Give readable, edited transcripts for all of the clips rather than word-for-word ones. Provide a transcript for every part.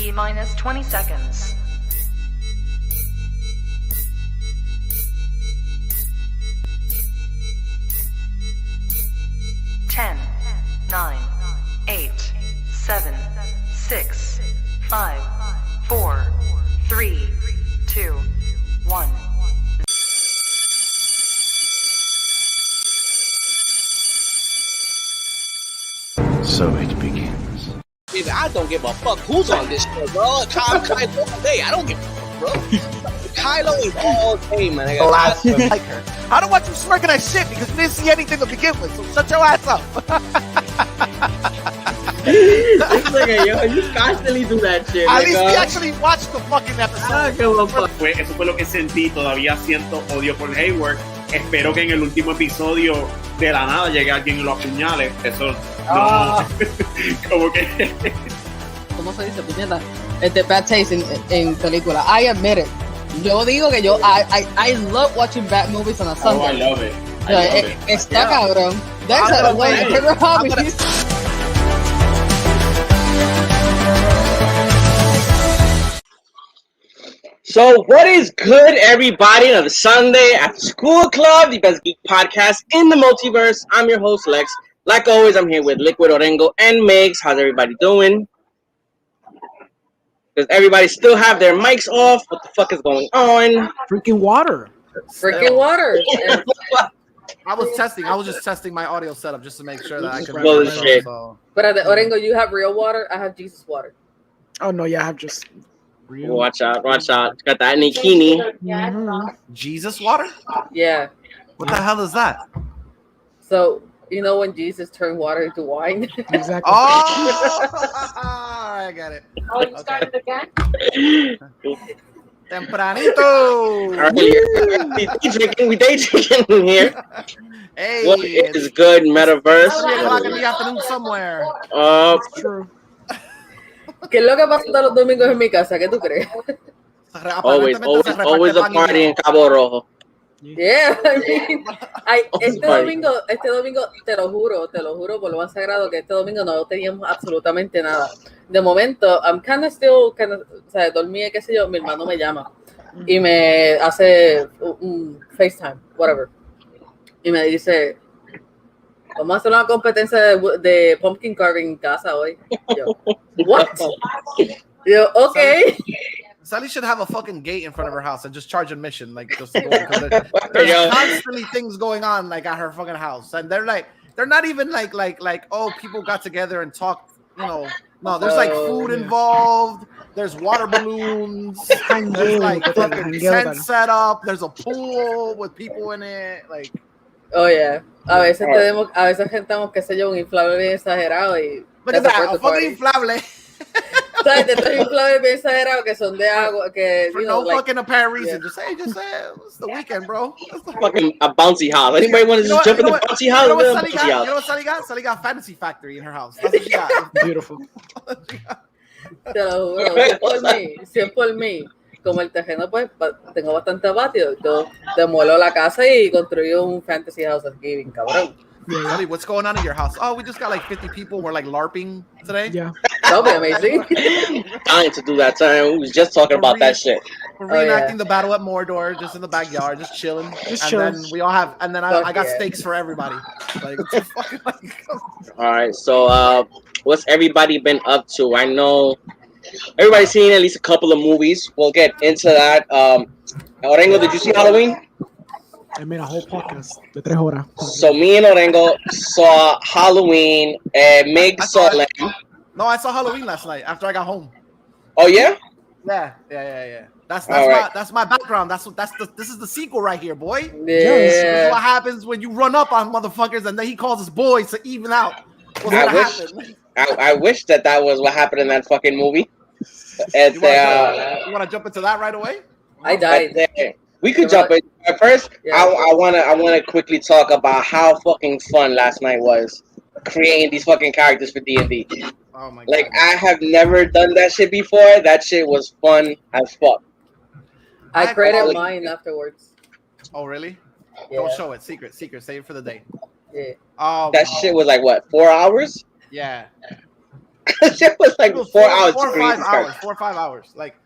T-minus 20 seconds. 10, 9, 8, 7, 6, 5, 4, 3, 2, 1. So it begins. Baby, I don't give a fuck who's on this show, bro. Kylo all day. I don't give a fuck, bro. Kylo is all day, man. I like her. I don't want you smirking that shit because you didn't see anything to begin with. So shut your ass up. This nigga, yo, you constantly do that shit. At least we actually watched the fucking episode. I don't give a fuck. Eso fue lo que sentí. Todavía siento odio por Hayward. Espero que en el último episodio de la nada llegue alguien y lo apuñale. Eso no. Como que. ¿Cómo se dice? Puñeta. Bad taste en película. I admit it. Yo digo que I love watching bad movies on a Sunday. Oh, I love it. Está cabrón. That's a way to pick hobbies. So what is good, everybody? Another Sunday After School Club, the best geek podcast in the multiverse. I'm your host, Lex. Like always, I'm here with Liquid Orengo and Megs. How's everybody doing? Does everybody still have their mics off? What the fuck is going on? Freaking water. I was just testing my audio setup just to make sure that I could. Bullshit. But at the Orengo, you have real water. I have Jesus water. Oh no, yeah, I have just real. Watch out. Got that Nikini. Jesus water? Yeah. What the hell is that? So you know when Jesus turned water into wine? Exactly. Oh, I got it. Oh, you started again? Tempranito. We day drinking here. Hey, What is good, Metaverse? 3 o'clock in the afternoon somewhere. True. ¿Qué es lo que pasa todos los domingos en mi casa? ¿Qué tú crees? Always a party in Cabo Rojo. Yeah, I mean, este domingo te lo juro por lo más sagrado que este domingo no teníamos absolutamente nada. De momento, I'm kind of, o sea, dormí, qué sé yo, mi hermano me llama y me hace un FaceTime, whatever, y me dice, vamos a hacer una competencia de pumpkin carving en casa hoy. Yo, what? Yo, okay. Sally should have a fucking gate in front of her house and just charge admission, like just to go in, 'cause there's constantly things going on like at her fucking house, and they're not even like oh, people got together and talked, you know. No, there's like food involved. There's water balloons. There's like fucking tent set up. There's a pool with people in it. Like, oh yeah. A veces gentamos, qué sé yo, un inflable bien exagerado y. Look at that, a fucking inflable. ¿Sabes? Te estoy inflables bien exagerados que son de agua, que for no fucking apparent reason. Just say it's the weekend, bro. Fucking a bouncy house. Anybody want to just jump in the bouncy house? You know what Sally got? Sally got Fantasy Factory in her house. That's what she got. Beautiful. Te lo juro, si es por mí, como el terreno, pues tengo bastante patio, yo demuelo la casa y construyo un fantasy house aquí, bien cabrón. Sally, what's going on in your house? Oh, we just got like 50 people. We're like LARPing today. Yeah. That'll be amazing. Dying to do that time. We was just talking about that shit. We're reenacting the battle at Mordor, just in the backyard, just chilling. Then we all have, and then I got steaks for everybody. Like, all right. So, what's everybody been up to? I know everybody's seen at least a couple of movies. We'll get into that. Orengo, did you see Halloween? I made a whole podcast de 3 horas. So me and Orengo saw Halloween. Meg saw Lamb. No, I saw Halloween last night after I got home. Oh yeah? Yeah. That's my background. This is the sequel right here, boy. Yeah. This is what happens when you run up on motherfuckers and then he calls his boys to even out. I wish that was what happened in that fucking movie. You want to jump into that right away? I died. We could jump in. At first, I wanna quickly talk about how fucking fun last night was creating these fucking characters for D&D. Oh my god! Like I have never done that shit before. That shit was fun as fuck. I created mine afterwards. Oh really? Yeah. Don't show it. Secret. Save it for the day. Yeah. Oh. That shit was like what, 4 hours? Yeah. Shit was like It was 4 hours. 4 or 5 hours. 4 or 5 hours. Like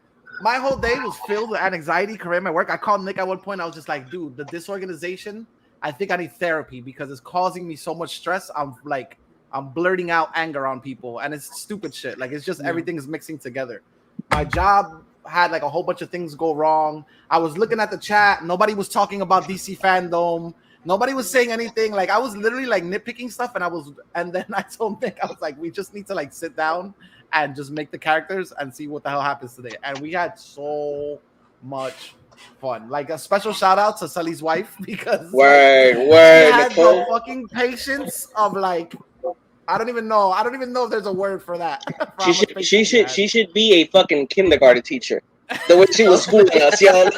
my whole day was filled with anxiety, career, my work. I called Nick at one point. I was just like, dude, the disorganization. I think I need therapy because it's causing me so much stress. I'm blurting out anger on people, and it's stupid shit. Like it's just everything is mixing together. My job had like a whole bunch of things go wrong. I was looking at the chat. Nobody was talking about DC Fandome. Nobody was saying anything. Like I was literally like nitpicking stuff, and then I told Nick, I was like, we just need to like sit down and just make the characters and see what the hell happens today. And we had so much fun. Like a special shout out to Sully's wife because she had the fucking patience of like, I don't even know if there's a word for that. She should be a fucking kindergarten teacher. The way she was schooling us, yo.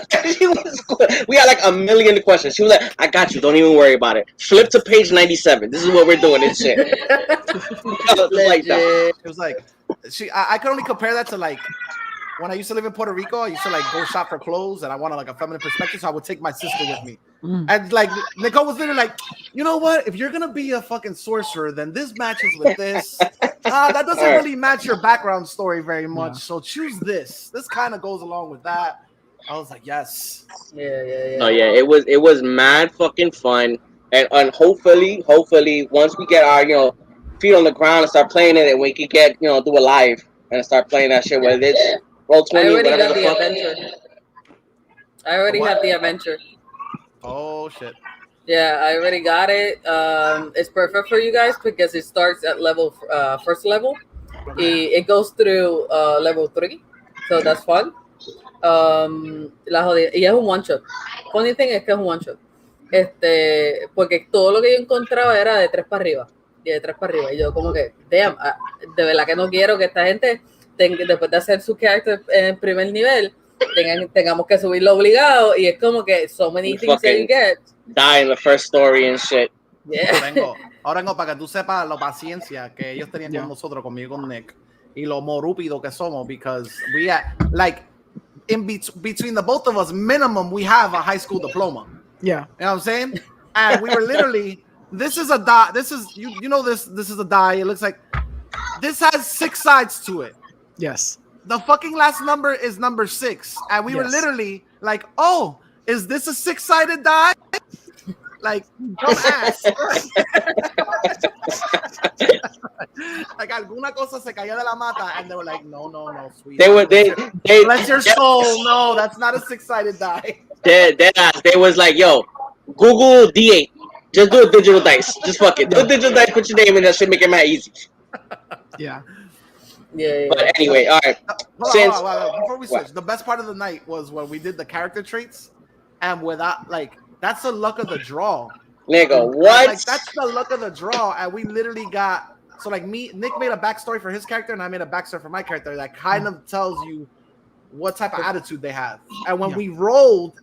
We had like a million questions. She was like, I got you, don't even worry about it. Flip to page 97. This is what we're doing and shit. Like that. It was like I could only compare that to like when I used to live in Puerto Rico. I used to like go shop for clothes and I wanted like a feminine perspective, so I would take my sister with me. And like Nicole was literally like, you know what? If you're gonna be a fucking sorcerer, then this matches with this. That doesn't really match your background story very much. So choose this. This kind of goes along with that. I was like, yes. Yeah. Oh yeah, it was mad fucking fun. And hopefully once we get our, feet on the ground and start playing it, and we can get, do a live and start playing that shit, whether it's Roll20, I already whatever got the adventure. I already have the adventure. Oh shit. Yeah, I already got it. It's perfect for you guys because it starts at first level. It goes through level 3, so that's fun. Y es un one shot. Funny thing es que es un one shot. Porque todo lo que yo encontraba era de 3 para arriba. Y de 3 para arriba. Y yo como que, damn, de verdad que no quiero que esta gente, después de hacer su character en el primer nivel, tengamos que subirlo obligado. Y es como que so many things that you get. Die in the first story and shit. Yeah. Ahora vengo para que tú sepas la paciencia que ellos tenían con nosotros, conmigo, con Nick, y lo morúpido que somos, because we had, like, between the both of us, minimum, we have a high school diploma. Yeah. You know what I'm saying? And we were literally, this is a die. This is, this is a die. It looks like, this has 6 sides to it. Yes. The fucking last number is number 6. And we were literally like, oh, is this a 6-sided die? Like, don't ask. Like, alguna cosa se cayó de la mata, and they were like, no, sweet. They bless your soul. No, that's not a 6-sided die. They was like, yo, Google D8. Just do a digital dice. Just fuck it. Do a digital dice, put your name in, that should make it mad easy. Yeah. Yeah. But anyway, all right. Before we switch, the best part of the night was when we did the character traits, and without, like, that's the luck of the draw. Nigga, what? Like, that's the luck of the draw, and we literally got, so like Nick made a backstory for his character, and I made a backstory for my character that kind of tells you what type of attitude they have. And when we rolled,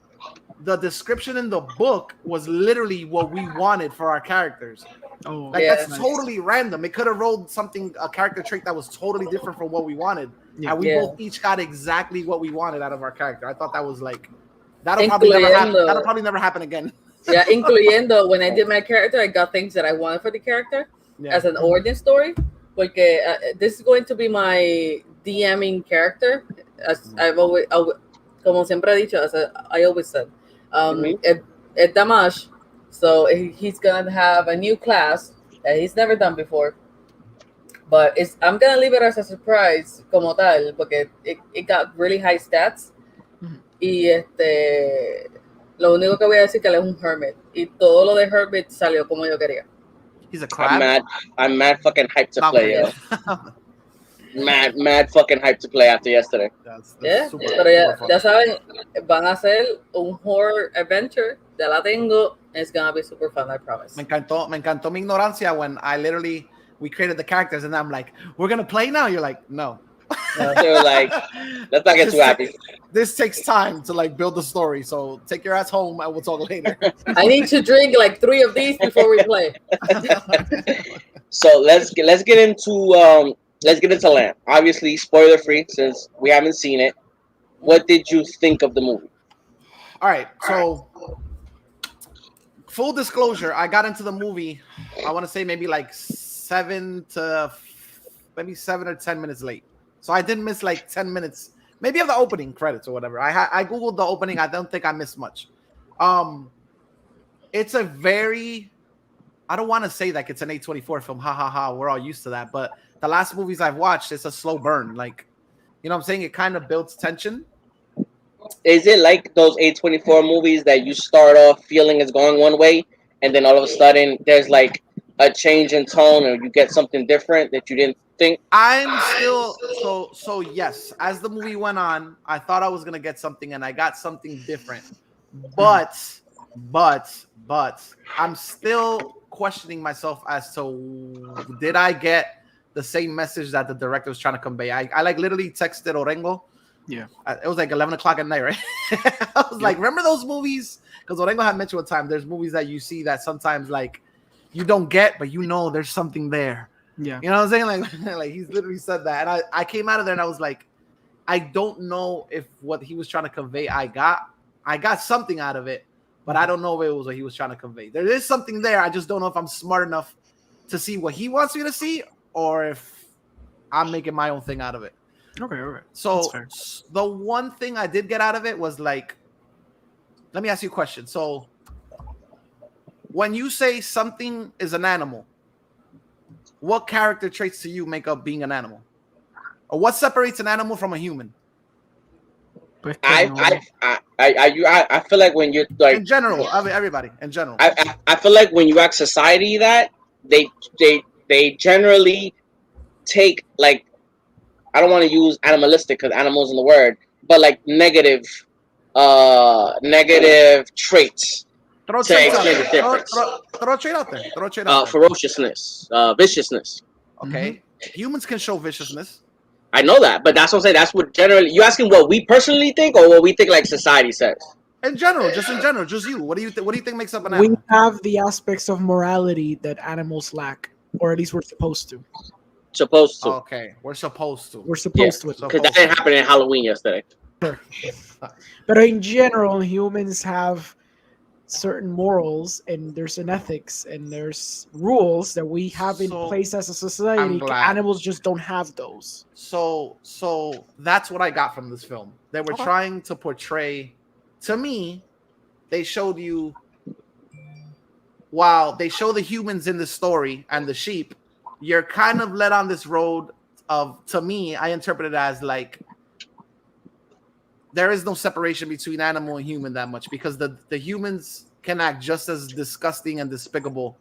the description in the book was literally what we wanted for our characters. Oh, like that's totally random. It could have rolled a character trait that was totally different from what we wanted. And we both each got exactly what we wanted out of our character. I thought that was like, that'll probably never happen again. Yeah, incluyendo when I did my character, I got things that I wanted for the character as an origin story. Porque this is going to be my DMing character, as I've always, como siempre he dicho, as I always said. At Damash, so he's gonna have a new class that he's never done before. But I'm gonna leave it as a surprise, como tal, porque it got really high stats. Y lo único que voy a decir que él es un hermit. Y todo lo de hermit salió como yo quería. He's a crab. I'm mad fucking hyped to play, yo. mad fucking hyped to play after yesterday. Pero ya saben, van a hacer un horror adventure. Ya la tengo. It's gonna be super fun, I promise. Me encantó mi ignorancia when we created the characters, and I'm like, we're gonna play now. You're like, no. They were like, let's not get too happy. This takes time to like build the story, so take your ass home and we'll talk later. I need to drink like 3 of these before we play. So let's get into Land. Obviously, spoiler free since we haven't seen it. What did you think of the movie? All right, so full disclosure, I got into the movie, I want to say maybe like 7 to maybe 7 or 10 minutes late. So I didn't miss like 10 minutes, maybe of the opening credits or whatever. I googled the opening. I don't think I missed much. It's a very, I don't want to say like it's an A24 film. Ha ha ha. We're all used to that. But the last movies I've watched, it's a slow burn. Like, you know what I'm saying? It kind of builds tension. Is it like those A24 movies that you start off feeling it's going one way, and then all of a sudden there's like a change in tone, or you get something different that you didn't think? I'm still so yes. As the movie went on, I thought I was gonna get something, and I got something different. But I'm still questioning myself as to did I get the same message that the director was trying to convey? I like literally texted Orengo. Yeah, it was like 11 o'clock at night, right? I was like, remember those movies? Because Orengo had mentioned one time, there's movies that you see that sometimes like you don't get, but you know there's something there. Yeah, you know what I'm saying? Like he's literally said that, and I came out of there and I was like, I don't know if what he was trying to convey I got something out of it, but I don't know if it was what he was trying to convey. There is something there. I just don't know if I'm smart enough to see what he wants me to see, or if I'm making my own thing out of it. Okay. So the one thing I did get out of it was like, let me ask you a question. So when you say something is an animal, what character traits to you make up being an animal? Or what separates an animal from a human? I feel like when you're like in general, everybody in general. I feel like when you ask society that they generally take like, I don't want to use animalistic because animals in the word, but like negative traits. Throw a trait out there. Ferociousness, viciousness. Okay. Humans can show viciousness. I know that, but that's what I'm saying. That's what generally, you asking what we personally think or what we think like society says? In general, just you. What do you think makes up an animal? We have the aspects of morality that animals lack, or at least we're supposed to. Okay, we're supposed to. We're supposed to. Because that didn't happen in Halloween yesterday. Sure. But in general, humans have certain morals, and there's an ethics, and there's rules that we have in place as a society. Animals just don't have those. So that's what I got from this film. They were trying to portray, to me, they showed you, while they show the humans in the story and the sheep, you're kind of led on this road of, to me, I interpret it as like, there is no separation between animal and human that much, because the humans can act just as disgusting and despicable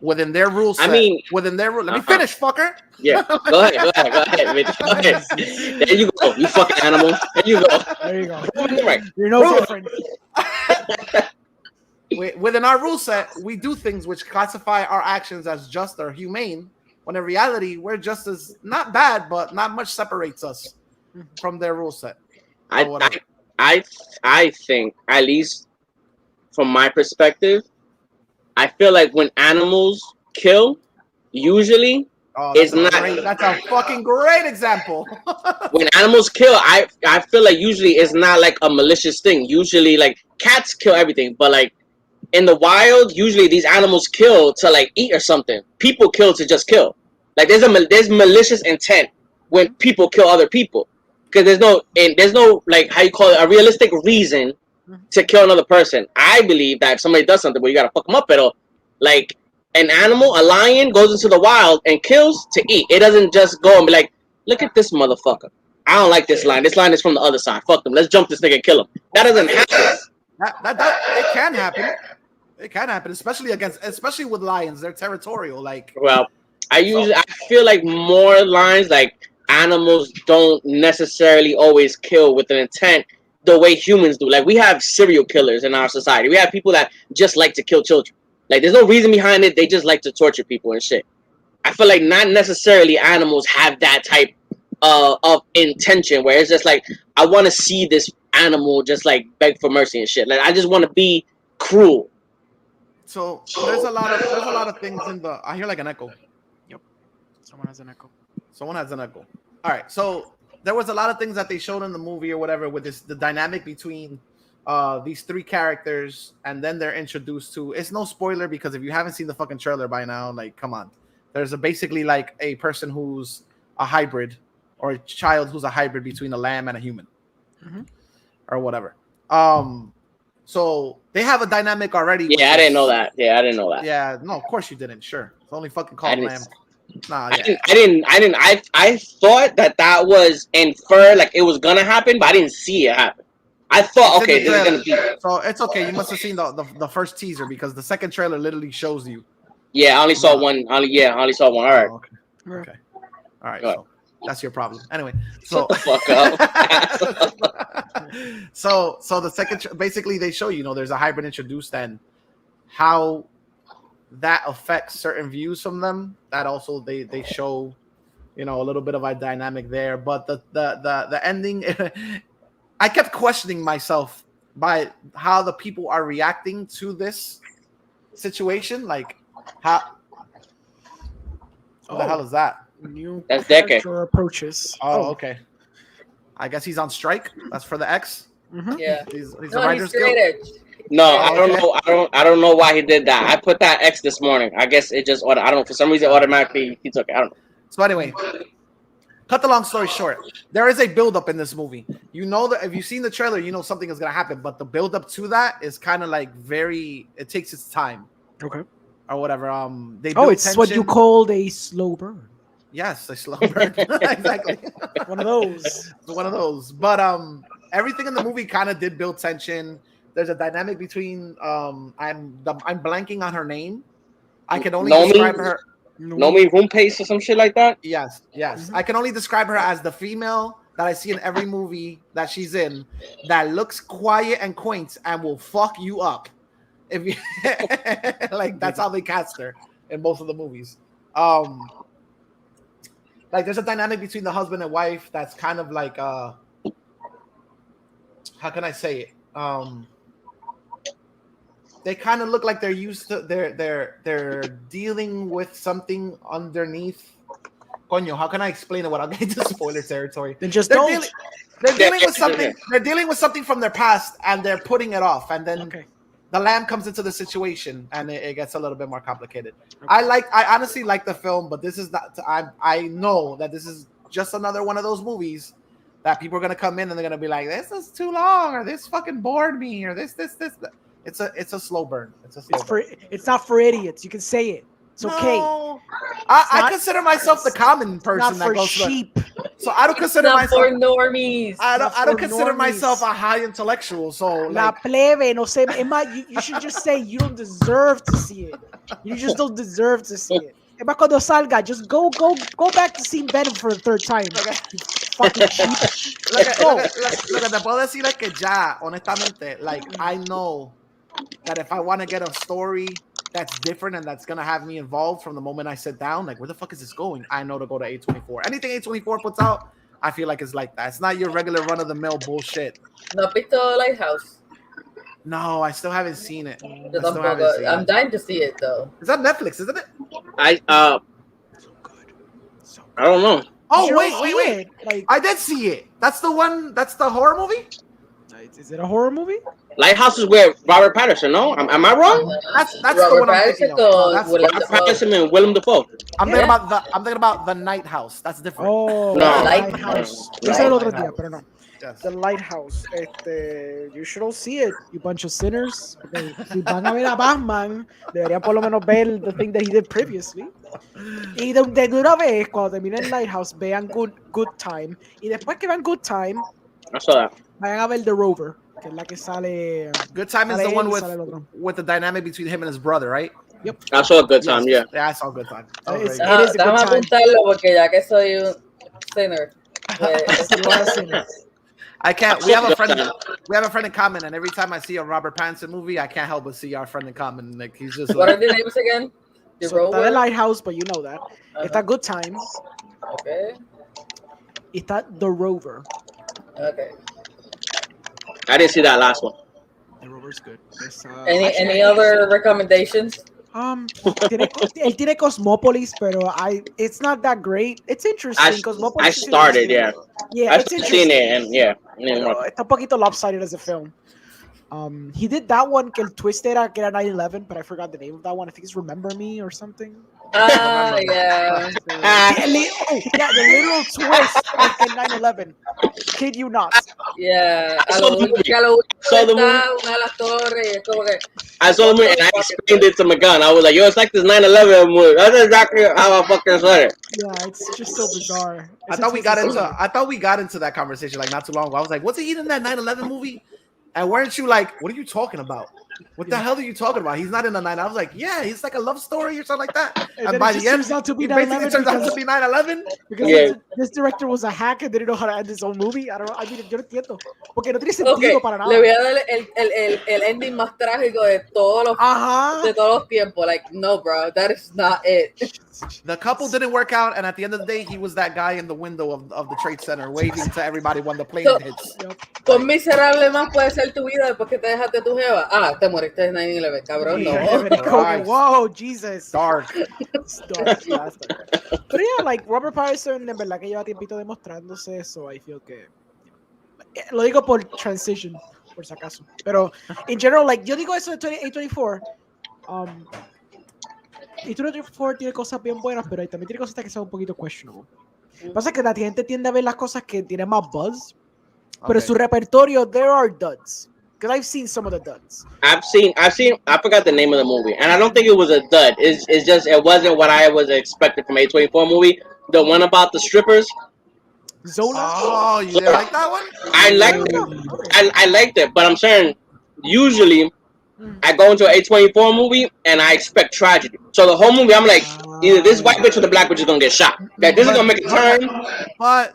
within their rules. I mean, within their rules. Let me finish, fucker. Yeah, go ahead. There you go, you fucking animal. There you go. Right. You're no different. Within our rule set, we do things which classify our actions as just or humane, when in reality, we're just as not bad, but not much separates us from their rule set. I think, at least from my perspective, I feel like when animals kill, usually it's not. That's a fucking great example. When animals kill, I feel like usually it's not like a malicious thing. Usually, like cats kill everything, but like in the wild, usually these animals kill to like eat or something. People kill to just kill. Like there's malicious intent when people kill other people. Because there's no like, how you call it, a realistic reason to kill another person. I believe that if somebody does something, well, you gotta fuck them up. But like an animal, a lion goes into the wild and kills to eat. It doesn't just go and be like, look at this motherfucker. I don't like this lion. This lion is from the other side. Fuck them. Let's jump this nigga and kill him. That doesn't happen. It can happen. It can happen, especially with lions. They're territorial. Like, well, I feel like more lions, like animals, don't necessarily always kill with an intent the way humans do. Like, we have serial killers in our society. We have people that just like to kill children. Like, there's no reason behind it. They just like to torture people and shit. I feel like not necessarily animals have that type of intention where it's just like, I want to see this animal just like beg for mercy and shit. Like, I just want to be cruel. So there's a lot of things in the. I hear like an echo. Yep. Someone has an echo. All right. So there was a lot of things that they showed in the movie or whatever with the dynamic between these three characters, and then they're introduced to. It's no spoiler because if you haven't seen the fucking trailer by now, like, come on. There's basically like a person who's a hybrid or a child who's a hybrid between a lamb and a human, or whatever. So they have a dynamic already. Yeah, I didn't know that. Yeah, I didn't know that. Yeah, no, of course you didn't. Sure, it's only fucking called lamb. Nah, yeah. I thought that was inferred, like it was gonna happen, but I didn't see it happen. I thought, okay, this is gonna be. So it's okay. You must have seen the first teaser because the second trailer literally shows you. Yeah, I only saw one. I only saw one. All right. Oh, okay. All right. So that's your problem. Anyway, so shut the fuck up. so the second, basically, they show you, there's a hybrid introduced and how that affects certain views from them. That also they show, a little bit of a dynamic there. But the ending, I kept questioning myself by how the people are reacting to this situation. Like, how? What the hell is that? New That's Decker approaches. Oh, okay. I guess he's on strike. That's for the X. Yeah. He's no, a writer's he's guild. No, I don't know. I don't know why he did that. I put that X this morning. I guess it just. I don't know. For some reason, automatically he took it. I don't know. So anyway, cut the long story short. There is a build-up in this movie. You know that if you've seen the trailer, you know something is gonna happen. But the build-up to that is kind of like it takes its time. Okay. Or whatever. It's tension. What you called a slow burn. Yes, a slow burn. Exactly. One of those. One of those. But everything in the movie kind of did build tension. There's a dynamic between I'm blanking on her name. I can only describe her. Nomi Rumpace or some shit like that. Yes. I can only describe her as the female that I see in every movie that she's in that looks quiet and quaint and will fuck you up. If you like, that's how they cast her in most of the movies. Like there's a dynamic between the husband and wife that's kind of like how can I say it? They kind of look like they're used to they're dealing with something underneath. Coño, how can I explain it without getting to spoiler territory? Then just they're dealing with something. They're dealing with something from their past, and they're putting it off. And then the lamb comes into the situation, and it gets a little bit more complicated. I honestly like the film, but this is not. I know that this is just another one of those movies that people are gonna come in and they're gonna be like, "This is too long," or "This fucking bored me," or "This." It's a slow burn. It's not for idiots. You can say it. It's okay. I consider myself the common person that goes sheep. So I don't consider myself for normies. I don't consider myself a high intellectual. So La plebe, no sé. You should just say you don't deserve to see it. You just don't deserve to see it. Emma, cuando salga, just go back to see Venom for the third time. Fucking sheep. Lo que te puedo decir es que ya, honestamente, like I know that if I want to get a story that's different and that's gonna have me involved from the moment I sit down, like where the fuck is this going? I know to go to A24. Anything A24 puts out, I feel like it's like that. It's not your regular run of the mill bullshit. No, visto Lighthouse. No, I still haven't seen it. I'm dying to see it though. Is that Netflix? Isn't it? I don't know. Oh wait! Like, I did see it. That's the one. That's the horror movie. Is it a horror movie? Lighthouse is where Robert Pattinson. No, am I wrong? That's the one I'm thinking of. That's Pattinson and Willem Dafoe. I'm thinking about the Night House. That's different. Oh, no. Lighthouse. The Lighthouse. You should all see it, you bunch of sinners. Si van a ver a Batman, deberían por lo menos ver the thing that he did previously. Y de una vez, cuando terminen Lighthouse, vean Good Time. Y después que vean Good Time, vayan a ver The Rover, que es la que sale. Good Time is the one with the dynamic between him and his brother, right? Yep. I saw a Good Time, yeah. Yeah, I saw Good Time. It is a good time. Déjame apuntarlo porque ya que soy un sinner. I can't. We have a friend in common, and every time I see a Robert Pattinson movie, I can't help but see our friend in common. Like he's just. What are the names again? The Rover. Está The Lighthouse, but you know that. Está Good Time. Okay. Está The Rover. Okay. I didn't see that last one. The Rover's good. Any other recommendations? Él tiene Cosmopolis, pero it's not that great. It's interesting. Cosmopolis I started, yeah. Yeah, I've it's seen it, and yeah. Está un poquito lopsided as a film. He did that one que el twist era que era 9/11, but I forgot the name of that one. I think it's Remember Me or something. Ah, yeah. The literal twist of the 9/11. Kid you not. Yeah. I saw the movie. Está una de las torres, como que... I saw the movie and I explained it to McGunn. I was like, yo, it's like this 9/11 movie. That's exactly how I fucking said it. Yeah, it's just so bizarre. I thought we got into that conversation like not too long ago. I was like, "What's he in that 9/11 movie?" And weren't you like, "What are you talking about? What the hell are you talking about? He's not in the 9." I was like, "Yeah, he's like a love story or something like that." And by the end, turns out to be it basically turns out to be 9/11 because this director was a hack and didn't know how to end his own movie. I mean, yo no entiendo porque no tiene sentido para nada. Le voy a dar el ending más trágico de todos los tiempos. Like, no, bro, that is not it. The couple didn't work out, and at the end of the day, he was that guy in the window of the Trade Center waving to everybody when the plane hits. ¿Cuán miserable más puede ser tu vida después que te dejaste tu jeva? Ah, te moriste en 9/11, cabrón, no. Whoa, Jesus. Dark. Pero yeah, like Robert Pattinson, en verdad que lleva tiempito demostrándose eso. I feel que lo digo por transition, por si acaso. Pero in general, like yo digo eso de A24. A24 tiene cosas bien buenas, pero también tiene cosas que son un poquito questionable. Pasa que la gente tiende a ver las cosas que tienen más buzz, pero su repertorio, there are duds. Because I've seen some of the duds. I've seen. I forgot the name of the movie, and I don't think it was a dud. It's just it wasn't what I was expecting from A24 movie. The one about the strippers. Zola. Oh, you didn't like that one? I liked it. I liked it, but I'm saying usually I go into an A24 movie and I expect tragedy. So the whole movie, I'm like, either this white bitch or the black bitch is gonna get shot. Like this is gonna make a turn. But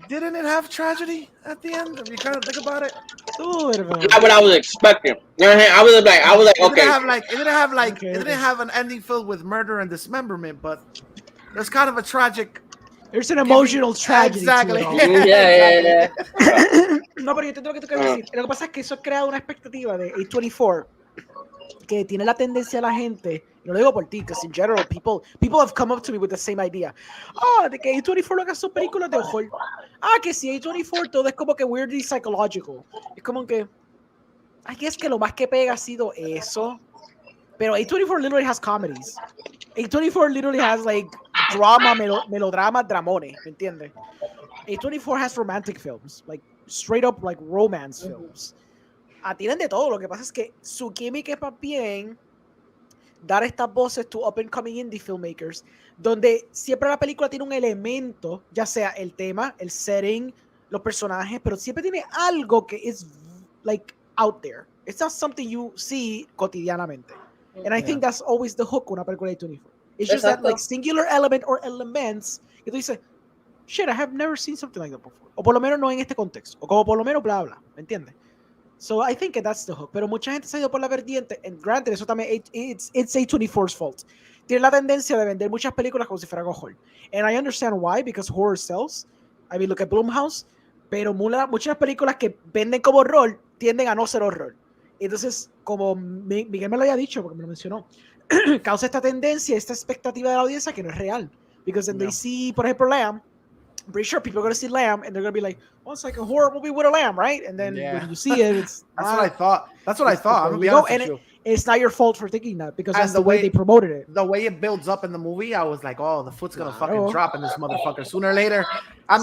didn't it have tragedy at the end? If you kind of think about it, Not what I was expecting. You know what I mean? I was like, okay. It didn't have an ending filled with murder and dismemberment, but there's kind of a tragic. There's an emotional tragedy. Exactly. Yeah. No, pero yo entiendo lo que tú quieres decir. Lo que pasa es que eso crea una expectativa de A24 que tiene la tendencia a la gente. Y lo digo por ti, because in general, people have come up to me with the same idea. De que A24 lo haga sus películas de horror. Que si A24 todo es como que weirdly psychological. Es como que, aquí es que lo más que pega ha sido eso. Pero A24 literally has comedies. A24 literally has like drama, melodrama, dramones, ¿me entiendes? A24 has romantic films, like straight up like romance films. Tienen de todo, lo que pasa es que su química es más bien dar estas voces to up and coming indie filmmakers, donde siempre la película tiene un elemento, ya sea el tema, el setting, los personajes, pero siempre tiene algo que es like out there. It's not something you see cotidianamente. And I think that's always the hook con una película de A24. It's just that like singular element or elements que tú dices, shit, I have never seen something like that before. O por lo menos no en este contexto. O como por lo menos bla bla. ¿Me entiendes? So I think that's the hook. Pero mucha gente se ha ido por la vertiente. And granted, eso también it's A24's fault. Tiene la tendencia de vender muchas películas como si fueran horror. And I understand why, because horror sells. I mean, look at Blumhouse. Pero muchas películas que venden como horror tienden a no ser horror. Entonces, como Miguel me lo había dicho, porque me lo mencionó, causa esta tendencia, esta expectativa de la audiencia que no es real. Because then they see, por ejemplo, Lamb, I'm pretty sure people are going to see Lamb and they're going to be like, well, it's like a horror movie with a lamb, right? And then when you see it, it's... That's what I thought. I'm going to be honest with you. It's not your fault for thinking that, because that's the way they promoted it. The way it builds up in the movie, I was like, oh, the foot's going to fucking drop in this motherfucker. Sooner or later, I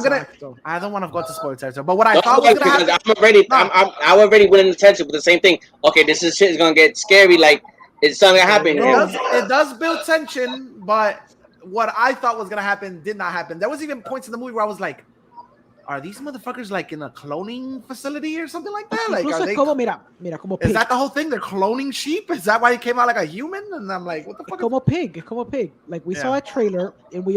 don't want to go into spoiler territory, but what I thought was going to happen... I already went in attention with the same thing. Okay, this shit is going to get scary, like, it's something that happened. It does build tension, but what I thought was going to happen did not happen. There was even points in the movie where I was like, are these motherfuckers like in a cloning facility or something like that? Like, are they, como pig. Is that the whole thing? They're cloning sheep? Is that why it came out like a human? And I'm like, what the fuck? It's como pig. Like we saw a trailer and we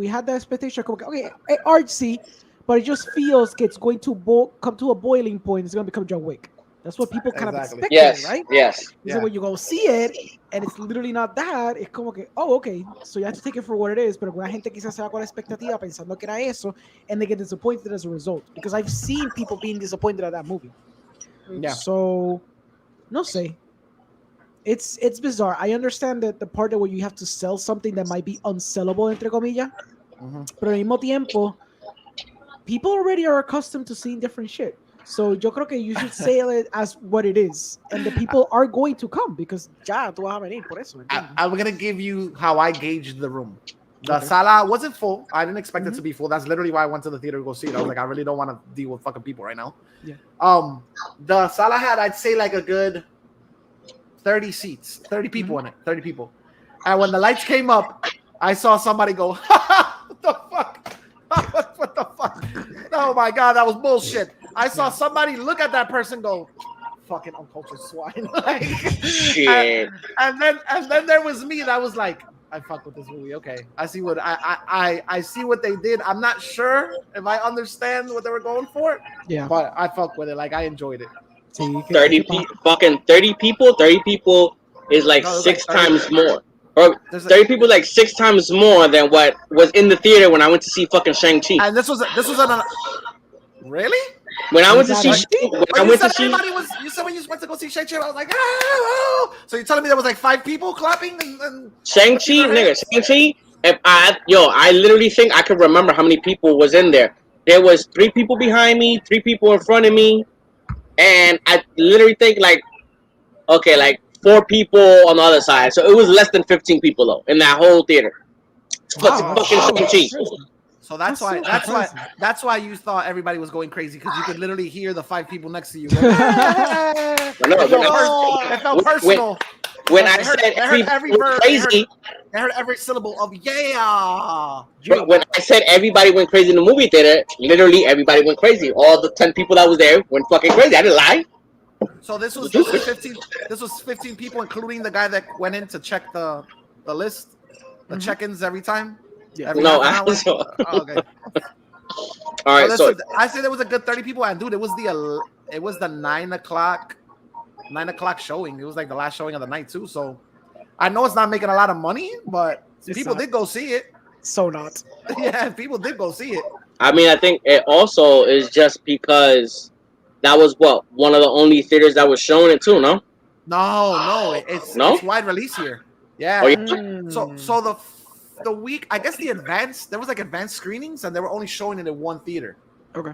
had the expectation. Okay, artsy, but it just feels it's going to come to a boiling point. It's going to become John Wick. That's what people kind of expect, right? Yes. So when you go see it and it's literally not that, it's como que, oh, okay, so you have to take it for what it is. Pero alguna gente quizás se va con la expectativa pensando que era eso, and they get disappointed as a result. Because I've seen people being disappointed at that movie. Yeah. So, no sé. It's bizarre. I understand that the part where you have to sell something that might be unsellable, entre comillas. Pero al mismo tiempo, people already are accustomed to seeing different shit. So yo creo que you should say it as what it is, and the people are going to come because ya tú vas a venir por eso. I'm gonna give you how I gauged the room. The sala wasn't full. I didn't expect it to be full. That's literally why I went to the theater to go see it. I was like, I really don't want to deal with fucking people right now. Yeah. The sala had, I'd say, like a good 30 seats, 30 people in it, 30 people. And when the lights came up, I saw somebody go, what the fuck? What the fuck? Oh my God, that was bullshit. I saw somebody look at that person go, fucking uncultured swine. Like, Shit. And then there was me that was like, I fuck with this movie. Okay, I see what I see what they did. I'm not sure if I understand what they were going for. Yeah, but I fuck with it. Like I enjoyed it. 30 people. 30 people is like six times more. Or 30 people like six times more than what was in the theater when I went to see fucking Shang T. And this was really. When I went to see, you said when you went to go see Shang Chi, I was like, oh. So you're telling me there was like 5 people clapping and Shang Chi, nigga, Shang Chi. I literally think I can remember how many people was in there. There was 3 people behind me, 3 people in front of me, and I literally think like 4 people on the other side. So it was less than 15 people though in that whole theater. Fucking Shang-Chi. So that's why you thought everybody was going crazy because you could literally hear the 5 people next to you. It felt personal. When I said every word crazy, I heard every syllable of yeah. When I said everybody went crazy in the movie theater, literally everybody went crazy. All the 10 people that was there went fucking crazy. I didn't lie. So this was 15. This was 15 people, including the guy that went in to check the list, the check-ins every time. Yeah. No, I so. Oh, okay. All right. So I say there was a good 30 people, and dude, it was the 9 o'clock showing. It was like the last showing of the night too. So I know it's not making a lot of money, but people did go see it. So not. Yeah, people did go see it. I mean, I think it also is just because that was one of the only theaters that was showing it too. No. It's wide release here. Yeah. Oh, yeah. So the week, I guess there was like advanced screenings, and they were only showing it in one theater. Okay.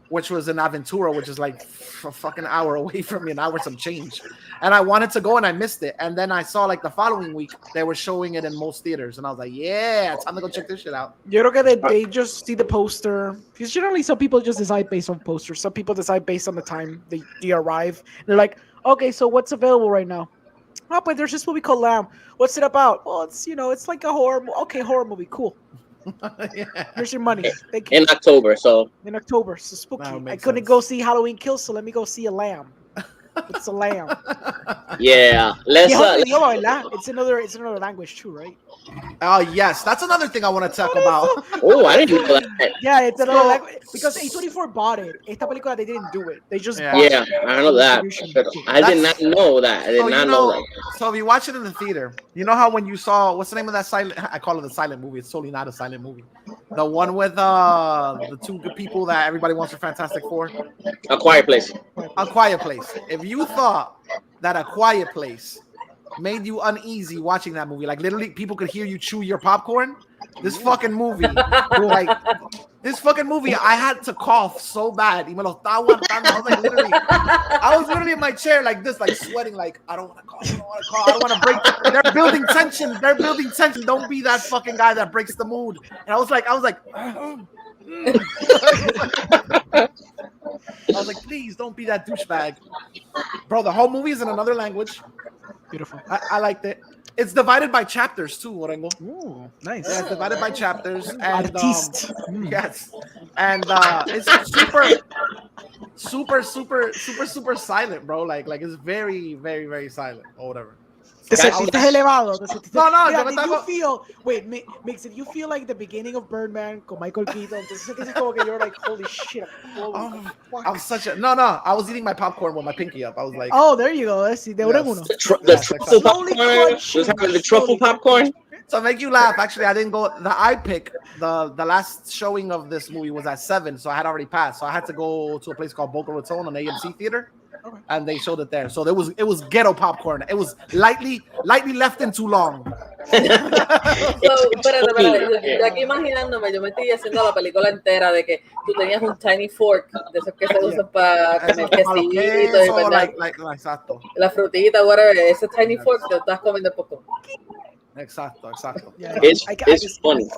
Which was in Aventura, which is like a fucking hour away from me, an hour some change. And I wanted to go and I missed it. And then I saw like the following week they were showing it in most theaters, and I was like, yeah, time to go check this shit out. Yo creo que they just see the poster, because generally some people just decide based on posters. Some people decide based on the time they arrive. They're like, okay, so what's available right now? Oh, but there's this movie called Lamb. What's it about? Well, it's like a horror. Okay, horror movie, cool. Yeah. Here's your money. Thank you. In October, so spooky. I couldn't go see Halloween Kills, so let me go see a lamb. It's a lamb. Yeah, it's another language too, right? Oh yes, that's another thing I want to talk about. Oh, I didn't know that. Yeah, it's another language because A24 bought it. Esta película they didn't do it. They just bought it. I know that. I did not know that. I did not know that. So if you watch it in the theater, you know how when you saw what's the name of that silent? I call it a silent movie. It's totally not a silent movie. The one with the 2 good people that everybody wants for Fantastic Four. A Quiet Place. A Quiet Place. If you thought that A Quiet Place made you uneasy watching that movie, like literally people could hear you chew your popcorn, this fucking movie, I had to cough so bad. I was literally in my chair like this, like sweating, like I don't want to cough, I don't want to break. They're building tension. Don't be that fucking guy that breaks the mood. And I was like, I was like, please don't be that douchebag, bro. The whole movie is in another language. Beautiful. I liked it. It's divided by chapters too, Orengo. Ooh, nice. Yeah, it's divided by chapters. And Artiste. yes, and it's super silent, bro. Like it's very, very, very silent or whatever. Te sentiste elevado. Did you feel like the beginning of Birdman con Michael Keaton? Como que you're like, holy shit. I was such a I was eating my popcorn with my pinky up. I was like, oh, there you go. Let's see. The truffle popcorn. Just having the truffle popcorn. So make you laugh. Actually, I didn't go. The I pick the last showing of this movie was at 7, so I had already passed. So I had to go to a place called Boca Raton, an AMC theater. and they showed it there. So it was ghetto popcorn. It was lightly left in too long. Espérate, yo aquí imaginándome, yo me estoy haciendo la película entera de que tú tenías un tiny fork de esos que se usan para comer quesito y exacto. La frutita, whatever, ese tiny fork te estás comiendo poco. Exacto. Yeah, it's funny.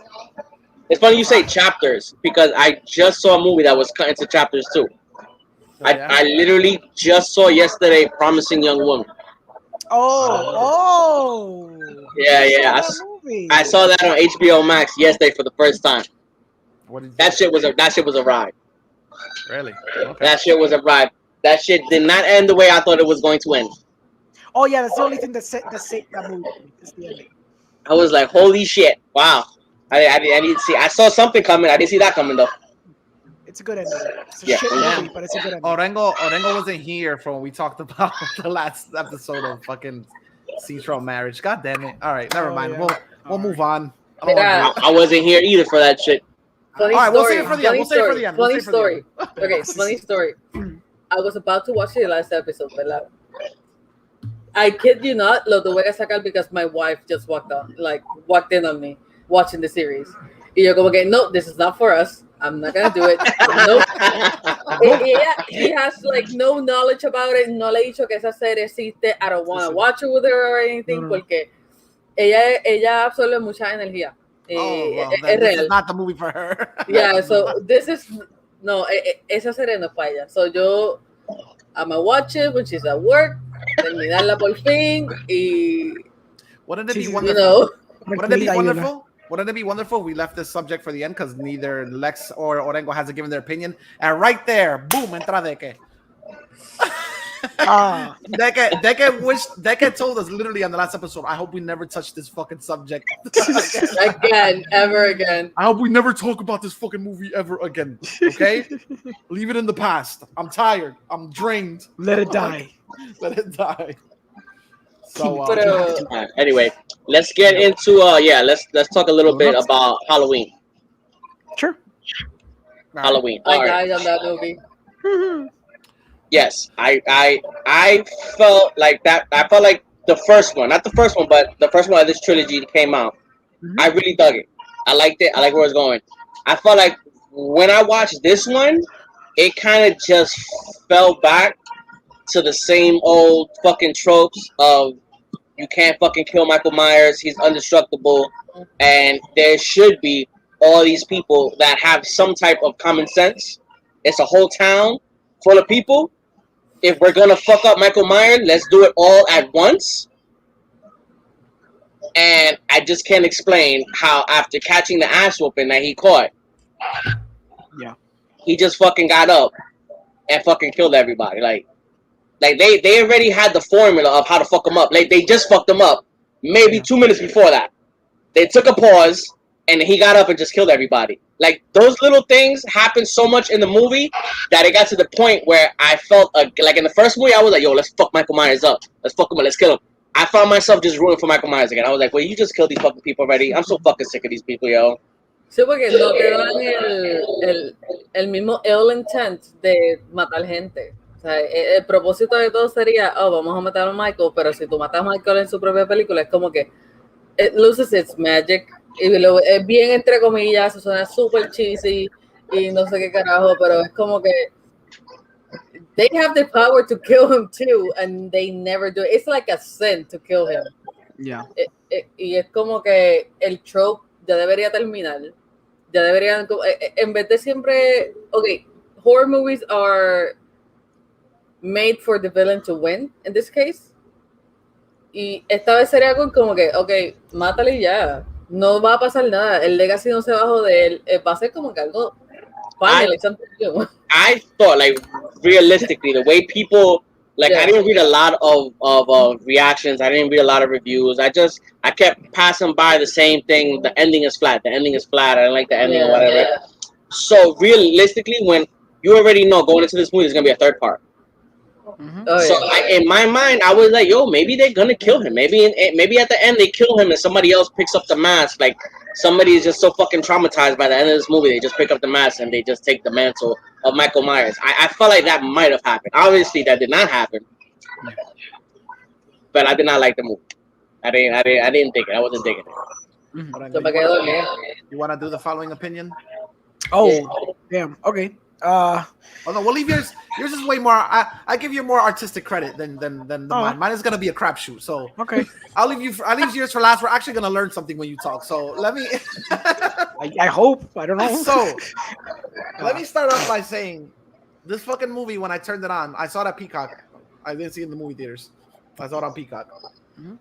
It's funny you say chapters because I just saw a movie that was cut into chapters too. I literally just saw yesterday Promising Young Woman. Yeah. I saw that on HBO Max yesterday for the first time. That shit was a ride. Really? Okay. That shit was a ride. That shit did not end the way I thought it was going to end. Oh yeah, that's the only thing that saved that movie. Is the ending. I was like, holy shit! Wow. I didn't see. I saw something coming. I didn't see that coming though. It's a good ending. It's a shit movie, but it's a good ending. Orengo wasn't here for when we talked about the last episode of fucking C-Tro marriage. God damn it! All right, never mind. Yeah. We'll move on. I wasn't here either for that shit. Funny story. We'll save it for the end. Funny story. Okay, funny story. I was about to watch the last episode, ¿verdad? I kid you not, lo tuve que sacar because my wife just walked in on me watching the series. Y yo como que, no, this is not for us. I'm not gonna do it. Nope. He has like no knowledge about it. No le he dicho que esa serie existe. I don't want to watch it with her or anything porque ella absorbe mucha energía. Es real. This is not the movie for her. Yeah, so this is esa serie no es para ella. So yo I'm gonna watch it when she's at work. Terminarla por fin y wouldn't it be wonderful? Wouldn't it be wonderful? Wouldn't it be wonderful? We left this subject for the end because neither Lex or Orengo hasn't given their opinion. And right there, boom, entra Deke. Deke told us literally on the last episode, I hope we never touch this fucking subject ever again. I hope we never talk about this fucking movie ever again. Okay? Leave it in the past. I'm tired. I'm drained. Let it die. Let it die. So anyway, let's get into let's talk a little bit about Halloween. Sure. Halloween. I died on that movie. Yes, I felt like that. I felt like the first one, not the first one, but the first one of this trilogy came out. Mm-hmm. I really dug it. I liked it. I like where it's going. I felt like when I watched this one, it kind of just fell back to the same old fucking tropes of you can't fucking kill Michael Myers. He's indestructible, and there should be all these people that have some type of common sense. It's a whole town full of people. If we're gonna fuck up Michael Myers, let's do it all at once. And I just can't explain how after catching the ass whooping that he caught, he just fucking got up and fucking killed everybody. Like they already had the formula of how to fuck him up. Like they just fucked him up maybe 2 minutes before that. They took a pause and he got up and just killed everybody. Like those little things happened so much in the movie that it got to the point where I felt like in the first movie I was like, yo, let's fuck Michael Myers up. Let's fuck him up. Let's kill him. I found myself just rooting for Michael Myers again. I was like, well, you just killed these fucking people already. I'm so fucking sick of these people, yo. Sí, porque no te dan el mismo ill intent de matar gente. O sea, el propósito de todo sería, vamos a matar a Michael, pero si tú matas a Michael en su propia película, es como que it loses its magic. Y es bien entre comillas, suena súper cheesy y no sé qué carajo, pero es como que they have the power to kill him too, and they never do it. It's like a sin to kill him. Yeah. Y es como que el trope ya debería terminar. Ya deberían, en vez de siempre, horror movies are made for the villain to win, in this case. Y esta vez sería como que, mátale ya. No va a pasar nada. El legacy no se va a joder. Va a ser como que algo final. I thought, like, realistically, the way people, like, I didn't read a lot of reactions. I didn't read a lot of reviews. I kept passing by the same thing. The ending is flat. The ending is flat. I didn't like the ending or whatever. Yeah. So, realistically, when you already know going into this movie, there's going to be a third part. Mm-hmm. In my mind, I was like, yo, maybe they're going to kill him. Maybe at the end, they kill him and somebody else picks up the mask. Like, somebody is just so fucking traumatized by the end of this movie, they just pick up the mask and they just take the mantle of Michael Myers. I felt like that might have happened. Obviously, that did not happen. But I did not like the movie. I didn't dig it. I wasn't digging it. You want to do the following opinion? Oh, damn. Okay. Oh no, we'll leave yours. Yours is way more. I give you more artistic credit than mine. Mine is gonna be a crapshoot. So okay, I'll leave yours for last. We're actually gonna learn something when you talk. So let me. I hope. I don't know. So let me start off by saying, this fucking movie, when I turned it on, I saw it at Peacock. I didn't see it in the movie theaters. I saw it on Peacock. Mm-hmm.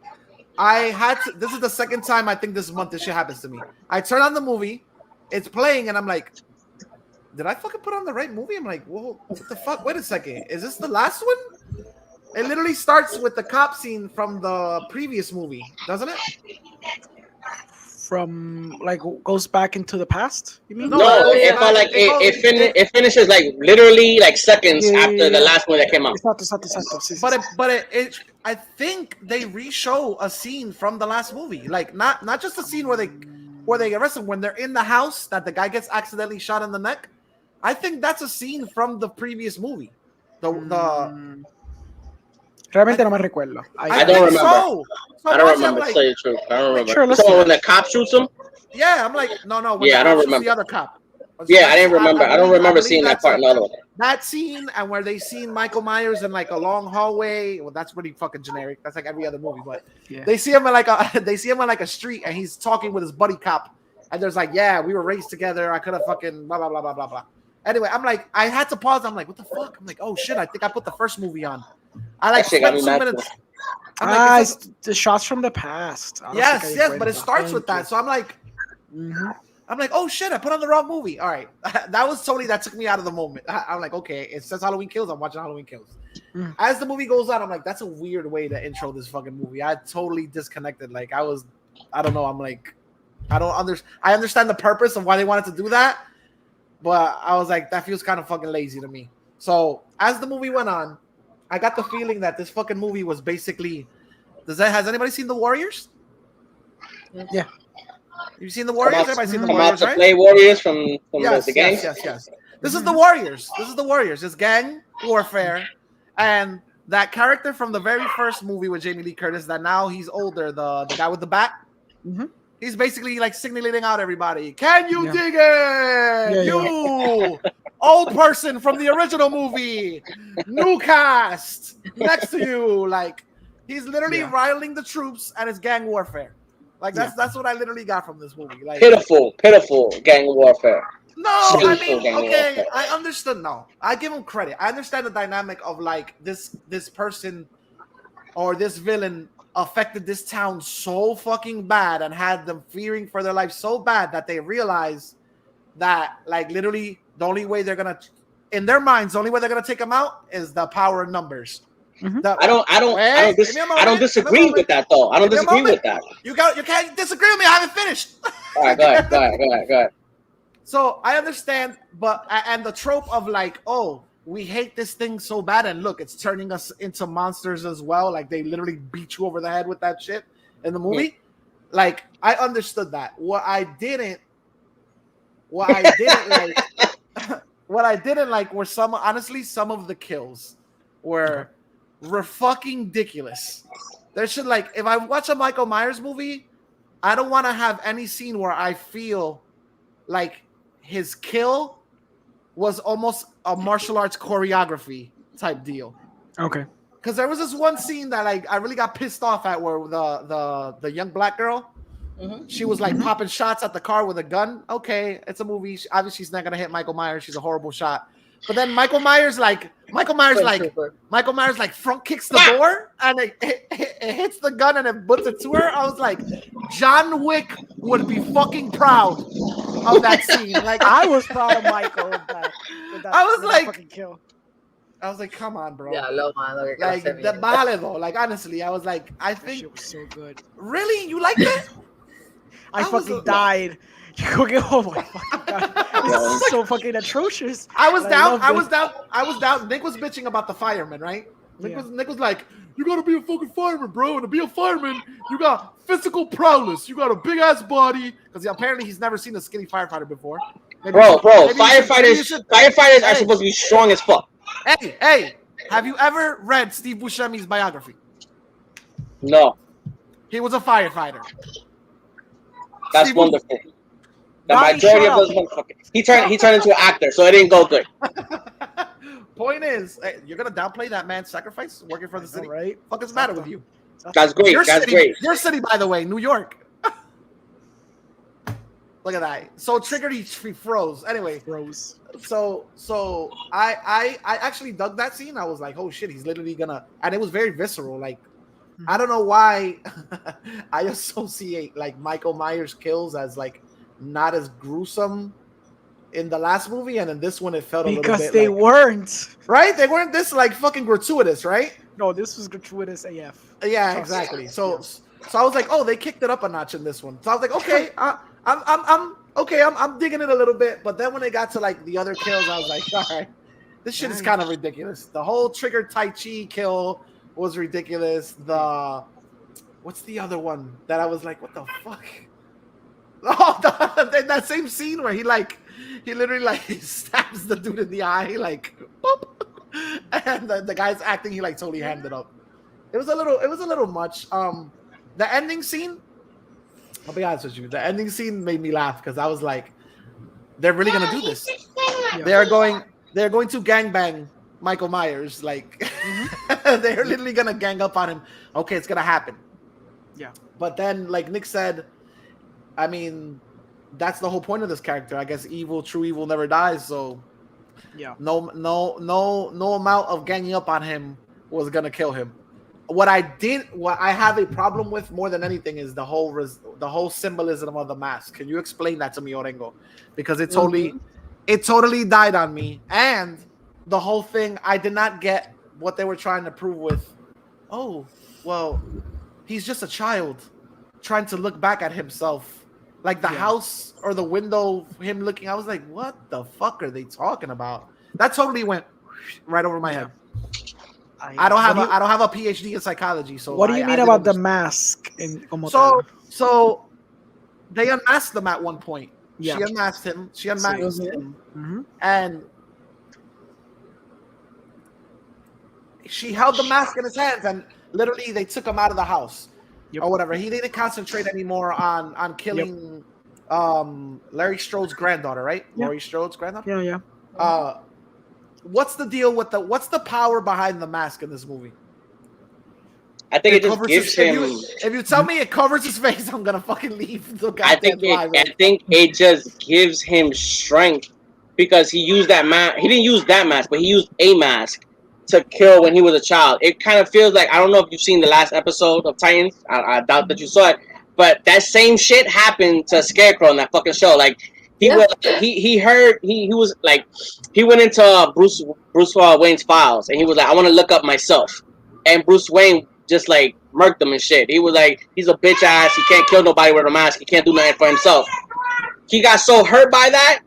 I had to. This is the second time I think this month this shit happens to me. I turn on the movie, it's playing, and I'm like, did I fucking put on the right movie? I'm like, whoa, what the fuck? Wait a second. Is this the last one? It literally starts with the cop scene from the previous movie, doesn't it? From like goes back into the past? You mean? No, it felt like it finishes like literally like seconds after the last one that came out. But I think they re-show a scene from the last movie, like not just a scene where they arrest him when they're in the house that the guy gets accidentally shot in the neck. I think that's a scene from the previous movie. Realmente no me recuerdo. I don't remember. So I don't remember. like, say the truth. I don't remember. Sure, so when the cop shoots him? Yeah, I'm like, no. I don't remember. The other cop. Yeah, I didn't remember. I don't remember seeing that part in the other one. That scene and where they seen Michael Myers in like a long hallway. Well, that's pretty fucking generic. That's like every other movie, but they see him in like a street and he's talking with his buddy cop. And there's like, yeah, we were raised together. I could have fucking blah blah blah blah blah blah. Anyway, I'm like, I had to pause. I'm like, what the fuck? I'm like, oh shit, I think I put the first movie on. I like spent 2 minutes. It's the shots from the past. Yes, but it starts with that. So I'm like, I'm like, oh shit, I put on the wrong movie. All right, that was Tony that took me out of the moment. I'm like, okay, it says Halloween Kills. I'm watching Halloween Kills. As the movie goes on, I'm like, that's a weird way to intro this fucking movie. I totally disconnected. Like I don't know. I'm like, I understand the purpose of why they wanted to do that, but I was like, that feels kind of fucking lazy to me. So as the movie went on, I got the feeling that this fucking movie was basically. Has anybody seen The Warriors? Yeah. You've seen The Warriors? Everybody seen The Warriors, right? Play Warriors from the gang? Yes. This is The Warriors. It's gang warfare. And that character from the very first movie with Jamie Lee Curtis that now he's older, the guy with the bat. Mm-hmm. He's basically like signaling out everybody. Can you dig it? You old person from the original movie. New cast next to you. Like he's literally riling the troops and it's gang warfare. Like that's what I literally got from this movie. Like pitiful gang warfare. No, I mean, okay, I understood. No, I give him credit. I understand the dynamic of like this person or this villain affected this town so fucking bad and had them fearing for their life so bad that they realize that like literally the only way they're gonna, in their minds, the only way they're gonna take them out is the power of numbers. I don't disagree with that though. I don't disagree with that. You can't disagree with me. I haven't finished. All right, go ahead. So I understand, but and the trope of like, oh, we hate this thing so bad, and look, it's turning us into monsters as well. Like they literally beat you over the head with that shit in the movie. Yeah. Like I understood that. What I didn't like were some of the kills were fucking ridiculous. There should like if I watch a Michael Myers movie, I don't want to have any scene where I feel like his kill was almost a martial arts choreography type deal. Okay. Because there was this one scene that like I really got pissed off at where the young black girl, she was like popping shots at the car with a gun. Okay, it's a movie. Obviously, she's not gonna hit Michael Myers. She's a horrible shot. But then Michael Myers front kicks the door and it hits the gun and it puts it to her. I was like, John Wick would be fucking proud of that scene. Like I was proud of Michael with that I was like, fucking kill. I was like, come on, bro. Yeah, like the bale though. Like honestly, I was like, I think shit was so good. Really, you like that? I fucking died. Oh my fucking god! This is so fucking atrocious. I was down. Nick was bitching about the fireman, right? Nick was like, "You gotta be a fucking fireman, bro. And to be a fireman, you got physical prowess. You got a big ass body." Because apparently he's never seen a skinny firefighter before. Bro, firefighters are supposed to be strong as fuck. Hey, have you ever read Steve Buscemi's biography? No. He was a firefighter. That's Steve wonderful. The majority of those motherfuckers. He turned into an actor, so it didn't go good. Point is, hey, you're gonna downplay that man's sacrifice working for the city, right? Fuck is the matter with you? That's great. Great. Your city, by the way, New York. Look at that. So triggered, he froze. Anyway, froze. So I actually dug that scene. I was like, oh shit, he's literally gonna, and it was very visceral. Like, I don't know why I associate like Michael Myers kills as like not as gruesome in the last movie, and in this one it felt a little bit because they like, weren't right. They weren't this like fucking gratuitous, right? No, this was gratuitous AF. Yeah, exactly. So I was like, oh, they kicked it up a notch in this one. So I was like, okay, I'm digging it a little bit. But then when it got to like the other kills, I was like, all right, this shit is kind of ridiculous. The whole trigger Tai Chi kill was ridiculous. What's the other one that I was like, what the fuck? Oh, that same scene where he literally like stabs the dude in the eye, like, boop. And the guy's acting, he like totally hammed it up. It was a little much. The ending scene, I'll be honest with you, the ending scene made me laugh because I was like, they're really gonna do this. Yeah. They're going to gangbang Michael Myers. Like, they're literally gonna gang up on him. Okay, it's gonna happen. Yeah. But then, like Nick said, I mean, that's the whole point of this character. I guess true evil never dies. So, yeah, no amount of ganging up on him was gonna kill him. What I have a problem with more than anything is the whole symbolism of the mask. Can you explain that to me, Orengo? Because it totally died on me. And the whole thing, I did not get what they were trying to prove with. Oh, well, he's just a child trying to look back at himself. Like the house or the window, him looking. I was like, what the fuck are they talking about? That totally went right over my head. I don't have a PhD in psychology, so what do you mean about the mask? So they unmasked them at one point. Yeah. She unmasked him. And she held the mask in his hands, and literally they took him out of the house. Or whatever. He didn't concentrate anymore on killing Larry Strode's granddaughter, right? Yep. Laurie Strode's granddaughter? Yeah. What's the deal with what's the power behind the mask in this movie? I think it just gives him. If you tell me it covers his face, I'm gonna fucking leave the guy. I think it just gives him strength because he used that mask. He didn't use that mask, but he used a mask to kill when he was a child. It kind of feels like, I don't know if you've seen the last episode of Titans. I doubt that you saw it, but that same shit happened to Scarecrow in that fucking show. Like he went into Bruce Wayne's files and he was like, I want to look up myself, and Bruce Wayne just like murked him and shit. He was like, he's a bitch ass. He can't kill nobody with a mask. He can't do nothing for himself. He got so hurt by that,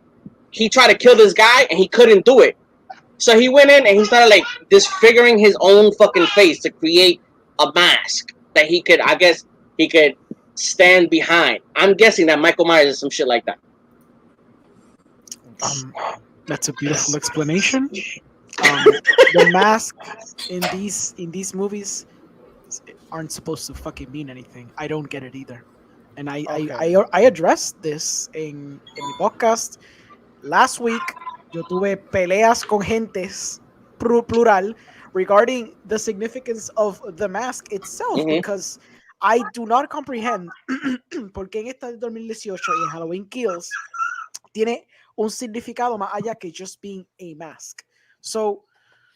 he tried to kill this guy and he couldn't do it. So he went in and he started like disfiguring his own fucking face to create a mask that he could stand behind. I'm guessing that Michael Myers is some shit like that. That's a beautiful explanation. The mask in these movies aren't supposed to fucking mean anything. I don't get it either. And I addressed this in mi podcast last week. Yo tuve peleas con gentes plural regarding the significance of the mask itself, because I do not comprehend porque en esta 2018 y en Halloween Kills tiene un significado más allá que just being a mask. So,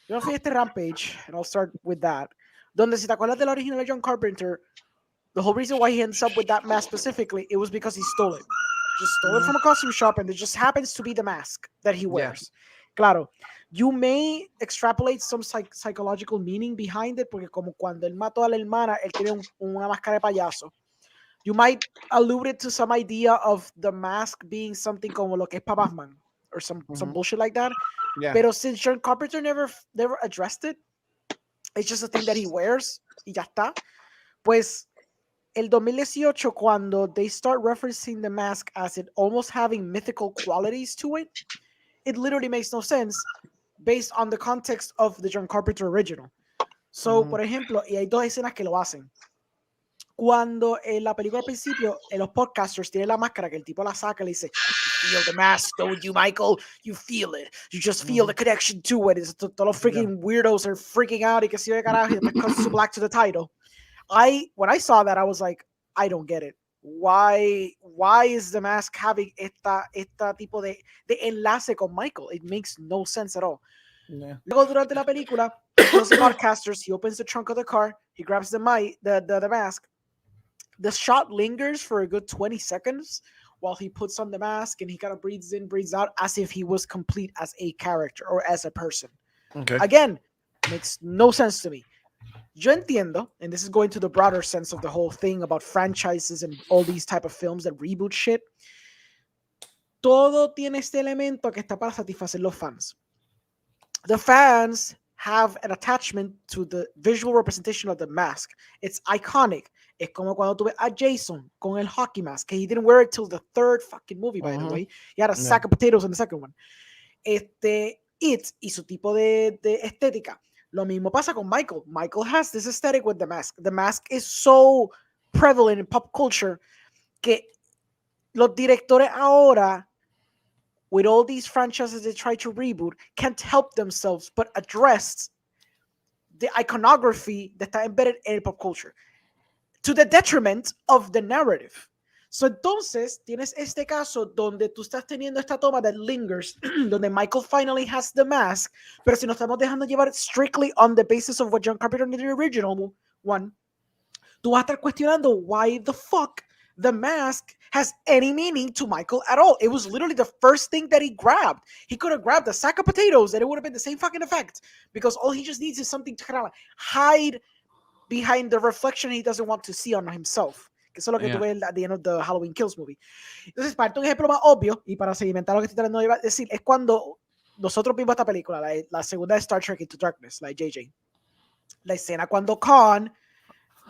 yo fui a este Rampage, and I'll start with that, donde si te acuerdas de la original John Carpenter, the whole reason why he ends up with that mask specifically, it was because he stole it. Just stole it from a costume shop, and it just happens to be the mask that he wears. Yeah. Claro, you may extrapolate some psychological meaning behind it, porque como cuando él mató a la hermana, él tiene una máscara de payaso. You might allude it to some idea of the mask being something como lo que es Papa's Man, or some bullshit like that. Yeah. Pero since John Carpenter never addressed it, it's just a thing that he wears, y ya está. Pues, el 2018, cuando they start referencing the mask as it almost having mythical qualities to it, it literally makes no sense based on the context of the John Carpenter original. So, por ejemplo, y hay dos escenas que lo hacen. Cuando en la película al principio, en los podcasters tienen la máscara, que el tipo la saca y le dice, "You feel the mask, don't you, Michael? You feel it. You just feel the connection to it." Y todos los freaking weirdos are freaking out y que se ve carajo, y después cuts to black to the title. When I saw that, I was like, I don't get it. Why is the mask having esta tipo de enlace con Michael? It makes no sense at all. Yeah. Luego, durante la película, those podcasters, he opens the trunk of the car, he grabs the mask. The shot lingers for a good 20 seconds while he puts on the mask and he kind of breathes in, breathes out as if he was complete as a character or as a person. Okay. Again, makes no sense to me. Yo entiendo, and this is going to the broader sense of the whole thing about franchises and all these type of films that reboot shit. Todo tiene este elemento que está para satisfacer los fans. The fans have an attachment to the visual representation of the mask. It's iconic. Es como cuando tú ves a Jason con el hockey mask. He didn't wear it till the third fucking movie, by the way. He had a sack of potatoes in the second one. It y su tipo de estética. Lo mismo pasa con Michael. Michael has this aesthetic with the mask. The mask is so prevalent in pop culture que los directores ahora, with all these franchises they try to reboot, can't help themselves but address the iconography that está embedded in pop culture to the detriment of the narrative. So entonces tienes este caso donde tú estás teniendo esta toma that lingers, donde Michael finally has the mask, pero si nos estamos dejando llevar strictly on the basis of what John Carpenter did in the original one, tú vas a estar cuestionando why the fuck the mask has any meaning to Michael at all. It was literally the first thing that he grabbed. He could have grabbed a sack of potatoes and it would have been the same fucking effect, because all he just needs is something to kind of hide behind the reflection he doesn't want to see on himself. Que eso es lo que tú ves at the end of the Halloween Kills movie. Entonces, para un ejemplo más obvio, y para sedimentar lo que estoy tratando de decir, es cuando nosotros vimos esta película, la segunda de Star Trek Into Darkness, la de JJ. La escena cuando Khan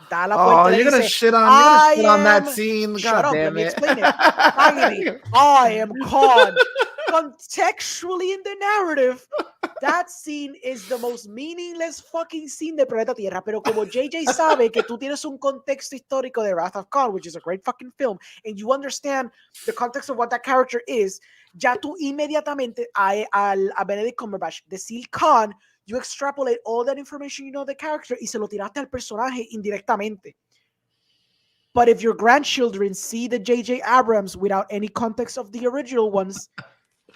da la puerta y dice, shit on that scene. Shut up, let damn me it. explain it. I am Khan. Contextually in the narrative, that scene is the most meaningless fucking scene de Planeta Tierra. Pero como JJ sabe que tú tienes un contexto histórico de Wrath of Khan, which is a great fucking film, and you understand the context of what that character is, ya tú inmediatamente a Benedict Cumberbatch decir Khan, you extrapolate all that information you know of the character y se lo tiraste al personaje indirectamente. But if your grandchildren see the J.J. Abrams without any context of the original ones,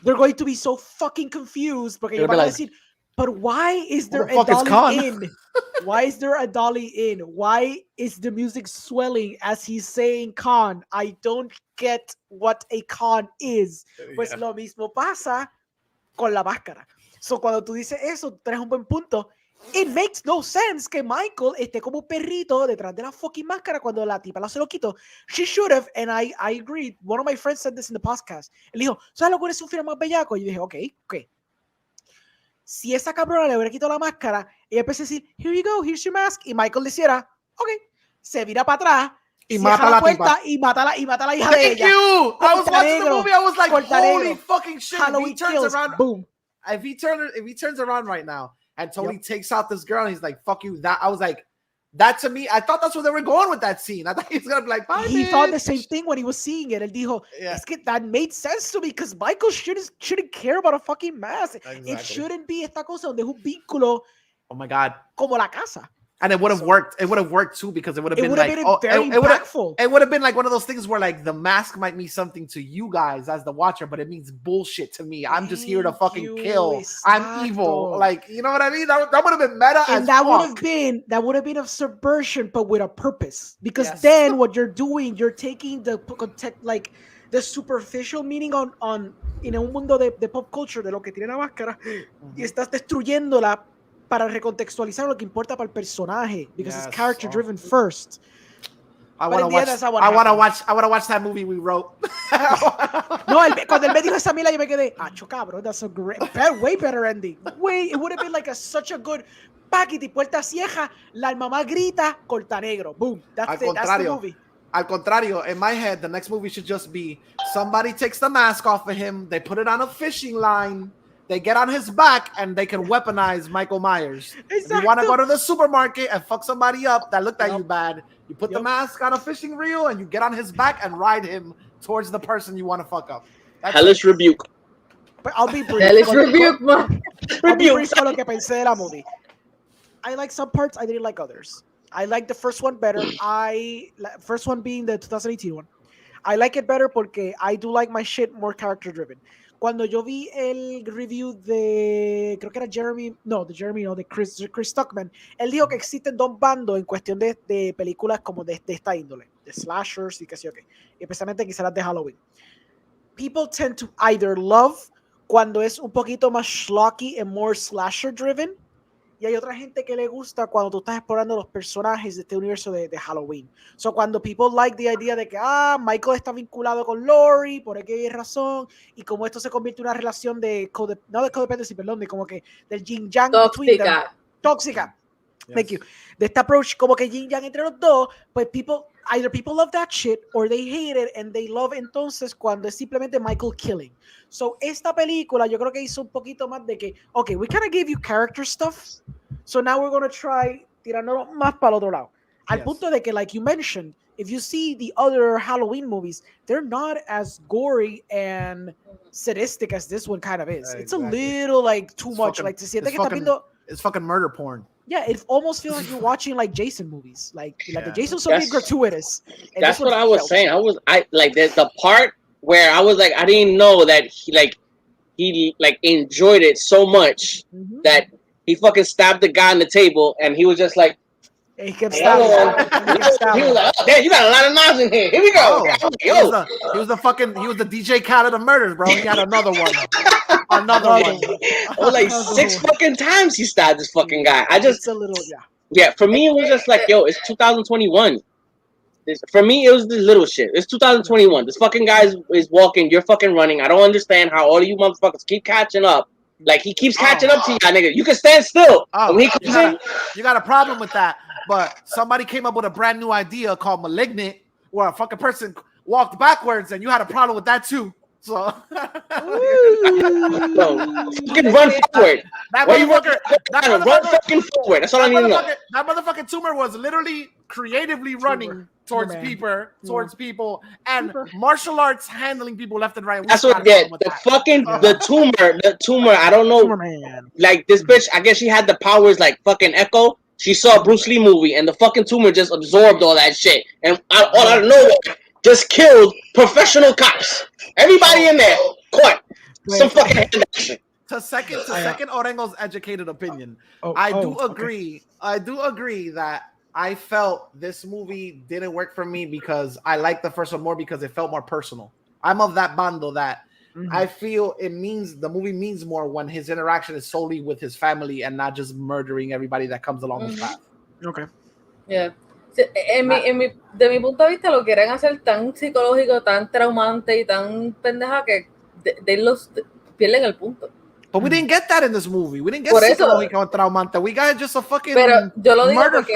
they're going to be so fucking confused porque ellos van a decir, but why is there a dolly in? Why is there a dolly in? Why is the music swelling as he's saying Khan? I don't get what a Khan is. Pues lo mismo pasa con la máscara. So cuando tú dices eso, tú traes un buen punto. It makes no sense que Michael esté como un perrito detrás de la fucking máscara cuando la tipa se lo quitó. She should have, and I agreed. One of my friends said this in the podcast. Él dijo, ¿sabes lo que es un film más bellaco? Y yo dije, ok. Si esa cabrona le hubiera quitado la máscara, ella empezó a decir, here you go, here's your mask. Y Michael deciera, ok, se vira para atrás, y mata la puerta y mata la hija de ella. Thank you! I was watching the movie, I was like, holy fucking shit. Halloween if he turns Kills, around, boom. If he turns around right now and Tony takes out this girl and he's like, fuck you, that I was like, that to me, I thought that's where they were going with that scene. I thought he was gonna be like, bye, he bitch. thought the same thing when he was seeing it. Él dijo, es que that made sense to me because Michael shouldn't care about a fucking mask. Exactly. It shouldn't be esta cosa donde es un vínculo. Oh my God. Como la casa. And it would have worked. It would have worked too because it would have been like very impactful. It would have been like one of those things where like the mask might mean something to you guys as the watcher, but it means bullshit to me. I'm just here to fucking kill. Exacto. I'm evil. Like, you know what I mean? That would have been meta. And that would have been a subversion, but with a purpose. Because then what you're doing, you're taking the superficial meaning on en un mundo de pop culture de lo que tiene la máscara y estás destruyéndola para recontextualizar lo que importa para el personaje, because it's character driven first. I want to watch that movie we wrote. No, cuando él me dijo esa mila yo me quedé, cabrón, that's a way better ending. It would have been like such a good paquete, puerta cieja, la mamá grita, corta negro, boom. That's the movie. Al contrario, in my head, the next movie should just be somebody takes the mask off of him, they put it on a fishing line, they get on his back, and they can weaponize Michael Myers. If you want to go to the supermarket and fuck somebody up that looked at you bad, you put the mask on a fishing reel and you get on his back and ride him towards the person you want to fuck up. Hellish rebuke. But I'll be brief. Hellish rebuke, man. I'll be brief con lo que pensé de la movie. I like some parts, I didn't like others. I like the first one better. First one being the 2018 one. I like it better porque I do like my shit more character driven. Cuando yo vi el review de, creo que era de Chris Stuckman, él dijo que existen dos bandos en cuestión de películas como de esta índole, de slashers y qué sé yo qué, especialmente quizás las de Halloween. People tend to either love cuando es un poquito más schlocky and more slasher driven, y hay otra gente que le gusta cuando tú estás explorando los personajes de este universo de Halloween. So, cuando people like the idea de que Michael está vinculado con Laurie, por aquella razón, y como esto se convierte en una relación de codependency, perdón, de como que del yin-yang tóxica. Yes. Thank you. De este approach como que yin-yang entre los dos, pues either people love that shit or they hate it and they love entonces cuando es simplemente Michael killing. So, esta película yo creo que hizo un poquito más de que, okay, we kind of gave you character stuff, so now we're going to try tirarnos más para el otro lado. Al punto de que, like you mentioned, if you see the other Halloween movies, they're not as gory and sadistic as this one kind of is. Exactly. It's a little, like, too much. Like, se siente que está viendo... It's fucking murder porn. Yeah, it almost feels like you're watching like Jason movies. Like the Jason's so gratuitous. That's what I was saying. I like there's the part where I was like, I didn't know that he enjoyed it so much that he fucking stabbed the guy on the table and he was just like, he kept stabbing. He was like, oh, damn, you got a lot of knives in here. Here we go. He was the DJ Khaled of murders, bro. He had another one. Oh, like 6 fucking times he stabbed this fucking guy. It's a little, yeah. For me, it was just like, yo, it's 2021. For me, it was the little shit. It's 2021. This fucking guy is walking. You're fucking running. I don't understand how all of you motherfuckers keep catching up. Like, he keeps catching up to you, nigga. You can stand still. When he comes in, you got a problem with that. But somebody came up with a brand new idea called Malignant, where a fucking person walked backwards, and you had a problem with that too. So, fucking run forward. Run fucking forward. That's all I need to know. That motherfucking tumor was literally creatively running towards people, and martial arts handling people left and right. That's what. Yeah, the tumor. I don't know. Like this bitch. I guess she had the powers like fucking Echo. She saw a Bruce Lee movie, and the fucking tumor just absorbed all that shit, and all out of nowhere, just killed professional cops. Everybody in there caught some fucking action. To second Orengo's educated opinion, I do agree that I felt this movie didn't work for me because I liked the first one more because it felt more personal. I'm of that bando that I feel the movie means more when his interaction is solely with his family and not just murdering everybody that comes along his path. Okay. Yeah. De mi punto de vista lo quieren hacer tan psicológico, tan traumante y tan pendeja que pierden el punto. But we didn't get that in this movie. We didn't get psicológico traumante. We got just a fucking Pero yo lo digo porque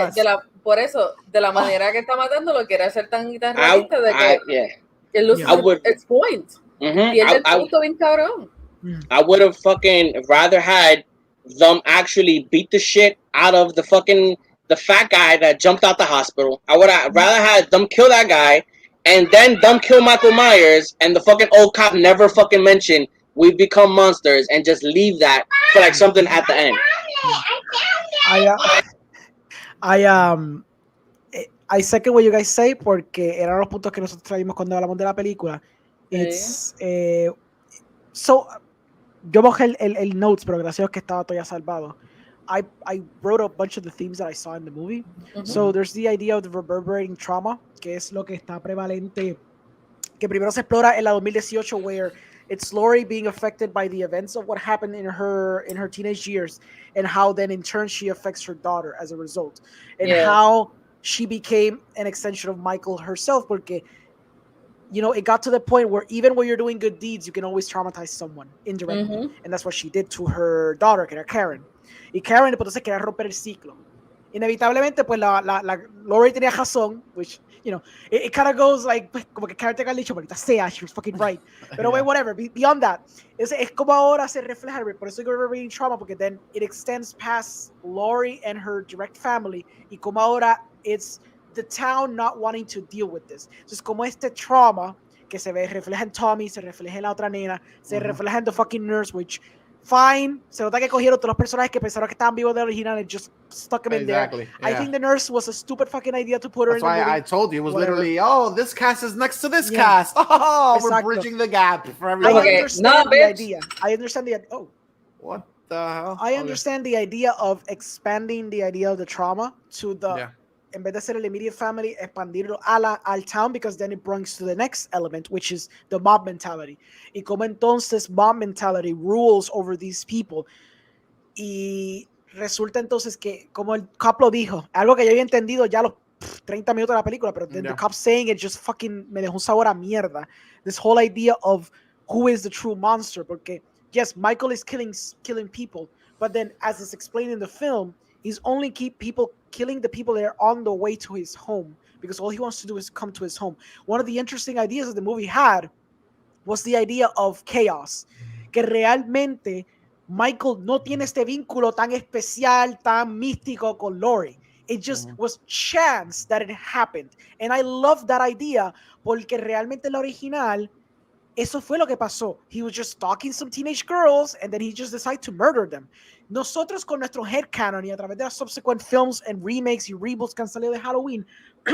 por eso, de la manera que está matando, lo quiere hacer tan realista de que it loses its point. Pierde el punto bien cabrón. I would have fucking rather had them actually beat the shit out of the fat guy that jumped out the hospital. I would have rather had them kill that guy and then them kill Michael Myers and the fucking old cop never fucking mention we've become monsters and just leave that for like something at the end. I second what you guys say porque eran los puntos que nosotros traímos cuando hablamos de la película. It's so yo bajé el notes, pero gracias que estaba todo ya salvado. I wrote a bunch of the themes that I saw in the movie. So there's the idea of the reverberating trauma, que es lo que está prevalente, que primero se explora en la 2018, where it's Laurie being affected by the events of what happened in her teenage years, and how then in turn she affects her daughter as a result, and how she became an extension of Michael herself, porque you know, it got to the point where even when you're doing good deeds, you can always traumatize someone indirectly. And that's what she did to her daughter, que era Karen. Y Karen entonces quería romper el ciclo. inevitablemente, pues Lori tenía razón, which, you know, it kind of goes like, pues, como que Carter ha dicho, maldita sea, she was fucking right. Pero whatever, beyond that, es como ahora se refleja, por eso digo Reverberating Trauma, porque then it extends past Lori and her direct family, y como ahora it's the town not wanting to deal with this. Entonces, como este trauma que se ve, refleja en Tommy, se refleja en la otra nena, se refleja en The Fucking Nurse, which, fine, se nota que cogieron todos los personajes que pensaron que estaban vivos de original and just stuck them in there. Yeah. I think the nurse was a stupid fucking idea to put her That's in the movie. why I told you, it was Whatever. literally, oh, this cast is next to this cast. Oh, Exacto. we're bridging the gap for everyone. I understand the idea. I understand the What the hell? I understand the idea of expanding the idea of the trauma to the en vez de ser el immediate family, expandirlo al town, because then it brings to the next element, which is the mob mentality. Y como entonces mob mentality rules over these people. Y resulta entonces que, como el cop lo dijo, algo que yo había entendido ya los 30 minutos de la película, pero then the cop saying it just fucking me dejó un sabor a mierda. This whole idea of who is the true monster, porque yes, Michael is killing people, but then as is explained in the film, he's only killing the people that are on the way to his home, because all he wants to do is come to his home. One of the interesting ideas that the movie had was the idea of chaos, que realmente Michael no tiene este vínculo tan especial, tan místico con Lori. It just was chance that it happened. And I love that idea, porque realmente la original, eso fue lo que pasó. He was just stalking some teenage girls and then he just decided to murder them. Nosotros con nuestro headcanon y a través de las subsequent films and remakes y reboots que han salido de Halloween,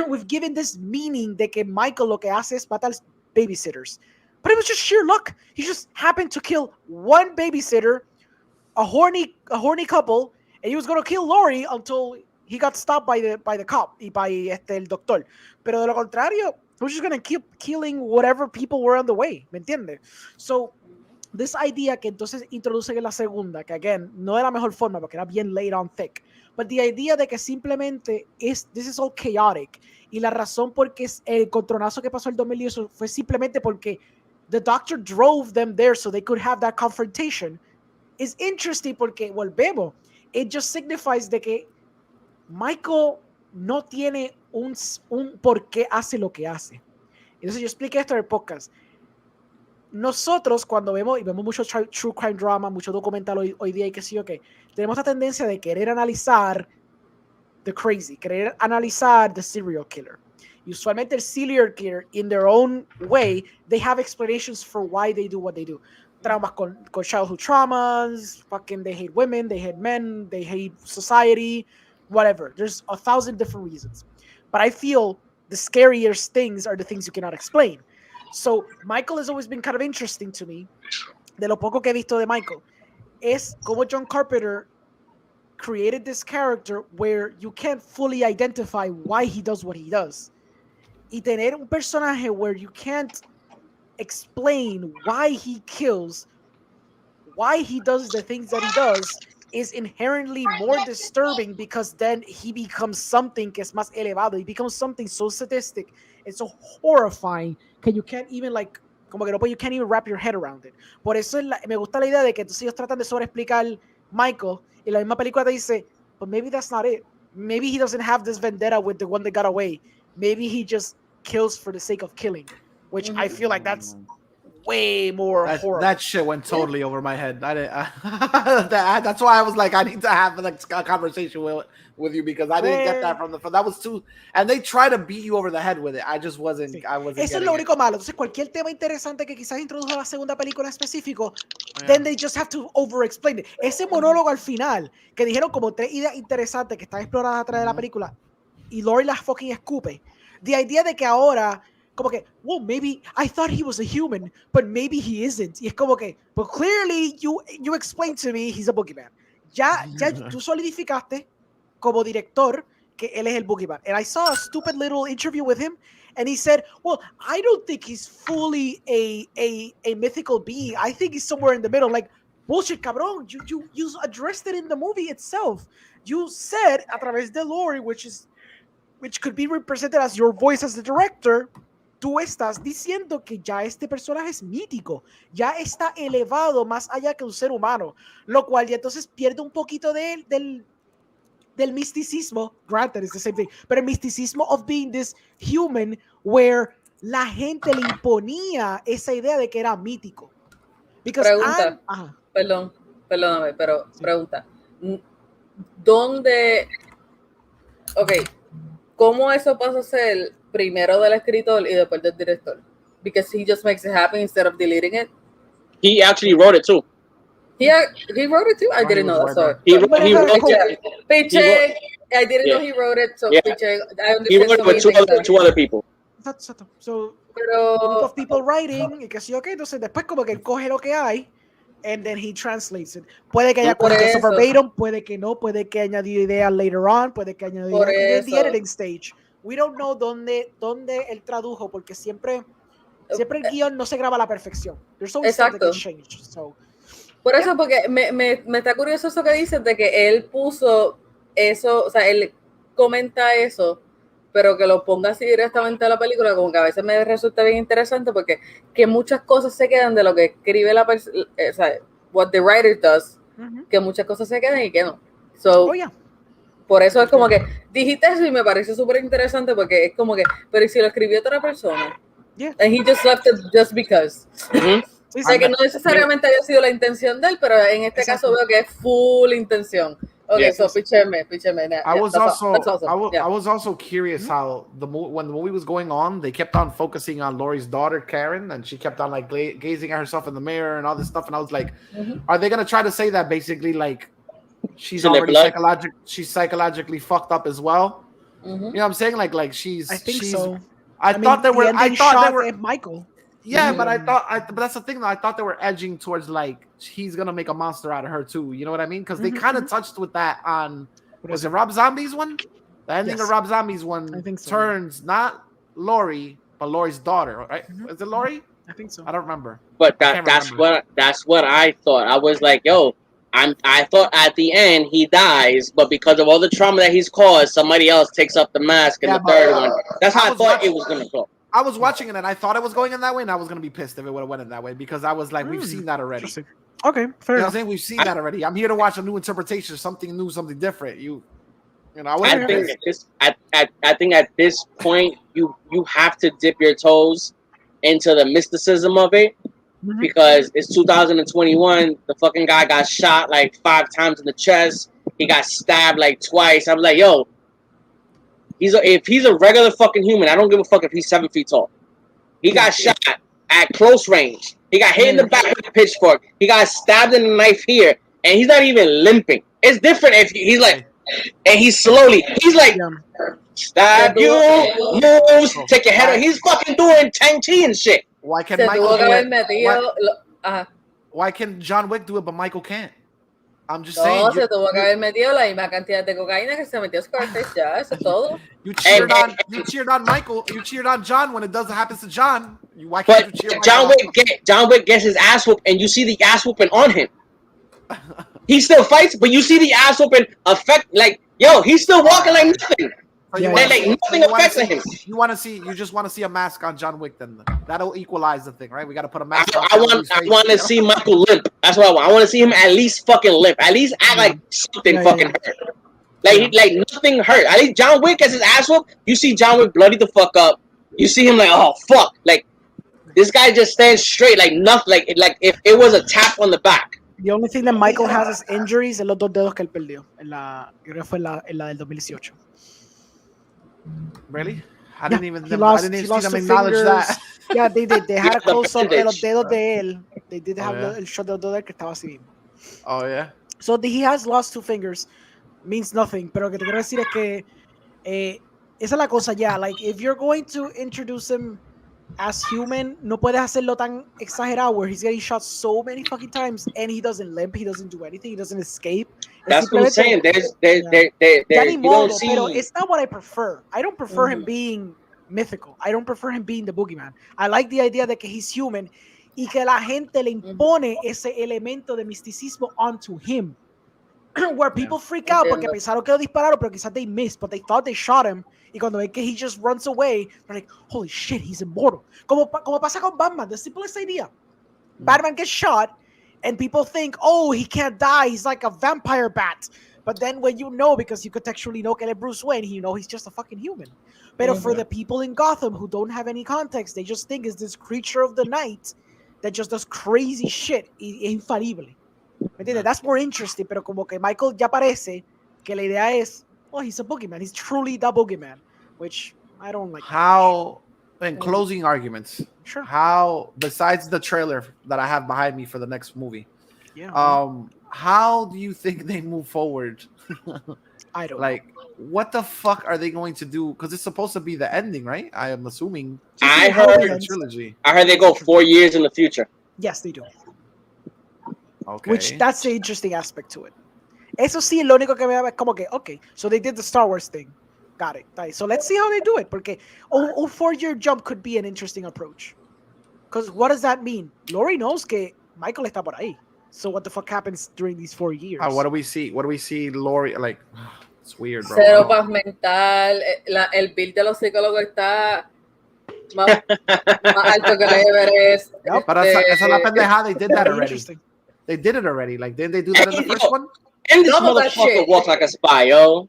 we've given this meaning de que Michael lo que hace es matar babysitters. But it was just sheer luck. He just happened to kill one babysitter, a horny couple, and he was going to kill Lori until he got stopped by the cop y by el doctor. Pero de lo contrario, he was just going to keep killing whatever people were on the way, ¿me entiende? So, this idea que entonces introducen en la segunda, que again, no de la mejor forma porque era bien laid on thick, but the idea de que simplemente this is all chaotic, y la razón por qué el contronazo que pasó el 2010 fue simplemente porque the doctor drove them there so they could have that confrontation, is interesting porque, volvemos, it just signifies de que Michael no tiene un por qué hace lo que hace. Entonces yo expliqué esto en el podcast. Nosotros cuando vemos mucho true crime drama, mucho documental hoy día y qué sé yo qué, tenemos la tendencia de querer analizar the crazy, querer analizar the serial killer. Y usualmente el serial killer, in their own way, they have explanations for why they do what they do. Traumas con childhood traumas, fucking they hate women, they hate men, they hate society, whatever. There's 1,000 different reasons. But I feel the scariest things are the things you cannot explain. So Michael has always been kind of interesting to me. De lo poco que he visto de Michael, es como John Carpenter created this character where you can't fully identify why he does what he does. Y tener un personaje where you can't explain why he kills, why he does the things that he does, is inherently more disturbing, because then he becomes something que es más elevado. He becomes something so sadistic and so horrifying que you can't even como que no, you can't even wrap your head around it. Por eso me gusta la idea de que entonces ellos tratan de sobreexplicar Michael y la misma película te dice, but maybe that's not it. Maybe he doesn't have this vendetta with the one that got away. Maybe he just kills for the sake of killing, which I feel like that's way more horrible. That shit went totally over my head. That's why I was like, I need to have a conversation with you, because I didn't get that from the film. That was too, and they try to beat you over the head with it. I just wasn't. Sí. I wasn't. Eso es lo único malo. Entonces, cualquier tema interesante que quizás introdujo la segunda película en específico, then they just have to over-explain it. Ese monólogo al final, que dijeron como 3 ideas interesantes que están exploradas a través de la película, y Lori las fucking escupe. The idea de que ahora, como que, well, maybe I thought he was a human, but maybe he isn't. Y es como que, but clearly you explained to me he's a boogeyman. Ya tú solidificaste como director que él es el boogeyman. And I saw a stupid little interview with him, and he said, well, I don't think he's fully a mythical being. I think he's somewhere in the middle. Like, bullshit, cabrón. You addressed it in the movie itself. You said, a través de Lori, which could be represented as your voice as the director, tú estás diciendo que ya este personaje es mítico, ya está elevado más allá que un ser humano, lo cual ya entonces pierde un poquito del del misticismo, granted, it's the same thing, pero el misticismo of being this human where la gente le imponía esa idea de que era mítico. Because pregunta, perdóname, pero pregunta, ¿dónde, cómo eso pasa a ser primero del escritor y después del director? Because he just makes it happen instead of deleting it. He actually wrote it too. He wrote it too. I didn't know that. Sorry. He wrote it. I didn't know he wrote it. So yeah. I understand. He wrote it with two other people. So pero, a group of people writing y que sí, entonces después como que él coge lo que hay and then he translates it. Puede que haya cosas verbatim, puede que no, puede que añadió ideas later on, puede que añadió ideas en the editing stage. We don't know dónde él tradujo porque siempre el guión no se graba a la perfección. There's always something that changed. So, por eso, porque me está curioso eso que dices de que él puso eso, o sea, él comenta eso, pero que lo ponga así directamente a la película, como que a veces me resulta bien interesante porque que muchas cosas se quedan de lo que escribe la persona, o sea, what the writer does, que muchas cosas se quedan y que no. So, por eso es como que dijiste eso y me pareció súper interesante porque es como que, pero ¿y si lo escribió otra persona? And he just left it just because. O sea, que no necesariamente haya sido la intención de él, pero en este caso veo que es full intención. Okay, so pícheme. I was also curious how when the movie was going on, they kept on focusing on Laurie's daughter Karen, and she kept on like gazing at herself in the mirror and all this stuff. And I was like, are they gonna try to say that basically like she's already psychologically fucked up as well? You know what I'm saying? Like she's. I think so. I thought they were Michael. Yeah, but but that's the thing though. I thought they were edging towards like he's gonna make a monster out of her too. You know what I mean? Because they kind of touched with that on was it Rob Zombie's one? The ending of Rob Zombie's one turns not Laurie but Laurie's daughter, right? Is it Laurie? I think so. I don't remember. But that's what I thought. I was like, yo, I thought at the end he dies, but because of all the trauma that he's caused, somebody else takes up the mask in the third one. That's how I thought it was gonna go. I was watching it and I thought it was going in that way, and I was gonna be pissed if it would have went in that way because I was like, we've seen that already. Okay, fair enough. We've seen that already. I'm here to watch a new interpretation, something new, something different. I think at this point you have to dip your toes into the mysticism of it because it's 2021. The fucking guy got shot like 5 times in the chest. He got stabbed like twice. I'm like, yo. If he's a regular fucking human, I don't give a fuck if he's 7 feet tall. He got shot at close range. He got hit in the back with a pitchfork. He got stabbed in the knife here, and he's not even limping. It's different if he's like, and he's like, stab you, moves, take your head off. He's fucking doing Shang T and shit. Why can Michael do it? Why can John Wick do it, but Michael can't? I'm just saying. No, se tuvo que haber metido la misma cantidad de cocaína que se metió Scarface, ya, eso es todo. You cheered on Michael. You cheered on John when it doesn't happen to John. Why can't you cheer John Wick gets his ass whooped, and you see the ass whooping on him. He still fights, but you see the ass whooping affect, like, yo, he's still walking like nothing. Nothing affects him. You just want to see a mask on John Wick, then that'll equalize the thing, right? We got to put a mask on. I want to see Michael limp. That's what I want. I want to see him at least fucking limp. At least act like something fucking hurt. Like nothing hurt. At least John Wick gets his ass whooped. You see John Wick bloody the fuck up. You see him like, oh fuck. Like this guy just stands straight like nothing. Like if it was a tap on the back. The only thing that Michael has is injuries en los 2 dedos que él perdió. Creo que fue en la del 2018. Really? I didn't even see them acknowledge that. Yeah, they did. They had a close-up de los dedos de él. They did have el shot de los dedos de él que estaba así mismo. Oh, yeah? So he has lost 2 fingers. Means nothing. Pero lo que te quiero decir es que esa es la cosa ya. Like, if you're going to introduce him as human, no puedes hacerlo tan exagerado where he's getting shot so many fucking times and he doesn't limp, he doesn't do anything, he doesn't escape. That's what I'm saying. You don't see... Pero it's not what I prefer. I don't prefer him being mythical. I don't prefer him being the boogeyman. I like the idea de que he's human y que la gente le impone ese elemento de misticismo onto him. Where people freak out porque pensaron que lo dispararon, pero quizás they missed, but they thought they shot him. Y cuando ven que he just runs away, they're like, holy shit, he's immortal. Como pasa con Batman, the simplest idea. Batman gets shot, and people think, oh, he can't die, he's like a vampire bat. But then when you know, because you contextually know que él es Bruce Wayne, you know he's just a fucking human. But for the people in Gotham who don't have any context, they just think it's this creature of the night that just does crazy shit. Infalible. ¿Me entiendes? That's more interesting. Pero como que Michael ya parece que la idea es, oh, he's a boogeyman. He's truly the boogeyman, which I don't like. How, in closing arguments, sure. How, besides the trailer that I have behind me for the next movie, how do you think they move forward? I don't know. What the fuck are they going to do? Because it's supposed to be the ending, right? I am assuming. I heard trilogy. I heard they go 4 years in the future. Yes, they do. Okay. Which that's the interesting aspect to it. Eso sí, lo único que me da es como que, okay, so they did the Star Wars thing. Got it. So let's see how they do it. Porque a 4-year jump could be an interesting approach. Because what does that mean? Laurie knows que Michael está por ahí. So what the fuck happens during these 4 years? What do we see? What do we see, Laurie? Like, it's weird, bro. Cero paz mental. El bill de los psicólogos está más alto que la Everest. Yep. But esa es la pendeja. They did that already. They did it already. Like, didn't they do that in the first one? And this motherfucker walks like a spy, yo.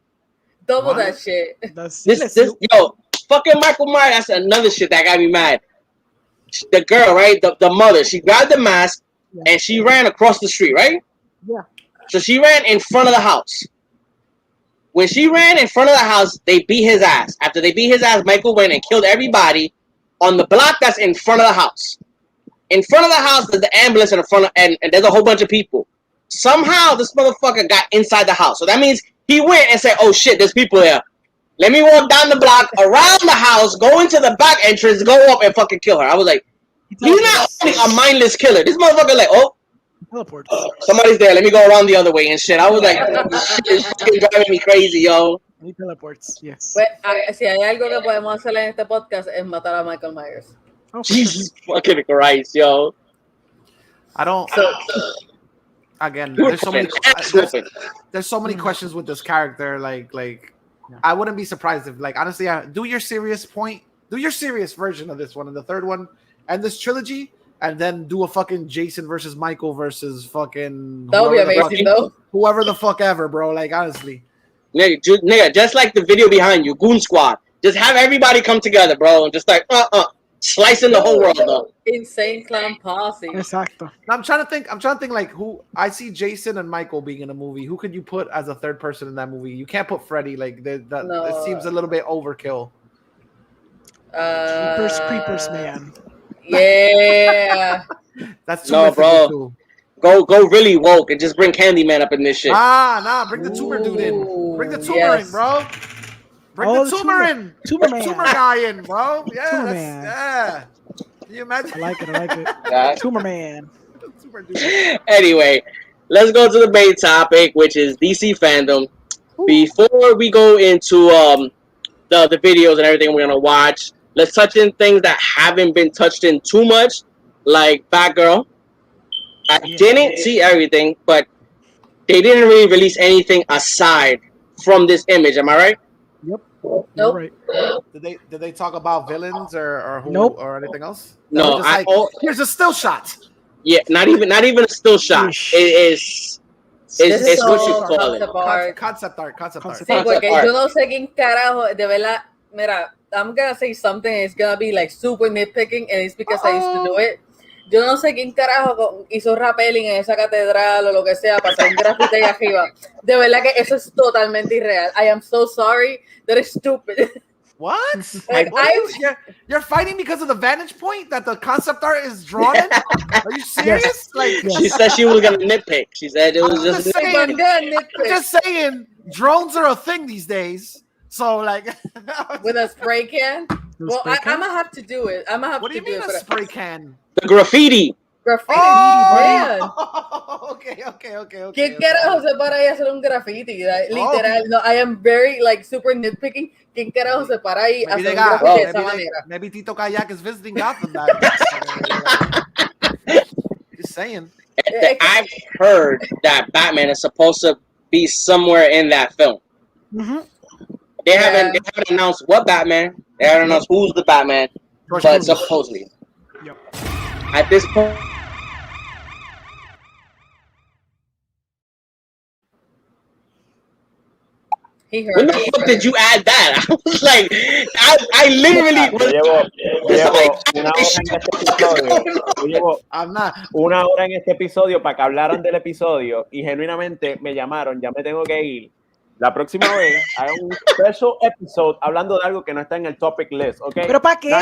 Double that shit. Yo, fucking Michael Myers. That's another shit that got me mad. The girl, right? The mother. She grabbed the mask and she ran across the street, right? Yeah. So she ran in front of the house. When she ran in front of the house, they beat his ass. After they beat his ass, Michael went and killed everybody on the block that's in front of the house. In front of the house, there's the ambulance in the front, and there's a whole bunch of people. Somehow, this motherfucker got inside the house. So that means he went and said, oh shit, there's people there. Let me walk down the block, around the house, go into the back entrance, go up and fucking kill her. I was like, he's not only a mindless killer. This motherfucker like, oh, teleport. Somebody's there. Let me go around the other way and shit. I was like, this shit is fucking driving me crazy, yo. He teleports, yes. Pues, si hay algo que podemos hacer en este podcast es matar a Michael Myers. Oh, Jesus fucking Christ, yo. I don't. Again, there's so many questions with this character. Like, I wouldn't be surprised if, like, honestly, do your serious version of this one and the third one and this trilogy, and then do a fucking Jason versus Michael versus fucking. That would be amazing, though. Whoever the fuck ever, bro. Like, honestly. Nigga, just like the video behind you, Goon Squad. Just have everybody come together, bro, and just like, slicing the whole world up. Insane clown posse. Exacto. I'm trying to think like who I see Jason and Michael being in a movie. Who could you put as a third person in that movie? You can't put Freddy. Like it seems a little bit overkill. Creepers, man. Yeah. That's too no, bro. Too. Go really woke and just bring Candyman up in this shit. Nah, bring the tumor dude in. Bring the tumor in, bro. Bring the tumor in. Tumor man. Tumor guy in, bro. Yeah, tumor man. Yeah. Can you imagine? I like it. Tumor man. Anyway, let's go to the main topic, which is DC Fandome. Ooh. Before we go into the videos and everything we're gonna watch, let's touch in things that haven't been touched in too much, like Batgirl. I didn't see everything, but they didn't really release anything aside from this image. Am I right? Yep. Nope. Right. Did they talk about villains or who or anything else? No. Here's a still shot. Yeah, not even a still shot. It's what you call it. Concept art. Sí, porque yo no sé quién carajo, de verdad, mira, I'm gonna say something, it's gonna be like super nitpicking, and it's because I used to do it. Yo no sé quién carajo hizo rappelling en esa catedral o lo que sea para hacer un grafite ahí arriba. De verdad que eso es totalmente irreal. I am so sorry. That is stupid. What? Like, you're fighting because of the vantage point that the concept art is drawn in? Are you serious? Like she said she was gonna nitpick. She said it was I'm just saying drones are a thing these days. So like with a spray can? Well, I'm gonna have to do it. What do you mean a spray can? The graffiti. Graffiti. Okay. ¿Quién carajo se para ahí a hacer un graffiti? Literal, no, I am very like super nitpicking. ¿Quién carajo se para ahí a hacer un graffiti de esa manera? Maybe Tito Kayak is visiting Gotham. Just saying. I've heard that Batman is supposed to be somewhere in that film. Mm-hmm. They haven't announced what Batman. They haven't announced who's the Batman, but supposedly. Yep. At this point, When the fuck did you add that? I was like, I literally. Llevo una hora en este episodio para que hablaran del episodio y genuinamente me llamaron, ya me tengo que ir. La próxima vez haga un special episode hablando de algo que no está en el topic list, ¿ok? Pero ¿para qué?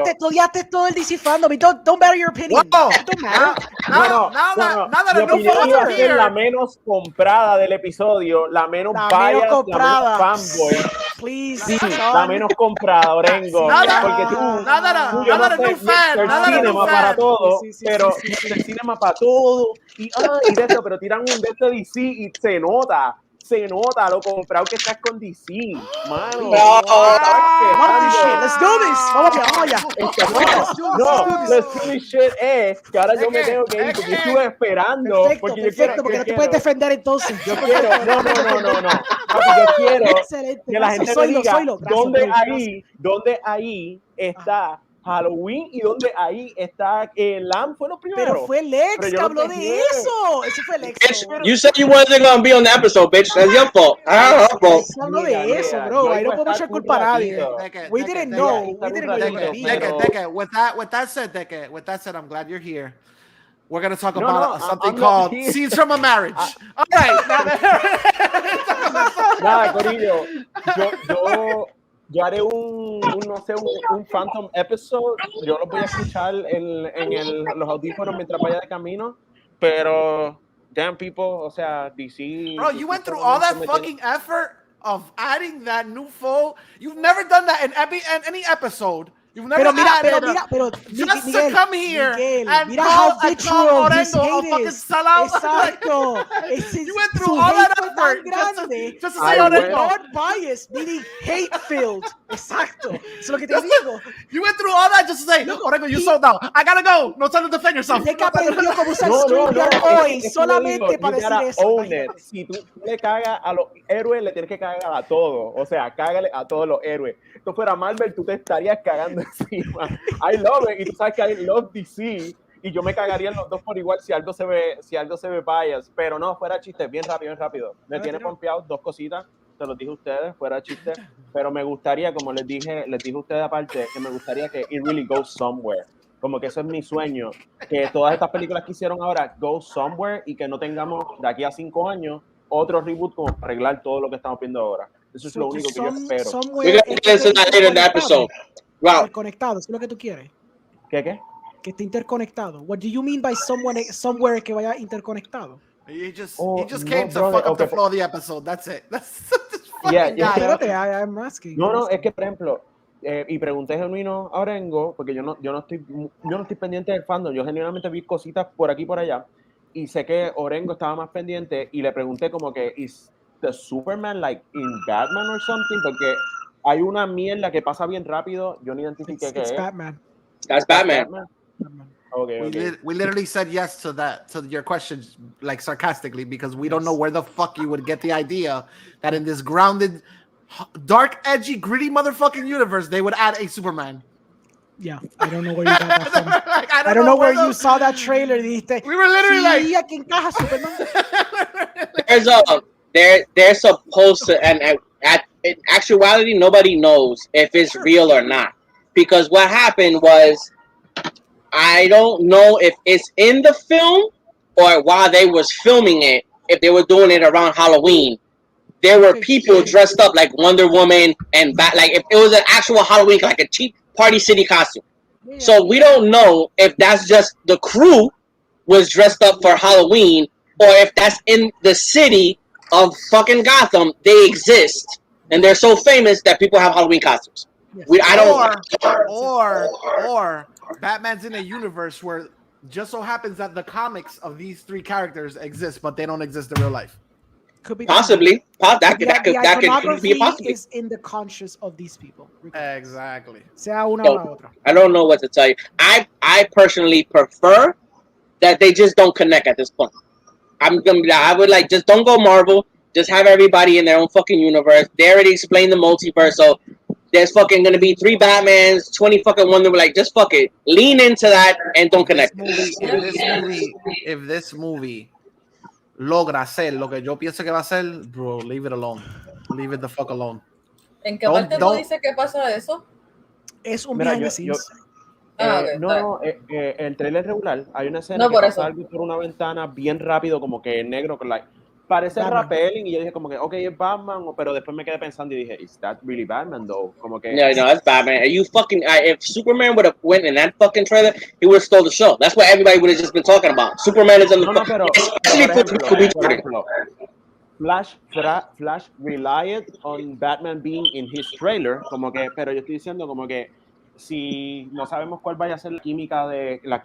Estudiaste todo el DC Fandome. Don't matter your opinion. Don't matter. Mi opinión iba a ser la menos comprada del episodio, la menos biased, la menos fanboy. Please, la menos comprada, Orengo. Porque tú cinema para todo, pero el cinema para todo. Y de eso, pero tiran un de este DC y se nota, lo comprado que estás con DC, mano. Let's do this. Vamos allá. Let's do this shit es que ahora yo me tengo que ir porque yo estuve esperando. Perfecto, porque no te puedes defender entonces. Yo quiero, no. Papi, yo quiero que la gente me diga dónde ahí está Halloween y donde ahí está Lamb fue lo primero. Pero fue Lex que habló de eso. Eso fue Lex. You said you wasn't gonna be on the episode, bitch. That's your fault. Lex habló de eso, bro. Ahí no podemos echar culpa a nadie. We didn't know. With that said, I'm glad you're here. We're going to talk about something called Scenes from a Marriage. All right. Nada, Corillo. Yo haré un Phantom episode. Yo lo voy a escuchar en los audífonos mientras vaya de camino. Pero, damn people, o sea, DC. Bro, you went through all that fucking effort of adding that new foe. You've never done that in any episode. You've never pero just Miguel, to come here and mira how call this Orengo a fucking sellout. Exacto. You went through all that effort just to say Orengo. Not biased, meaning hate-filled. Exacto. Eso es lo que te digo. You went through all that just to say, look, Orengo, you sold out. I gotta go. No time to defend yourself. Deca aprendió cómo usar StreamYard hoy solamente para decir eso. Si tú le cagas a los héroes, le tienes que cagar a todos. O sea, cágale a todos los héroes. Si esto fuera Marvel, tú te estarías cagando encima. I love it. Y tú sabes que I love DC. Y yo me cagaría en los dos por igual si algo se ve bias. Pero no, fuera chiste, bien rápido. Me tiene pompeado dos cositas. Se los dije a ustedes, fuera chiste. Pero me gustaría, como les dije a ustedes aparte, que me gustaría que it really goes somewhere. Como que eso es mi sueño. Que todas estas películas que hicieron ahora go somewhere y que no tengamos de aquí a 5 años otro reboot como para arreglar todo lo que estamos viendo ahora. Eso es lo único que yo espero. Interconectado, eso es lo que tú quieres. ¿Qué? Que esté interconectado. What do you mean by somewhere que vaya interconectado? He just came to fuck up the flow of the episode. That's it. I'm asking. No, es que por ejemplo, y pregunté genuino a Orengo, porque yo no estoy pendiente del fandom. Yo genuinamente vi cositas por aquí y por allá. Y sé que Orengo estaba más pendiente y le pregunté como que ¿is the Superman like in Batman or something? Porque hay una mierda que pasa bien rápido. Yo no identifiqué qué es. Batman. That's Batman. Okay. We literally said yes to that, to your question, like sarcastically, because we don't know where the fuck you would get the idea that in this grounded, dark, edgy, gritty motherfucking universe they would add a Superman. Yeah, I don't know where you got that from. I don't know where you saw that trailer. Dijiste, we were literally like, aquí encaja Superman. They're supposed to, and in actuality, nobody knows if it's real or not. Because what happened was, I don't know if it's in the film or while they was filming it, if they were doing it around Halloween. There were people dressed up like Wonder Woman and like if it was an actual Halloween, like a cheap Party City costume. Yeah. So we don't know if that's just the crew was dressed up for Halloween or if that's in the city of fucking Gotham. They exist and they're so famous that people have Halloween costumes. Or Batman's in a universe where just so happens that the comics of these three characters exist, but they don't exist in real life. Could be possibly. That could be a possibility. Is in the conscious of these people. Exactly. Sea una o la otra. I don't know what to tell you. I personally prefer that they just don't connect at this point. I would like just don't go Marvel. Just have everybody in their own fucking universe. They already explained the multiverse, so there's fucking gonna be 3 Batmans, 20 fucking Wonder Woman. Like, just fuck it. Lean into that and don't connect. If this movie logra hacer lo que yo pienso que va a hacer, bro, leave it alone. Leave it the fuck alone. ¿En qué parte no dice qué pasa de eso? Es un behind the scenes. El trailer regular, hay una escena que pasa algo por una ventana bien rápido, como que negro, que parece rappelling, y yo dije como que, okay, es Batman, pero después me quedé pensando y dije, is that really Batman though? Como que, no, it's Batman. Are you fucking? If Superman would have went in that fucking trailer, he would have stole the show. That's what everybody would have just been talking about. Superman is in the por ejemplo, Flash relied on Batman being in his trailer, como que, pero yo estoy diciendo como que si no sabemos cuál vaya a ser la química de la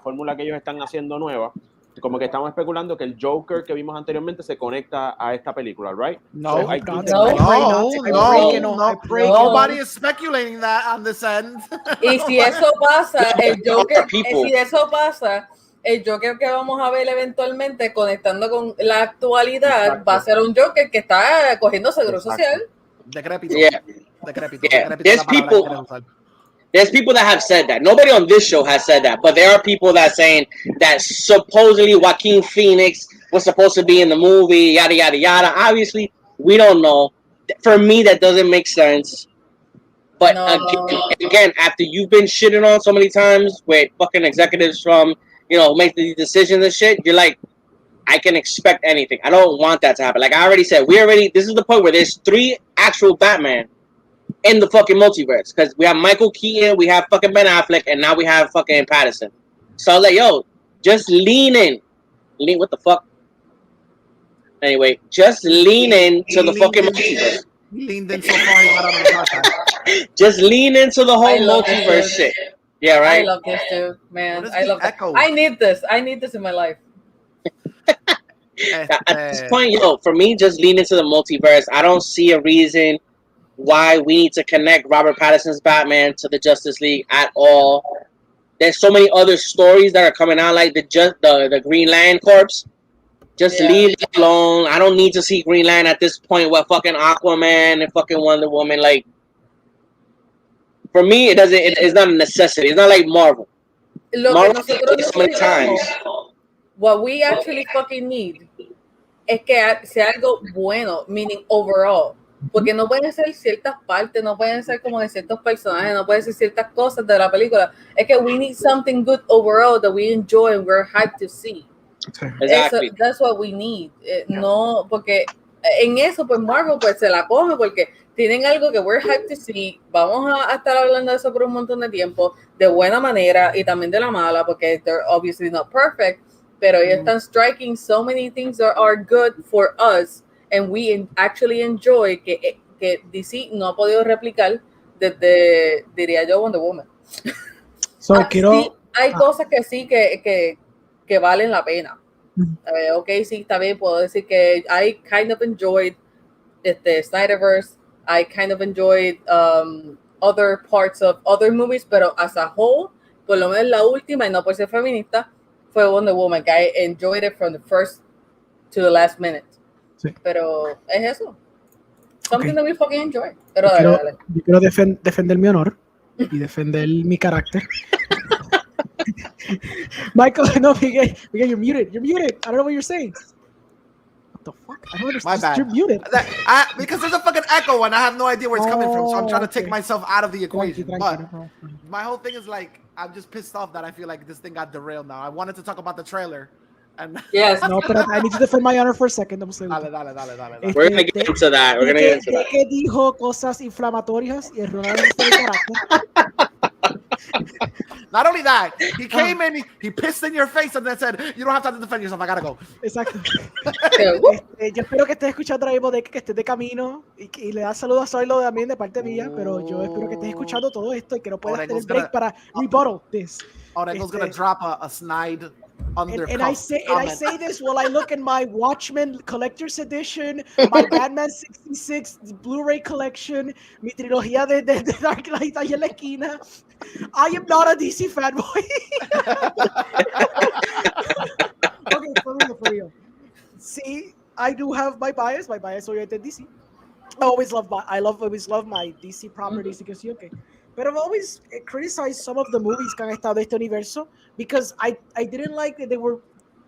fórmula que ellos están haciendo nueva, como que estamos especulando que el Joker que vimos anteriormente se conecta a esta película, right? No, nobody is speculating that on this end. Y si eso pasa, el Joker que vamos a ver eventualmente conectando con la actualidad va a ser un Joker que está cogiendo seguro social. Decrépito. There's people that have said that. Nobody on this show has said that, but there are people that are saying that supposedly Joaquin Phoenix was supposed to be in the movie, yada, yada, yada. Obviously, we don't know. For me, that doesn't make sense. But again, after you've been shitting on so many times with fucking executives from, make these decisions and shit, you're like, I can expect anything. I don't want that to happen. Like I already said, this is the point where there's 3 actual Batman in the fucking multiverse. Because we have Michael Keaton, we have fucking Ben Affleck, and now we have fucking Pattinson. So I was like, yo, just lean in. What the fuck? Anyway, just lean in to the fucking multiverse. He leaned in so far, he got out of the podcast. Just lean into the whole multiverse shit. Yeah, right? I love this too, man. I love it. I need this. I need this in my life. At this point, for me, just lean into the multiverse. I don't see a reason why we need to connect Robert Pattinson's Batman to the Justice League at all. There's so many other stories that are coming out, like the Green Lantern Corps. Just leave it alone. I don't need to see Green Lantern at this point with fucking Aquaman and fucking Wonder Woman. Like, for me, it's not a necessity. It's not like Marvel. Marvel so many times. What we actually fucking need es que sea algo bueno, meaning overall. Porque no pueden ser ciertas partes, no pueden ser como de ciertos personajes, no pueden ser ciertas cosas de la película. Es que we need something good overall that we enjoy and we're hyped to see. Exactly. That's what we need. No, porque en eso, pues Marvel pues se la come porque tienen algo que we're hyped to see. Vamos a estar hablando de eso por un montón de tiempo, de buena manera y también de la mala, porque they're obviously not perfect, pero ellos están striking so many things that are good for us and we actually enjoy que DC no ha podido replicar desde, diría yo, Wonder Woman. So, sí, hay cosas que sí que valen la pena. Okay, sí, está bien, puedo decir que I kind of enjoyed Snyderverse, I kind of enjoyed other parts of other movies, pero as a whole, por lo menos la última, y no por ser feminista, fue Wonder Woman, que I enjoyed it from the first to the last minute. Sí. Pero es eso. Something that we fucking enjoy. Pero dale. Yo quiero defender mi honor y defender mi carácter. Michael, no, Miguel, you're muted. I don't know what you're saying. What the fuck? I don't understand. My bad. You're muted. Because there's a fucking echo and I have no idea where it's coming from, so I'm trying to take myself out of the equation. But my whole thing is like, I'm just pissed off that I feel like this thing got derailed now. I wanted to talk about the trailer. And yes. No, but I need to defend my honor for a second. Dale. We're gonna get into that. Que dijo cosas inflamatorias y erróneas de carácter. Not only that, he came in, he pissed in your face and then said, you don't have time to defend yourself, I gotta go. Exacto. Yo espero que estés escuchando ahora mismo que estés de camino y le das saludos a Soylo también de parte mía, pero yo espero que estés escuchando todo esto y que no puedas tener break para rebuttal this. Orengo's gonna drop a snide undercut. And I say this while I look in my Watchmen Collector's Edition, my Batman 66 Blu-ray collection, mi trilogía de Dark Knight ahí en la esquina. I am not a DC fanboy. Okay, for real. See, I do have my bias. My bias oriented DC. I always love my DC properties. Okay. But I've always criticized some of the movies que han estado de este universo because I didn't like that they were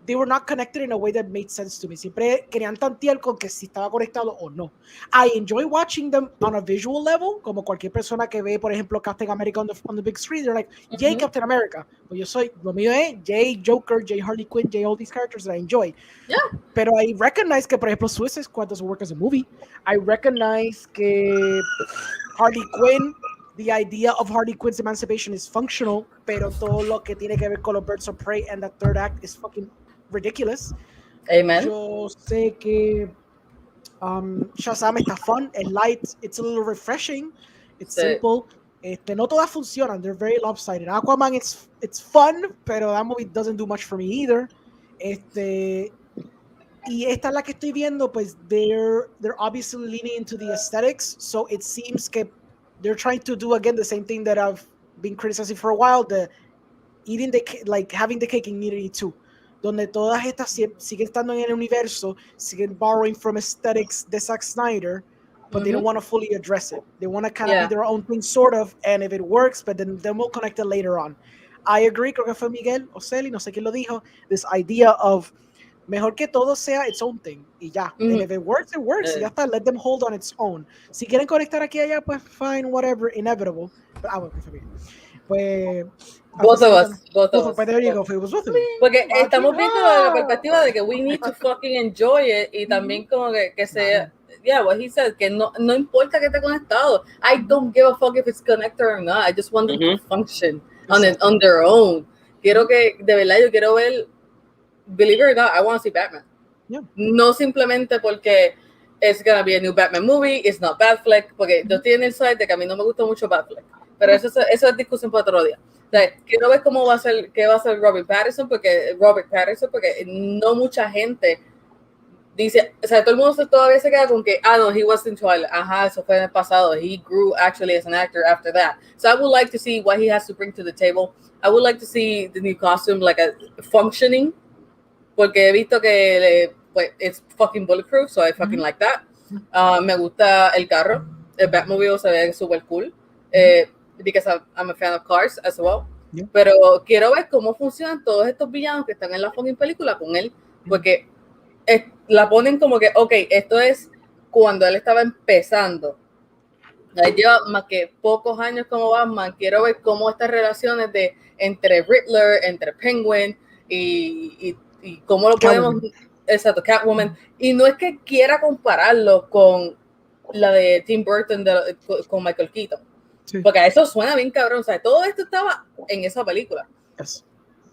they were not connected in a way that made sense to me. Siempre querían tantear con que si estaba conectado o no. I enjoy watching them on a visual level, como cualquier persona que ve, por ejemplo, Captain America on the big screen. They're like, yay, Captain America. Pues lo mío es Jay Joker, Jay Harley Quinn, Jay all these characters that I enjoy. Yeah. Pero I recognize que, por ejemplo, Suicide Squad doesn't work as a movie. I recognize que Harley Quinn, the idea of Harley Quinn's emancipation is functional, pero todo lo que tiene que ver con los Birds of Prey and that third act is fucking ridiculous. Amen. Yo sé que Shazam está fun, it's light, it's a little refreshing, it's simple. No todas funcionan, they're very lopsided. Aquaman, it's fun, pero that movie doesn't do much for me either. Y esta es la que estoy viendo, pues they're obviously leaning into the aesthetics, so it seems que they're trying to do again the same thing that I've been criticizing for a while, the eating having the cake and eating it too, donde todas estas siguen estando en el universo, siguen borrowing from aesthetics de Zack Snyder, but they don't want to fully address it. They want to kind of be their own thing, sort of, and if it works, but then we'll connect it later on. I agree, creo que fue Miguel o Celi, no sé quién lo dijo, this idea of mejor que todo sea its own thing, y ya. And if it works, it works. Y ya está, let them hold on its own. Si quieren conectar aquí y allá, pues fine, whatever, inevitable. Bueno, que fue bien. Pues... Both of us. Pues there you go, it was both of them. Porque estamos viendo la perspectiva de que we need to fucking enjoy it, y también como que sea... Yeah, what he said, que no importa que esté conectado. I don't give a fuck if it's connected or not. I just want them to function on their own. Quiero que, de verdad, yo quiero ver, believe it or not, I want to see Batman. Yeah. No simplemente porque it's gonna be a new Batman movie, it's not Batfleck, porque yo estoy en el side de que a mí no me gusta mucho Batfleck, pero eso es discusión para otro día. O sea, quiero ver qué va a ser Robert Pattinson, porque no mucha gente dice, o sea, todo el mundo todavía se queda con que, no, he was in Twilight. Ajá, eso fue en el pasado. He grew actually as an actor after that. So I would like to see what he has to bring to the table. I would like to see the new costume, like a functioning, porque he visto que pues, it's fucking bulletproof, so I fucking like that. Me gusta el carro. El Batmobile se ve super cool, because I'm a fan of cars as well. Yeah. Pero quiero ver cómo funcionan todos estos villanos que están en la fucking película con él, porque la ponen como que, ok, esto es cuando él estaba empezando. Lleva más que pocos años como Batman. Quiero ver cómo estas relaciones entre Riddler, entre Penguin y cómo lo podemos... Exacto, Catwoman. Y no es que quiera compararlo con la de Tim Burton con Michael Keaton. Sí. Porque eso suena bien cabrón. O sea, todo esto estaba en esa película. Yes.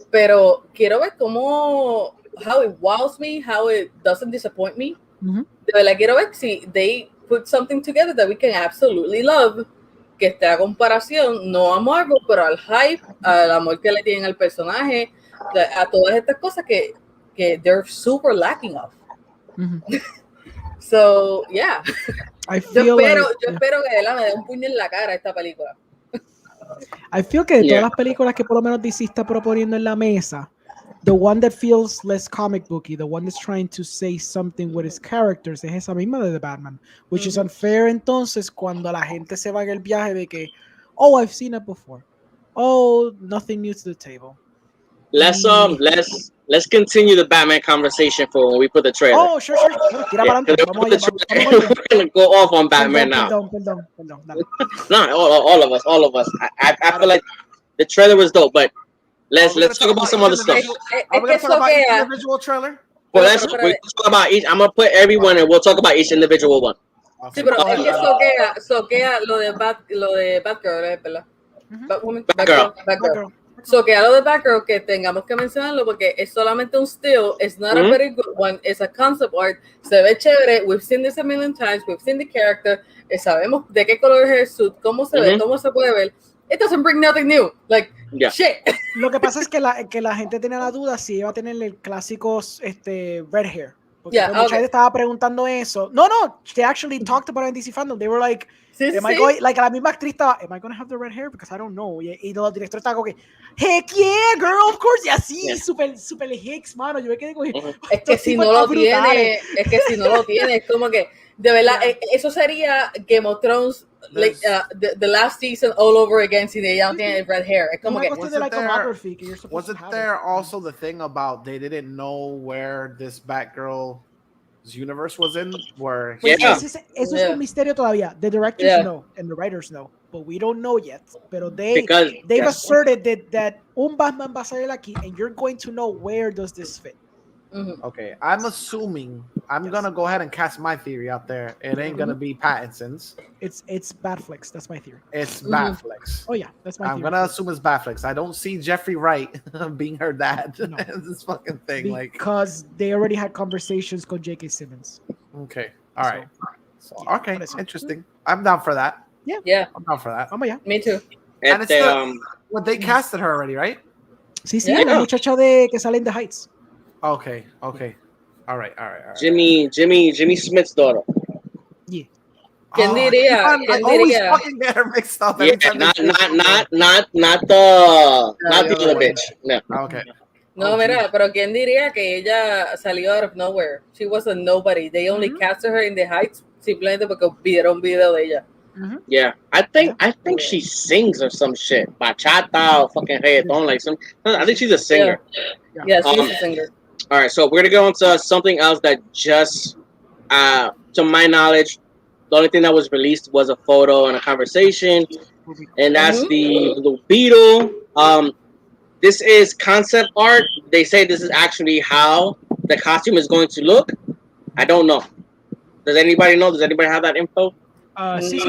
Pero quiero ver cómo... how it wows me, how it doesn't disappoint me. De verdad quiero ver si they put something together that we can absolutely love, que esté a comparación, no a Marvel, pero al hype, al amor que le tienen al personaje, a todas estas cosas que they're super lacking of. So, yeah. Yo espero que me dé un puño en la cara esta película. I feel que de todas las películas que por lo menos DC está proponiendo en la mesa, the one that feels less comic booky, the one that's trying to say something with its characters, es esa misma de The Batman, which is unfair entonces cuando la gente se va en el viaje de que, oh, I've seen it before. Oh, nothing new to the table. Let's continue the Batman conversation for when we put the trailer. Oh, sure. Vamos to go off on Batman now. Perdón. No, all of us. I feel like the trailer was dope, but let's talk about some other stuff. Are we going to talk about each individual trailer? Well, we'll talk about each. I'm going to put everyone and we'll talk about each individual one. Sí, pero es que soquea lo de Batgirl, ¿verdad? Batgirl. Soquea lo de Batgirl, que tengamos que mencionarlo porque es solamente un still. It's not a very good one. It's a concept art. Se ve chévere. We've seen this a million times. We've seen the character. Sabemos de qué color es el suit, cómo se ve, cómo se puede ver. It doesn't bring nothing new. Like, shit. Lo que pasa es que la gente tenía la duda si iba a tener el clásico red hair. Porque mucha gente estaba preguntando eso. No, they actually talked about it in DC Fandome. They were like, am I going, like la misma actriz estaba, am I going to have the red hair? Because I don't know. Y los directores estaban como que, heck yeah, girl, of course. Y así, super hicks, mano. Yo me quedé como, es que si no lo tiene, es como que, de verdad, eso sería Game of Thrones like, the last season all over again sin ella no tiene red hair. Es como que wasn't there also the thing about they didn't know where this Batgirl's universe was in? Where eso es un misterio todavía. The directors know and the writers know, but we don't know yet. Pero they've asserted that un Batman va a salir aquí, and you're going to know where does this fit. Okay, I'm assuming I'm gonna go ahead and cast my theory out there. It ain't gonna be Pattinson's. It's Batflex. That's my theory. It's Batflex. Oh yeah, that's my theory. I'm gonna assume it's Batflex. I don't see Jeffrey Wright being her dad. No. This fucking thing, because they already had conversations with J.K. Simmons. Okay, all right. So, okay, interesting. I'm down for that. Yeah, I'm down for that. Vamos ya. Me too. And it's well, they casted her already, right? Sí, la muchacha de que sale in The Heights. Okay. All right. Jimmy Smith's daughter. Yeah. ¿Quién diría? I always fucking get her mixed up. Yeah, not the other bitch. No. Okay. No, mira, pero ¿quién diría que ella salió out of nowhere? She was a nobody. They only casted her in The Heights simplemente porque vieron video de ella. Yeah, I think she sings or some shit. Bachata or fucking reggaeton, like some. I think she's a singer. Yeah, she's a singer. All right, so we're gonna go into something else that just, to my knowledge, the only thing that was released was a photo and a conversation, and that's the Blue Beetle. This is concept art. They say this is actually how the costume is going to look. I don't know. Does anybody know? Does anybody have that info? Sí,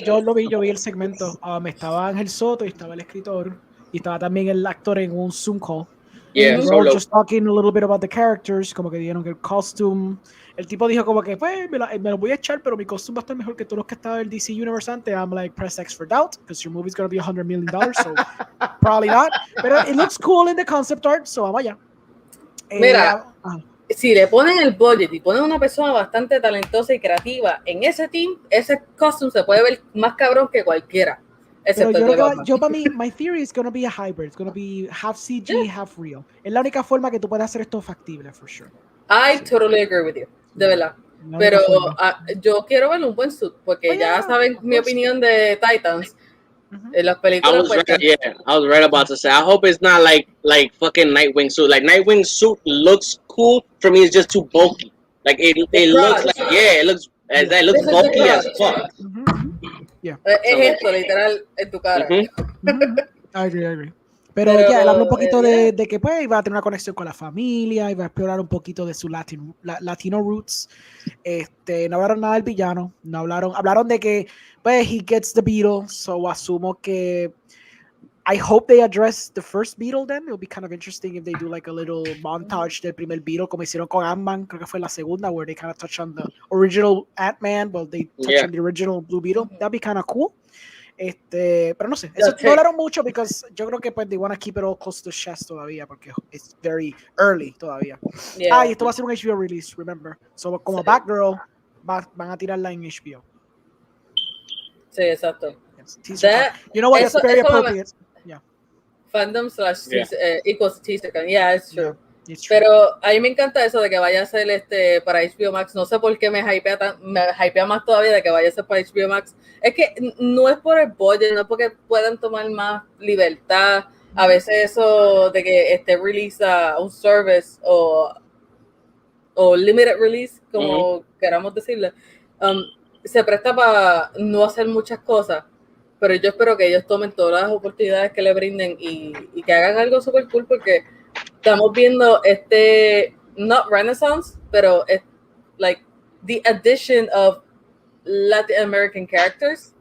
yo vi el segmento. Estaba Ángel Soto y estaba el escritor y estaba también el actor en un Zoom call. Yeah, we were just talking a little bit about the characters, como que dijeron que el costume, el tipo dijo como que pues me lo voy a echar, pero mi costume va a estar mejor que todos los que estaban en el DC Universe antes. I'm like, press X for doubt, because your movie's going to be $100 million, so probably not. Pero it looks cool in the concept art, so vamos allá. Mira, si le ponen el budget y ponen una persona bastante talentosa y creativa en ese team, ese costume se puede ver más cabrón que cualquiera. Pero yo para mí, my theory is going to be a hybrid. It's going to be half CG, half real. Es la única forma que tú puedes hacer esto factible, for sure. I totally agree with you, de verdad. Pero yo quiero ver un buen suit, porque ya saben mi opinión de Titans. En las películas. I was right about to say. I hope it's not like fucking Nightwing suit. Like Nightwing suit looks cool. For me, it's just too bulky. Like it looks like it looks bulky as fuck. Yeah. Es esto, literal, en tu cara. I agree. Pero ya, él habló un poquito de que pues iba a tener una conexión con la familia, iba a explorar un poquito de su latino roots. No hablaron nada del villano, hablaron de que pues he gets the Beetle, so asumo que I hope they address the first Beetle then. It'll be kind of interesting if they do like a little montage del primer Beetle, como hicieron con Ant-Man, creo que fue la segunda, where they kind of touch on the original Ant-Man, but they touch on the original Blue Beetle. That'd be kind of cool. Pero no sé, eso no hablaron mucho because yo creo que pues they want to keep it all close to the chest todavía porque it's very early todavía. Y esto va a ser un HBO release, remember. So como Batgirl van a tirarla en HBO. Sí, exacto. You know what, that's very appropriate. Fandom / equals teaser. Yeah, it's true. Pero a mí me encanta eso de que vaya a ser para HBO Max. No sé por qué me hypea más todavía de que vaya a ser para HBO Max. Es que no es por el budget, no es porque puedan tomar más libertad. A veces eso de que release un service o limited release, como queramos decirle, se presta para no hacer muchas cosas. Pero yo espero que ellos tomen todas las oportunidades que le brinden y que hagan algo super cool porque estamos viendo not Renaissance, pero es like the addition of Latin American characters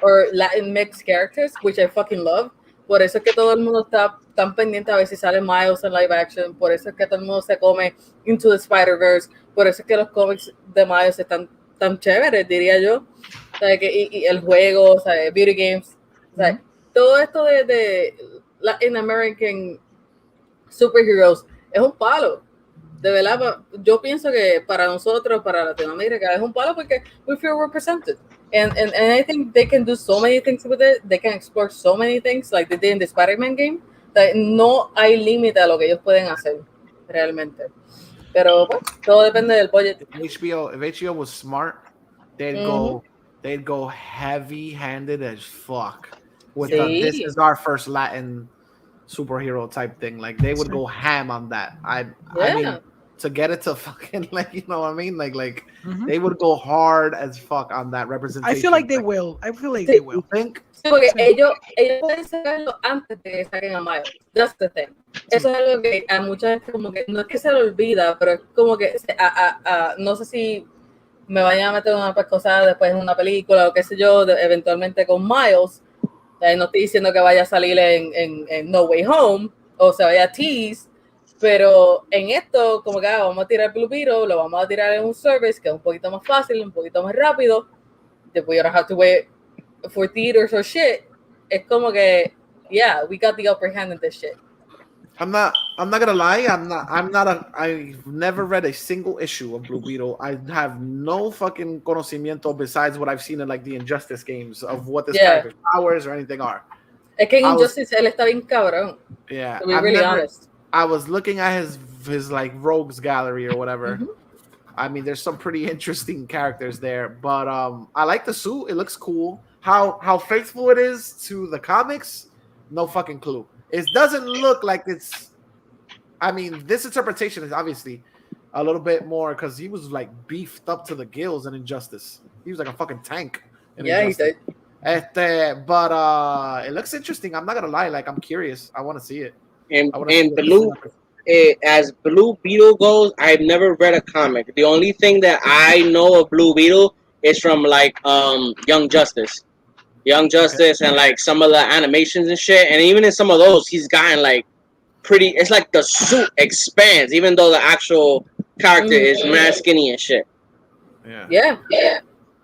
or Latin mixed characters, which I fucking love. Por eso es que todo el mundo está tan pendiente a ver si sale Miles en live action. Por eso es que todo el mundo se come Into the Spider-Verse. Por eso es que los cómics de Miles están tan chéveres, diría yo. O sea, y el juego, o sea, Beauty Games. O sea, todo esto de Latin American superheroes es un palo. De verdad, yo pienso que para nosotros, para Latinoamérica, es un palo porque we feel represented. And I think they can do so many things with it. They can explore so many things like they did in the Spider-Man game. That no hay límite a lo que ellos pueden hacer realmente. Pero pues, todo depende del budget. If HBO was smart, they'd go they'd go heavy-handed as fuck with this is our first Latin superhero type thing. Like they would go ham on that. I mean, to get it to fucking like, you know what I mean? Like they would go hard as fuck on that representation. I feel like they will. I feel like they will. Think? Sí, porque ellos pueden sacarlo antes de que saquen a Miles. That's the thing. Eso es algo que a mucha gente como que no es que se le olvida, pero es como que no sé si me vayan a meter una cosa después en una película o qué sé yo, eventualmente con Miles. No estoy diciendo que vaya a salir en No Way Home o se vaya a tease, pero en esto como que vamos a tirar Blue Beetle, lo vamos a tirar en un service que es un poquito más fácil, un poquito más rápido. Después you don't have to wait for theaters or shit. Es como que yeah, we got the upper hand in this shit. I'm not gonna lie. I've never read a single issue of Blue Beetle. I have no fucking conocimiento besides what I've seen in like the Injustice games of what this character's powers or anything are. Es que en Injustice él está bien cabrón. Yeah, to be really honest. I was looking at his like rogues gallery or whatever. Mm-hmm. I mean, there's some pretty interesting characters there, but I like the suit. It looks cool. How faithful it is to the comics, no fucking clue. It doesn't look like it's. I mean, this interpretation is obviously a little bit more because he was like beefed up to the gills in Injustice. He was like a fucking tank. Injustice. He did. But it looks interesting. I'm not gonna lie. Like, I'm curious. I want to see it. And Blue, as Blue Beetle goes, I've never read a comic. The only thing that I know of Blue Beetle is from like Young Justice. And like some of the animations and shit, and even in some of those he's gotten like pretty, it's like the suit expands even though the actual character is mad skinny and shit. Yeah.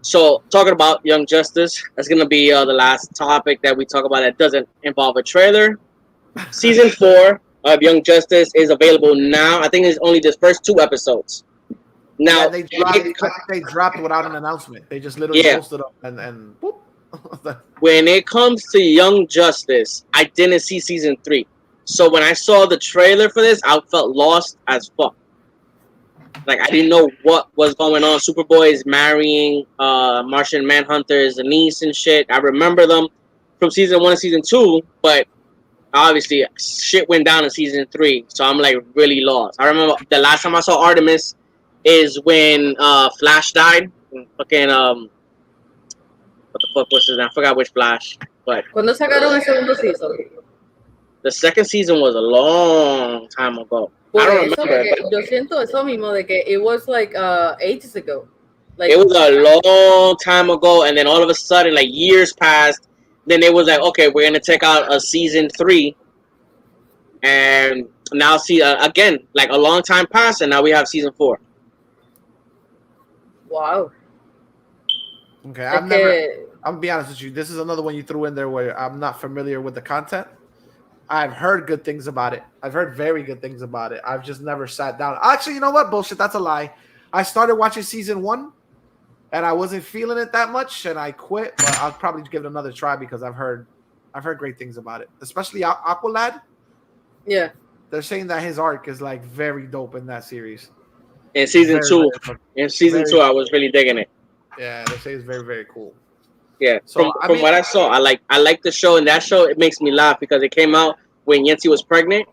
So talking about Young Justice, that's gonna be the last topic that we talk about that doesn't involve a trailer. Season 4 of Young Justice is available now. I think it's only the first 2 episodes. Now they dropped without an announcement. They just literally posted up and whoop. When it comes to Young Justice, I didn't see season 3. So when I saw the trailer for this, I felt lost as fuck. Like, I didn't know what was going on. Superboy is marrying Martian Manhunter's niece and shit. I remember them from season 1 and season 2, but obviously shit went down in season 3. So I'm like really lost. I remember the last time I saw Artemis is when Flash died. Fucking what the fuck was his name? I forgot which Flash. But ¿Cuándo sacaron el segundo season? The second season was a long time ago. Por I don't eso, remember. yo siento eso mismo de que it was like ages ago. Like, it was a long time ago, and then all of a sudden, like years passed. Then it was like, okay, we're gonna check out a season 3, and now see again, like a long time passed, and now we have season 4. Wow. Okay, I'm gonna be honest with you. This is another one you threw in there where I'm not familiar with the content. I've heard good things about it. I've heard very good things about it. I've just never sat down. Actually, you know what? Bullshit. That's a lie. I started watching season 1, and I wasn't feeling it that much, and I quit. But I'll probably give it another try because I've heard great things about it, especially Aqualad. Yeah, they're saying that his arc is like very dope in that series. In season 2, I was really digging it. Yeah, they say it's very, very cool. Yeah, so from what I saw, I like the show, and that show, it makes me laugh because it came out when Yancy was pregnant.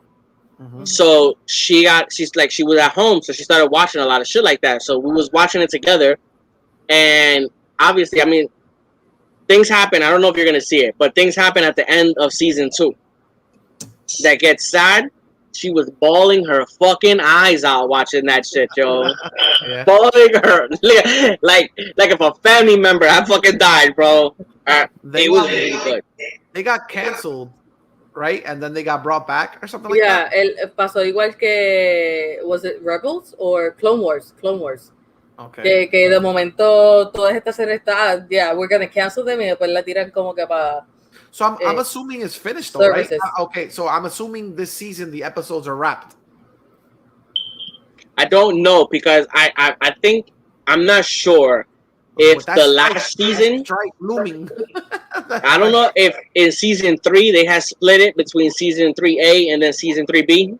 Mm-hmm. So she was at home, so she started watching a lot of shit like that. So we was watching it together, and obviously, I mean, things happen. I don't know if you're gonna see it, but things happen at the end of season 2 that gets sad. She was bawling her fucking eyes out watching that shit, yo. Yeah. Bawling her like if a family member had fucking died, bro. It was really good. They got canceled, right? And then they got brought back or something like that. Yeah, pasó igual que, was it Rebels or Clone Wars? Clone Wars. Okay. Que de momento todas estas series we're gonna cancel them y después la tiran como que para. So I'm assuming it's finished, though, right? Okay, so I'm assuming this season the episodes are wrapped. I don't know because I think I'm not sure if the last season. Looming. I don't know if in season 3 they had split it between season 3A and then season 3B.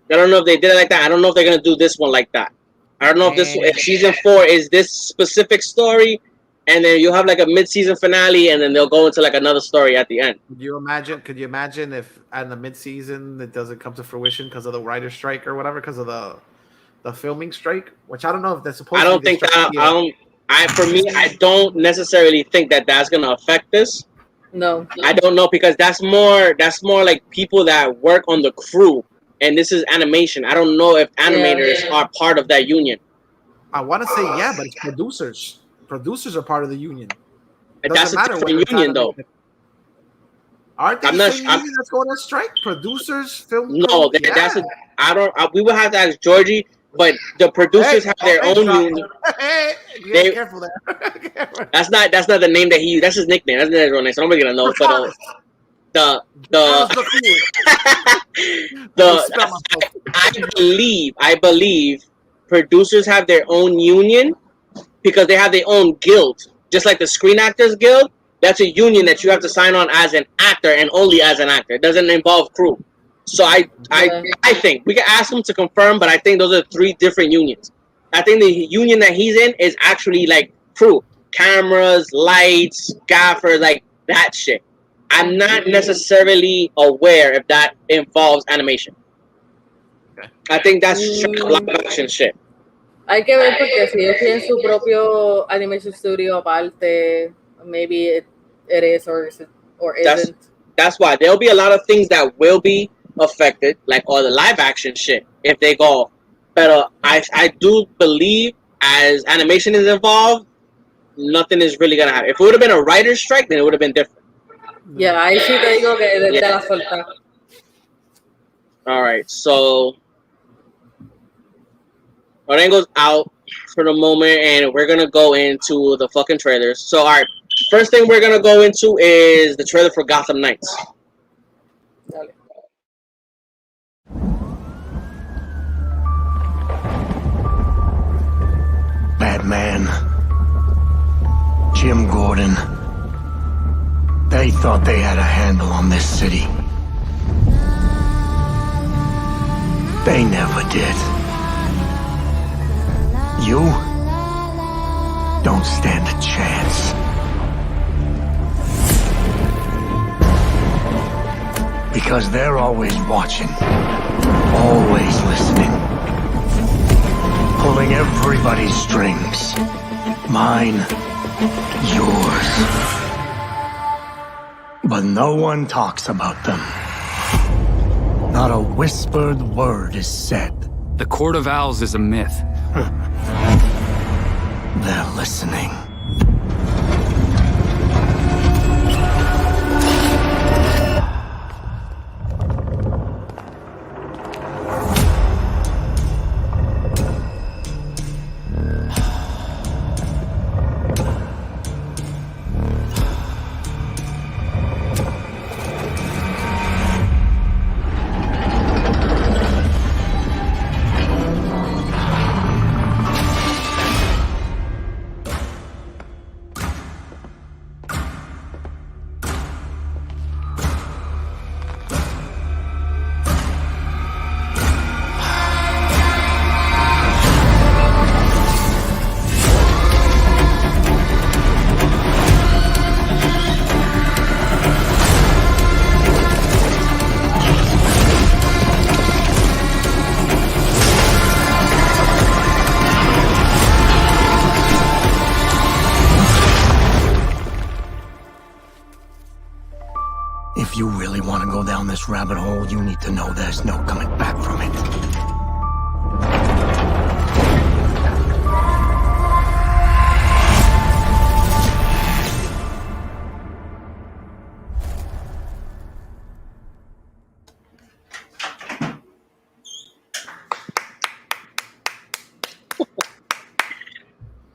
I don't know if they did it like that. I don't know if they're gonna do this one like that. I don't know if season 4 is this specific story. and then you'll have like a mid-season finale, and then they'll go into like another story at the end. Could you imagine if at the mid-season it doesn't come to fruition because of the writer's strike or whatever, because of the filming strike, which I don't know if they're supposed. I don't think that. I don't necessarily think that that's gonna affect this. No, I don't know, because that's more like people that work on the crew, and this is animation. I don't know if animators are part of that union. I want to say yeah, but it's producers. Producers are part of the union. That's a different union, though. Aren't they the same union that's going on strike? Producers, film. No, that's a. I don't. we would have to ask Georgie. But the producers have their own union. Careful there. That's not the name that he used. That's his nickname. That's not his real name. So nobody's gonna know. But I believe producers have their own union because they have their own guild, just like the Screen Actors Guild. That's a union that you have to sign on as an actor and only as an actor. It doesn't involve crew. So I think we can ask him to confirm, but I think those are 3 different unions. I think the union that he's in is actually like crew, cameras, lights, gaffers, like that shit. I'm not necessarily aware if that involves animation. Okay. I think that's live action shit. Hay que ver porque si ellos tienen su propio animation studio aparte, maybe it is or isn't. That's why there'll be a lot of things that will be affected, like all the live action shit, if they go. But I do believe as animation is involved, nothing is really gonna happen. If it would have been a writer's strike, then it would have been different. Yeah, ahí sí te digo que te la suelta. All right, so Orengo's out for the moment, and we're gonna go into the fucking trailers. So, all right, first thing we're gonna go into is the trailer for Gotham Knights. Batman, Jim Gordon, they thought they had a handle on this city. They never did. You don't stand a chance. Because they're always watching, always listening. Pulling everybody's strings. Mine, yours. But no one talks about them. Not a whispered word is said. The Court of Owls is a myth. They're listening. If you really want to go down this rabbit hole, you need to know there's no coming back from it.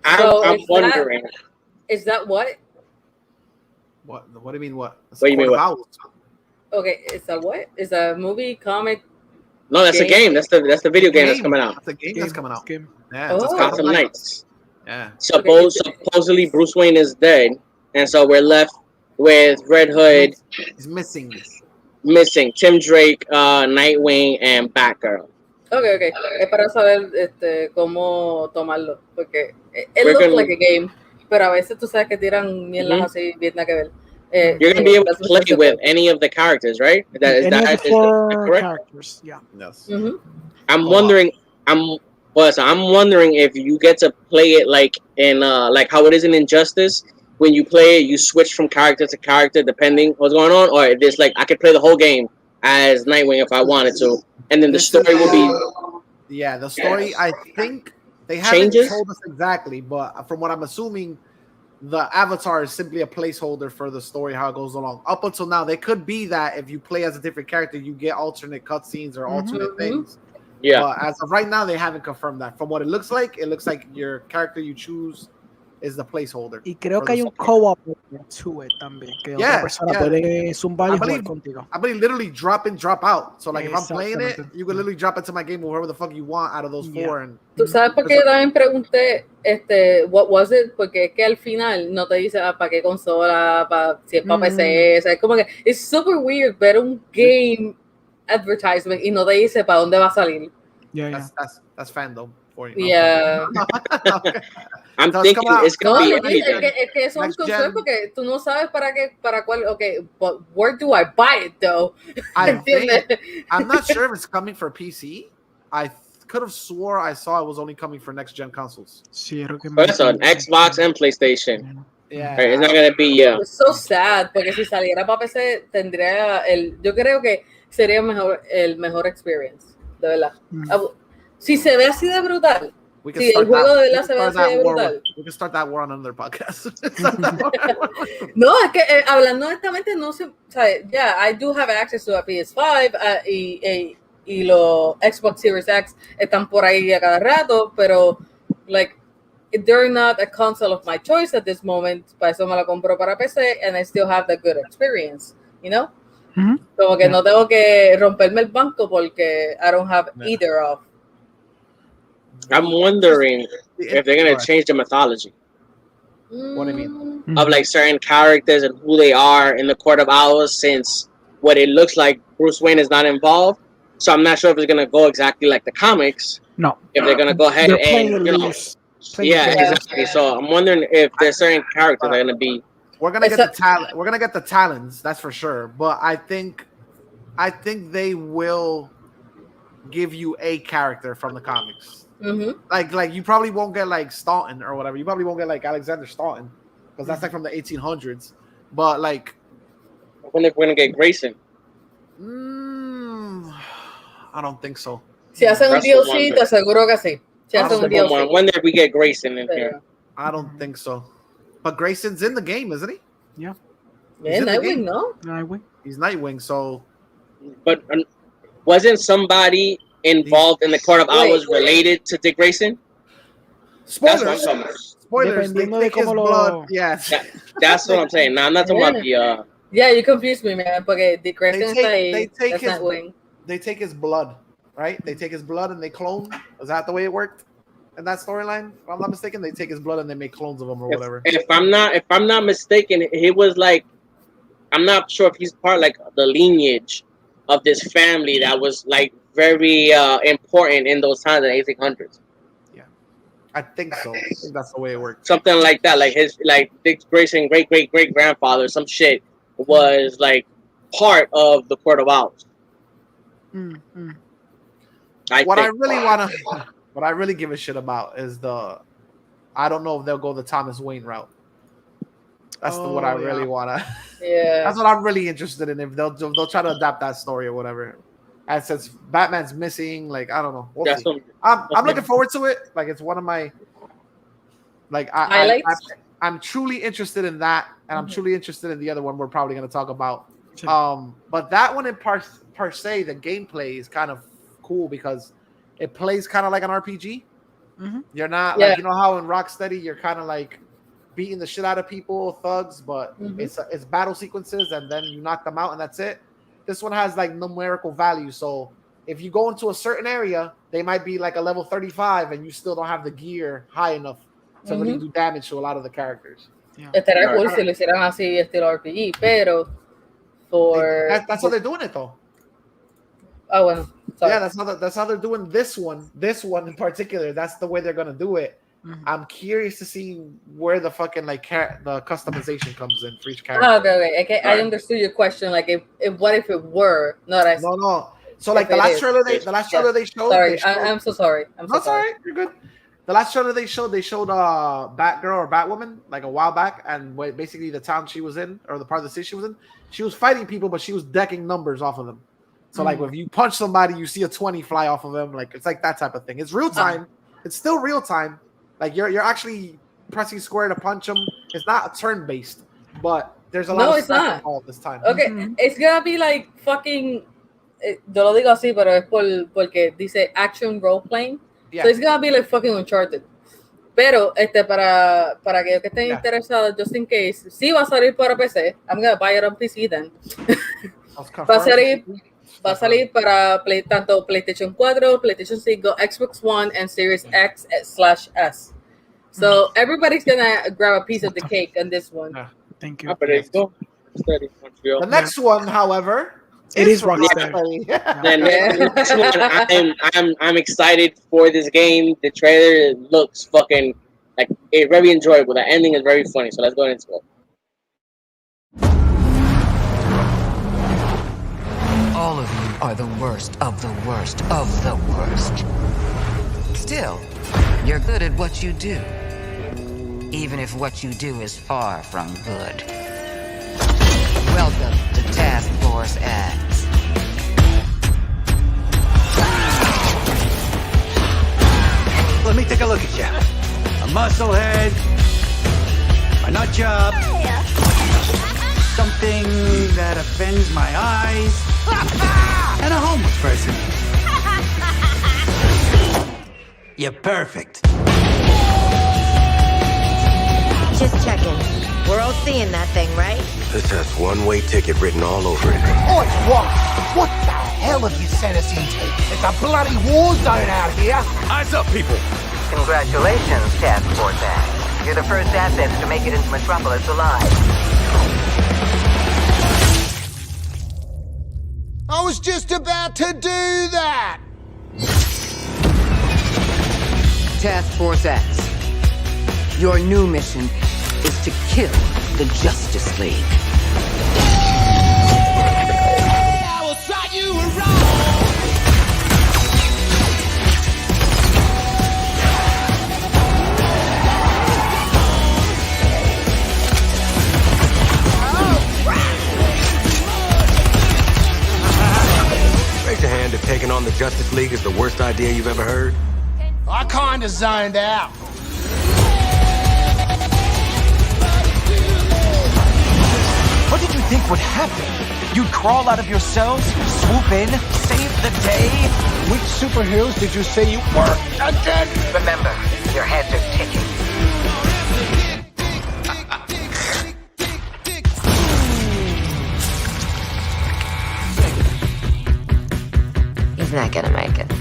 I'm wondering. Is that what? What do you mean? What? What do you mean? What? Okay, it's a what? Is a movie, comic? No, that's a game. That's the video game that's coming out. That's a game that's coming out. Game. Yeah, it's Gotham Knights. Yeah. Supposedly Bruce Wayne is dead, and so we're left with Red Hood. He's missing. Tim Drake, Nightwing, and Batgirl. Okay. Es para saber cómo tomarlo, porque it looks like a game. pero a veces tú sabes que tiran mierdas así, bien nada que ver. You're gonna be able to play with any of the characters, right? Any of the four characters, yeah. Yes. I'm wondering if you get to play it like in like how it is in Injustice. When you play it, you switch from character to character depending what's going on, or if there's like I could play the whole game as Nightwing if I wanted to, and then the story will be. Yeah, the story. I think they haven't told us exactly, but from what I'm assuming, the avatar is simply a placeholder for the story how it goes along. Up until now, they could be that if you play as a different character, you get alternate cutscenes or alternate things. Yeah. But as of right now, they haven't confirmed that. From what it looks like your character you choose is the placeholder. Y creo que hay un co-op to it también. Que otra persona puede zumbar y jugar contigo. I believe literally drop in, drop out. So like if I'm playing it, you can literally drop into my game with whoever the fuck you want out of those four. And ¿Tú sabes por qué yo también pregunté what was it? Porque es que al final no te dice para qué consola, si es para PC. O sea, es como que it's super weird ver un game advertisement y no te dice para dónde va a salir. That's fandom for you. Yeah. I'm thinking it's gonna be es que es un concepto porque tú no sabes para cuál. Okay, but where do I buy it though? I'm not sure if it's coming for PC. I could have swore I saw it was only coming for next gen consoles. But it's on Xbox and PlayStation. Yeah, right, it's not gonna be. It's so sad porque si saliera para PC tendría yo creo que sería el mejor experience, de verdad. Si se ve así de brutal. Sí, el juego de verdad se ve así de brutal. We can start that war on another podcast. No, es que hablando honestamente, no sé, o sea, I do have access to a PS5 y los Xbox Series X están por ahí a cada rato, pero like they're not a console of my choice at this moment. Para eso me la compro para PC and I still have the good experience, you know? Como que no tengo que romperme el banco porque I don't have either of. I'm wondering if they're gonna change the mythology. What do you mean? Of like certain characters and who they are in the Court of Owls, since what it looks like Bruce Wayne is not involved. So I'm not sure if it's gonna go exactly like the comics. No. If they're gonna go ahead and exactly. So I'm wondering if there's certain characters that are gonna be. We're gonna get the talent. We're gonna get the talents. That's for sure. But I think they will give you a character from the comics. Like you probably won't get like Staunton or whatever. You probably won't get like Alexander Staunton because that's like from the 1800s. But like, when if we're gonna get Grayson? I don't think so. Si hacen un DLC, te aseguro que sí. Si hacen un DLC. When did we get Grayson in here? I don't think so. But Grayson's in the game, isn't he? Yeah. Yeah, Nightwing, no? Nightwing. He's Nightwing, so. But wasn't somebody involved in the Court of Owls related to Dick Grayson? Spoilers. Spoilers. They take his blood. Yes. That's what I'm saying. Now I'm not talking about the. Yeah, you confused me, man. Porque Dick Grayson they take his blood, right? They take his blood and they clone. Is that the way it worked in that storyline? If I'm not mistaken, they take his blood and they make clones of him or whatever. If I'm not mistaken, he was like, I'm not sure if he's part like the lineage of this family that was like very important in those times in the 1800s. Yeah, I think so. I think that's the way it worked. Something like that, like his Dick Grayson great grandfather, some shit was like part of the Court of Owls. What I really give a shit about is I don't know if they'll go the Thomas Wayne route. That's what I really wanna. Yeah, that's what I'm really interested in. If they'll try to adapt that story or whatever. And since Batman's missing, like I don't know. We'll see. I'm looking forward to it. Like it's one of my I'm truly interested in that, and I'm truly interested in the other one we're probably going to talk about. But that one in per se, the gameplay is kind of cool because it plays kind of like an RPG. You're not like, you know how in Rocksteady you're kind of like beating the shit out of people, thugs, but it's battle sequences and then you knock them out and that's it. This one has like numerical value, so if you go into a certain area, they might be like a level 35 and you still don't have the gear high enough to really do damage to a lot of the characters. Estaría cool si lo hicieran así estilo RPG, pero that's how they're doing it though. Oh well. Sorry. Yeah, that's how they're doing this one. This one in particular, that's the way they're gonna do it. I'm curious to see where the fucking the customization comes in for each character. Oh, okay. I understood your question. Like, if what if it were not as no. So like the last trailer they showed. Sorry, I'm so sorry. I'm so sorry. You're good. The last trailer they showed Batgirl or Batwoman like a while back, and basically the town she was in or the part of the city she was in, she was fighting people, but she was decking numbers off of them. So like if you punch somebody, you see a 20 fly off of them. Like it's like that type of thing. It's real time. It's still real time. Like you're actually pressing square to punch them. It's not turn based, but there's a lot of stuff involved this time. Okay, it's gonna be like fucking. Yo lo digo así, pero es porque dice action role playing. Yeah. So it's gonna be like fucking Uncharted. Pero para aquellos que estén interesados, just in case, sí va a salir para PC. I'm gonna buy it on PC then. Va a salir para tanto PlayStation 4, PlayStation 5, Xbox One, and Series X/S. So everybody's gonna grab a piece of the cake on this one. Thank you. The next one, however, it is Rockstar. I'm excited for this game. The trailer looks fucking like it's very enjoyable. The ending is very funny. So let's go into it. All of you are the worst of the worst of the worst. Still, you're good at what you do. Even if what you do is far from good. Welcome to Task Force X. Let me take a look at you. A musclehead, a nut job, something that offends my eyes, and a homeless person. You're perfect. Just checking. We're all seeing that thing, right? This has one-way ticket written all over it. Oh, it's what? What the hell have you sent us into? It's a bloody war zone out here. Eyes up, people. Congratulations, Task Force X. You're the first assets to make it into Metropolis alive. I was just about to do that. Task Force X. Your new mission is to kill the Justice League. I will try you around. Raise your hand if taking on the Justice League is the worst idea you've ever heard. I kinda zoned out. What did you think would happen? You'd crawl out of your cells, swoop in, save the day? Which superheroes did you say you were again? Remember, your heads are ticking. He's not gonna make it.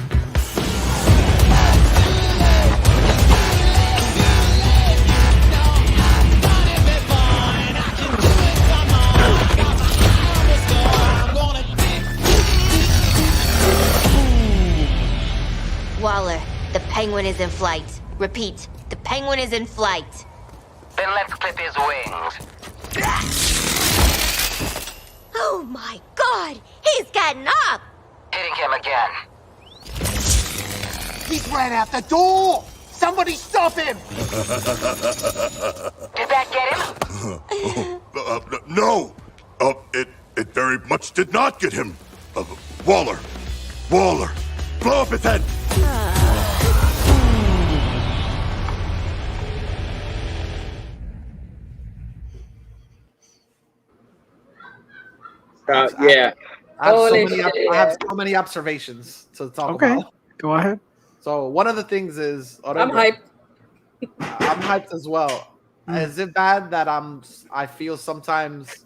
Waller, the Penguin is in flight. Repeat, the Penguin is in flight. Then let's clip his wings. Oh my god, he's getting up! Hitting him again. He's ran out the door! Somebody stop him! Did that get him? No! It very much did not get him. Waller! Blow up his head! Yeah. I have so many observations to talk about. Go ahead. So one of the things is I'm hyped. I'm hyped as well. Is it bad that I feel sometimes,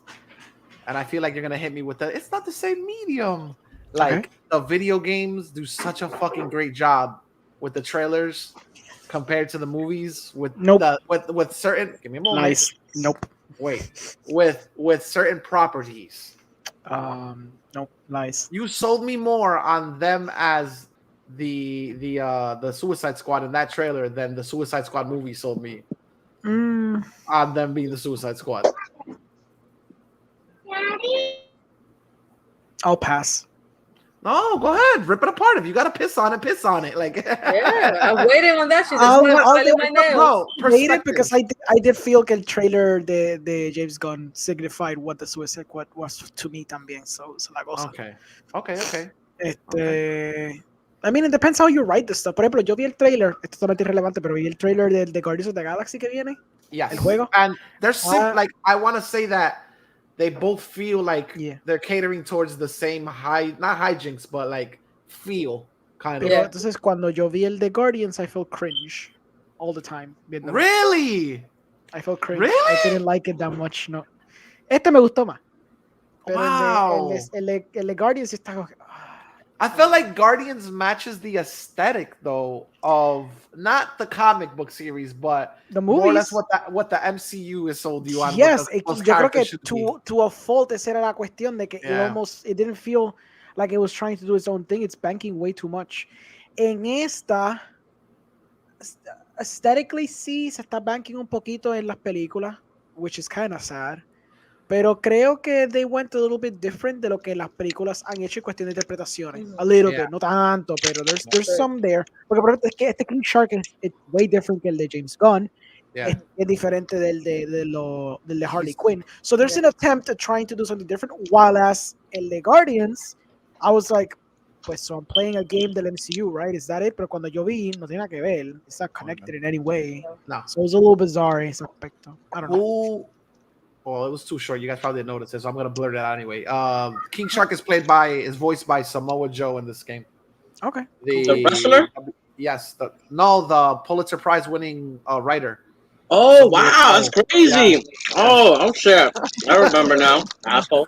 and I feel like you're gonna hit me with it's not the same medium. Like the video games do such a fucking great job with the trailers compared to the movies with with certain. Give me a moment. Nice. Nope. Wait. With certain properties. Nope. Nice. You sold me more on them as the Suicide Squad in that trailer than the Suicide Squad movie sold me Mm. on them being the Suicide Squad. I'll pass. No, go ahead, rip it apart. If you gotta piss on it, piss on it. Like, yeah, I'm waiting on that shit. I'll My nails. Hate it because I did feel que el trailer de James Gunn signified what the Suicide Squad was to me también. So la cosa. Okay. I mean, it depends how you write this stuff. Por ejemplo, yo vi el trailer, esto es totalmente irrelevante, pero vi el trailer de Guardians of the Galaxy que viene. Yes. El juego. And there's like, I want to say that they both feel like they're catering towards the same not hijinks, but like feel kind of. Entonces, cuando yo vi el de Guardians, I felt cringe all the time. Really? I felt cringe. Really? I didn't like it that much. No. Este me gustó más. Pero Wow. el de Guardians está como... I feel like Guardians matches the aesthetic though of not the comic book series, but the more or movies. less what the MCU has sold you on. Yes, what those yo creo que characters should be. to a fault esa era la cuestión de que it didn't feel like it was trying to do its own thing. It's banking way too much. En esta, aesthetically sí se está banking un poquito en las películas, which is kind of sad. Pero creo que they went a little bit different de lo que las películas han hecho en cuestión de interpretaciones. A little bit, no tanto, pero there's some there. Porque por ejemplo, es que este King Shark es way different que el de James Gunn. Es diferente del de Harley Quinn. So there's an attempt at trying to do something different. While as el de Guardians, I was like, pues so I'm playing a game del MCU, right? Is that it? Pero cuando yo vi, no tiene nada que ver. It's not connected in any way. No. So it was a little bizarre ese aspecto. I don't know. Well, it was too short. You guys probably didn't notice it, so I'm gonna blur that out anyway. King Shark is voiced by Samoa Joe in this game. Okay. The wrestler? Yes. The Pulitzer Prize winning writer. Oh wow, that's crazy! Yeah. Oh shit! I remember now, asshole.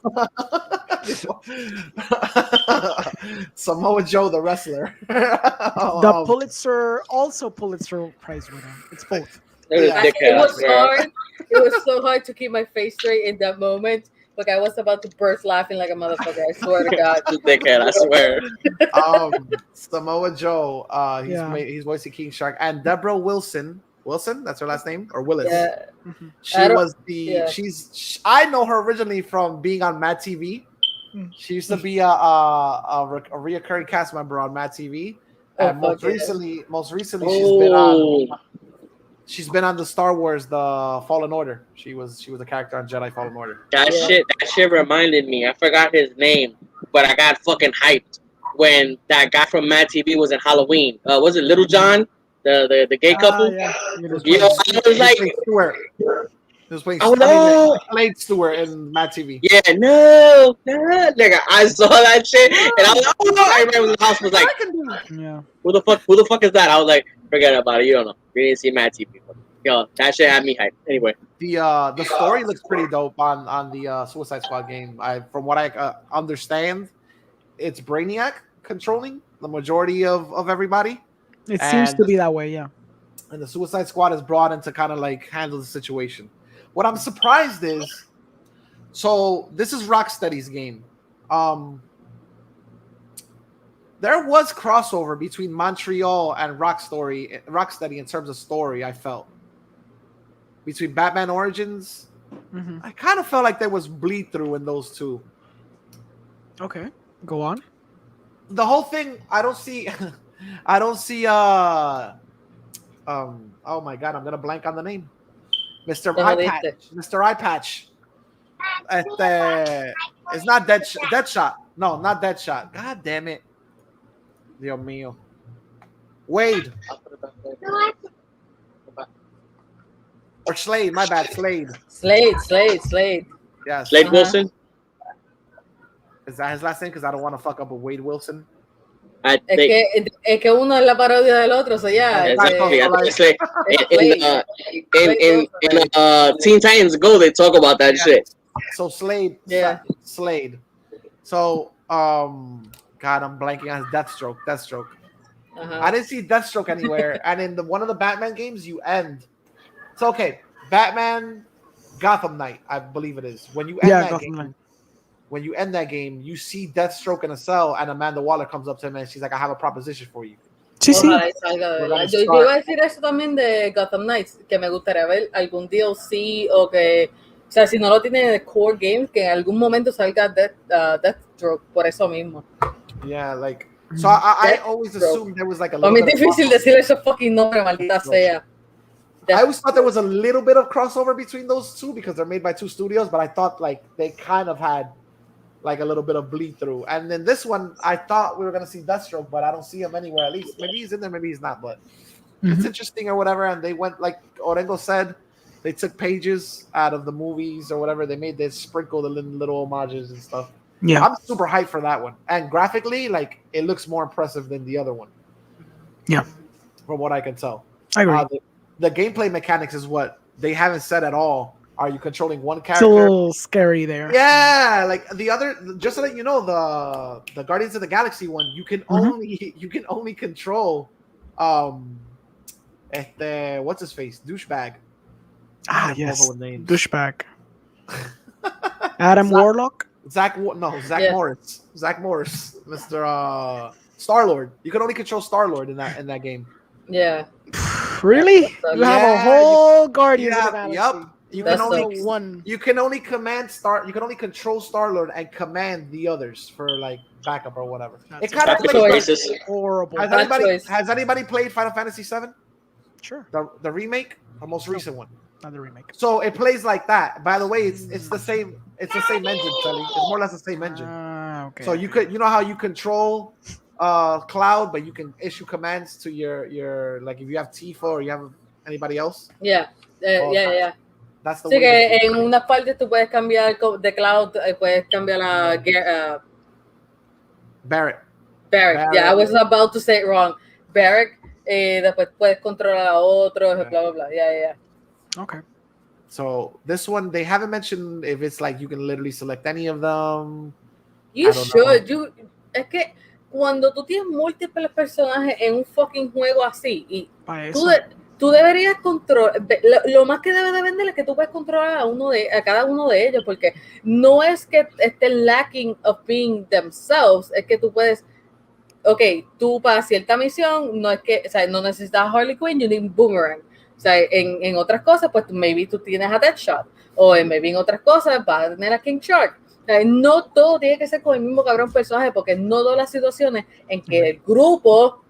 Samoa Joe, the wrestler. The Pulitzer Prize winner. It's both. It was hard. It was so hard to keep my face straight in that moment. Like I was about to burst laughing like a motherfucker. I swear to God. Dickhead, I swear. Samoa Joe, he's voicing King Shark, and Deborah Wilson. Wilson, that's her last name, or Willis. Yeah. I know her originally from being on Mad TV. She used to be a reoccurring cast member on Mad TV, and most recently she's been on the Star Wars, the Fallen Order. She was a character on Jedi Fallen Order. That shit reminded me. I forgot his name, but I got fucking hyped when that guy from Mad TV was in Halloween. Was it Little John? The gay couple? Yeah. I was like, Stewart. He was playing played Stewart in Mad TV. Yeah, no, nigga. I saw that shit and I was like, oh, everybody was in the house was like, who the fuck is that? I was like, forget about it. You don't know. We didn't see Mad TV. Yo, that shit had me hyped. Anyway, the story looks pretty dope on the Suicide Squad game. From what I understand, it's Brainiac controlling the majority of everybody. It seems to be that way, yeah. And the Suicide Squad is brought in to kind of like handle the situation. What I'm surprised is, so this is Rocksteady's game. There was crossover between Montreal and Rocksteady in terms of story, I felt. Between Batman Origins, I kind of felt like there was bleed through in those two. Okay, go on. The whole thing, I don't see oh my god, I'm gonna blank on the name. Mr. Eye Patch. It's not Deadshot. No, not Deadshot. God damn it. Dios mío. Wade. Or Slade, my bad. Slade. Yeah, Slade Wilson. Is that his last name? Because I don't want to fuck up with Wade Wilson. Es que uno es la parodia del otro, so yeah. Exactly. In Teen Titans Go, they talk about that shit. So Slade. So God, I'm blanking on his Deathstroke. I didn't see Deathstroke anywhere, and in one of the Batman games, you end. So okay, Batman Gotham Knight, I believe it is. When you end that game, when you end that game, you see Deathstroke in a cell, and Amanda Waller comes up to him and she's like, "I have a proposition for you." Sí, sí. Ojalá y salga de verdad. Yo iba a decir eso también de Gotham Knights, que me gustaría ver algún DLC o que, o sea, si no lo tiene de core game, que en algún momento salga Deathstroke por eso mismo. Yeah, like, so I always assumed there was like a little bit of difícil decir ese fucking nombre, maldita sea. I always thought there was a little bit of crossover between those two because they're made by two studios, but I thought like they kind of had like a little bit of bleed through. And then this one, I thought we were going to see Deathstroke, but I don't see him anywhere. At least maybe he's in there, maybe he's not, but it's interesting or whatever. And they went, like Orengo said, they took pages out of the movies or whatever. They sprinkle the little homages and stuff. Yeah. I'm super hyped for that one. And graphically, like, it looks more impressive than the other one. Yeah. From what I can tell. I agree. The gameplay mechanics is what they haven't said at all. Are you controlling one character? It's a little scary there. Yeah, like the other, just so that you know, the Guardians of the Galaxy one, you can only control what's his face? Douchebag. Yes. Douchebag. Adam Warlock? Zach Morris. Zach Morris. Mr. Star-Lord. You can only control Star-Lord in that game. Yeah. Really? You have a whole Guardians of the Galaxy. Yep. You can only control Star-Lord and command the others for like backup or whatever. It kind of racist. Horrible. Has anybody played Final Fantasy VII? Sure. The remake, the most recent one. Not the remake. So it plays like that. By the way, it's the same. It's the same engine, Shelly. It's more or less the same engine. Okay. So you know how you control Cloud, but you can issue commands to your like if you have Tifa or you have anybody else. Yeah. Yeah. That's the sí, way que en una parte tú puedes cambiar de Cloud, puedes cambiar a Barrett. Yeah, I was about to say it wrong. Barrett, después puedes controlar a otros, blah, blah, blah. Yeah. Okay. So this one, they haven't mentioned if it's like you can literally select any of them. You should. Es que cuando tú tienes múltiples personajes en un fucking juego así, y tú deberías controlar, lo más que debe de vender es que tú puedes controlar a cada uno de ellos, porque no es que estén lacking of being themselves, es que tú puedes, tú para cierta misión, no es que, o sea, no necesitas a Harley Quinn, you need Boomerang. O sea, en otras cosas, pues maybe tú tienes a Deadshot, o maybe en otras cosas vas a tener a King Shark. O sea, no todo tiene que ser con el mismo cabrón personaje, porque no todas las situaciones en que el grupo,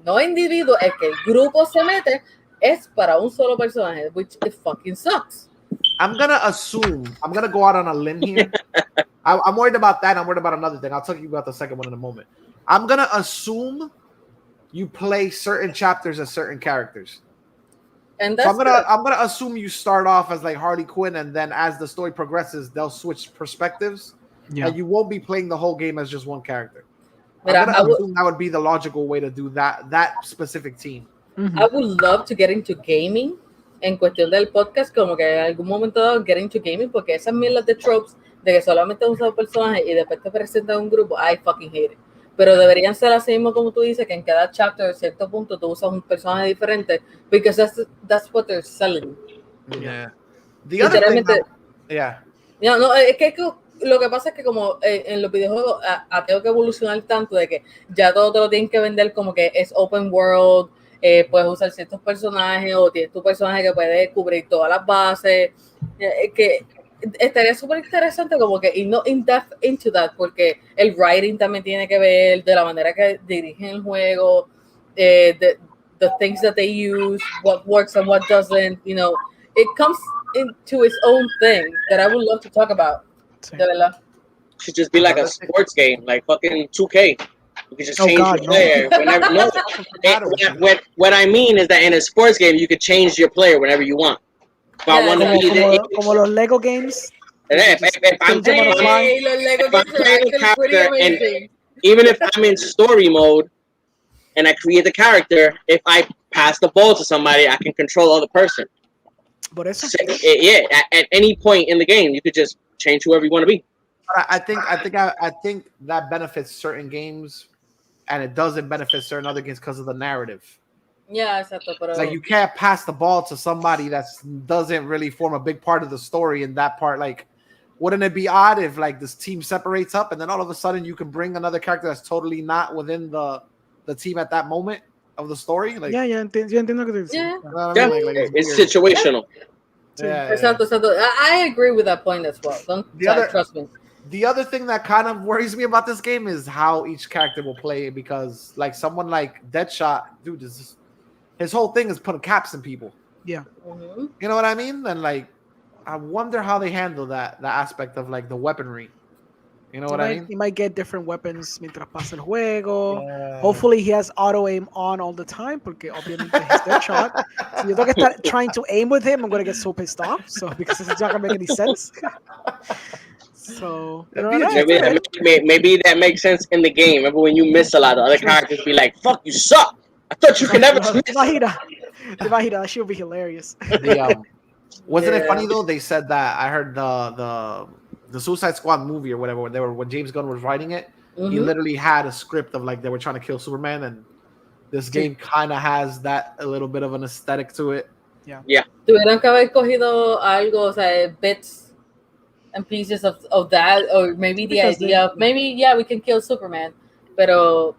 no individuo, el que el grupo se mete, es para un solo personaje, which it fucking sucks. I'm gonna go out on a limb here. I'm worried about that. I'm worried about another thing. I'll tell you about the second one in a moment. I'm gonna assume you play certain chapters as certain characters. And that's so I'm gonna assume you start off as like Harley Quinn, and then as the story progresses, they'll switch perspectives, and you won't be playing the whole game as just one character. I'm gonna assume that would be the logical way to do that specific team. I would love to get into gaming en cuestión del podcast, como que en algún momento dado get into gaming, porque esas mierdas de tropes de que solamente usas un personaje y después te presentan un grupo, I fucking hate it. Pero deberían ser así mismo como tú dices, que en cada chapter, a cierto punto, tú usas un personaje diferente, because that's what they're selling. Yeah. The other thing, No, es que lo que pasa es que como en los videojuegos tengo que evolucionar tanto de que ya todo te lo tienen que vender como que es open world, puedes usar ciertos personajes o tienes tu personaje que puede cubrir todas las bases, que estaría súper interesante como que ir no in depth into that, porque el writing también tiene que ver de la manera que dirigen el juego, the things that they use, what works and what doesn't, you know, it comes into its own thing that I would love to talk about. De verdad. Should just be like a sports game, like fucking 2K. You can just change your player whenever. No, what I mean is that in a sports game, you could change your player whenever you want. Como los Lego games. If I'm playing a character, and even if I'm in story mode and I create the character, if I pass the ball to somebody, I can control the person. But it's at any point in the game, you could just change whoever you want to be. I think that benefits certain games, and it doesn't benefit certain other games because of the narrative. Yeah, exacto. Pero... Like you can't pass the ball to somebody that doesn't really form a big part of the story, and that part, like wouldn't it be odd if like this team separates up and then all of a sudden you can bring another character that's totally not within the team at that moment of the story? Like, yo entiendo que it's situational. Exacto. I agree with that point as well. Trust me. The other thing that kind of worries me about this game is how each character will play, because like someone like Deadshot, dude, his whole thing is putting caps in people. Yeah. Mm-hmm. You know what I mean? And like, I wonder how they handle that aspect of like the weaponry. You know what I mean? He might get different weapons mientras pasa el juego. Yeah. Hopefully he has auto aim on all the time, porque obviamente he's Deadshot. Si yo tengo que estar trying to aim with him, I'm going to get so pissed off. So because it's not going to make any sense. So maybe that makes sense in the game. Remember when you miss a lot, the other characters be like, "Fuck, you suck! I thought you could never miss." That should be hilarious. Wasn't it funny though? They said that I heard the Suicide Squad movie or whatever when James Gunn was writing it, he literally had a script of like they were trying to kill Superman, and this game kind of has that a little bit of an aesthetic to it. Yeah. Tuvieron que haber cogido algo, o sea, bits and pieces of that, or maybe the idea of maybe we can kill Superman, pero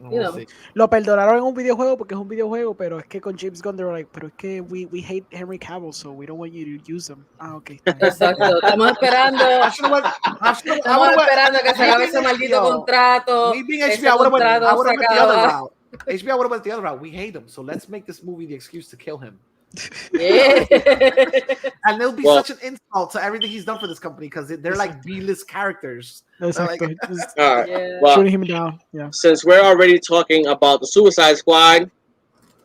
you know. Lo perdonaron en un videojuego porque es un videojuego, pero es que con James Gunn they were like, pero es que we hate Henry Cavill, so we don't want you to use him. Okay. Exacto. Estamos esperando que se acabe ese maldito contrato. Maybe HBO would have went the other route. HBO would have went the other route. We hate him, so let's make this movie the excuse to kill him. Yeah. And there'll be such an insult to everything he's done for this company because they're like B-list characters. Exactly. Well, shooting him down. Yeah. Since we're already talking about the Suicide Squad,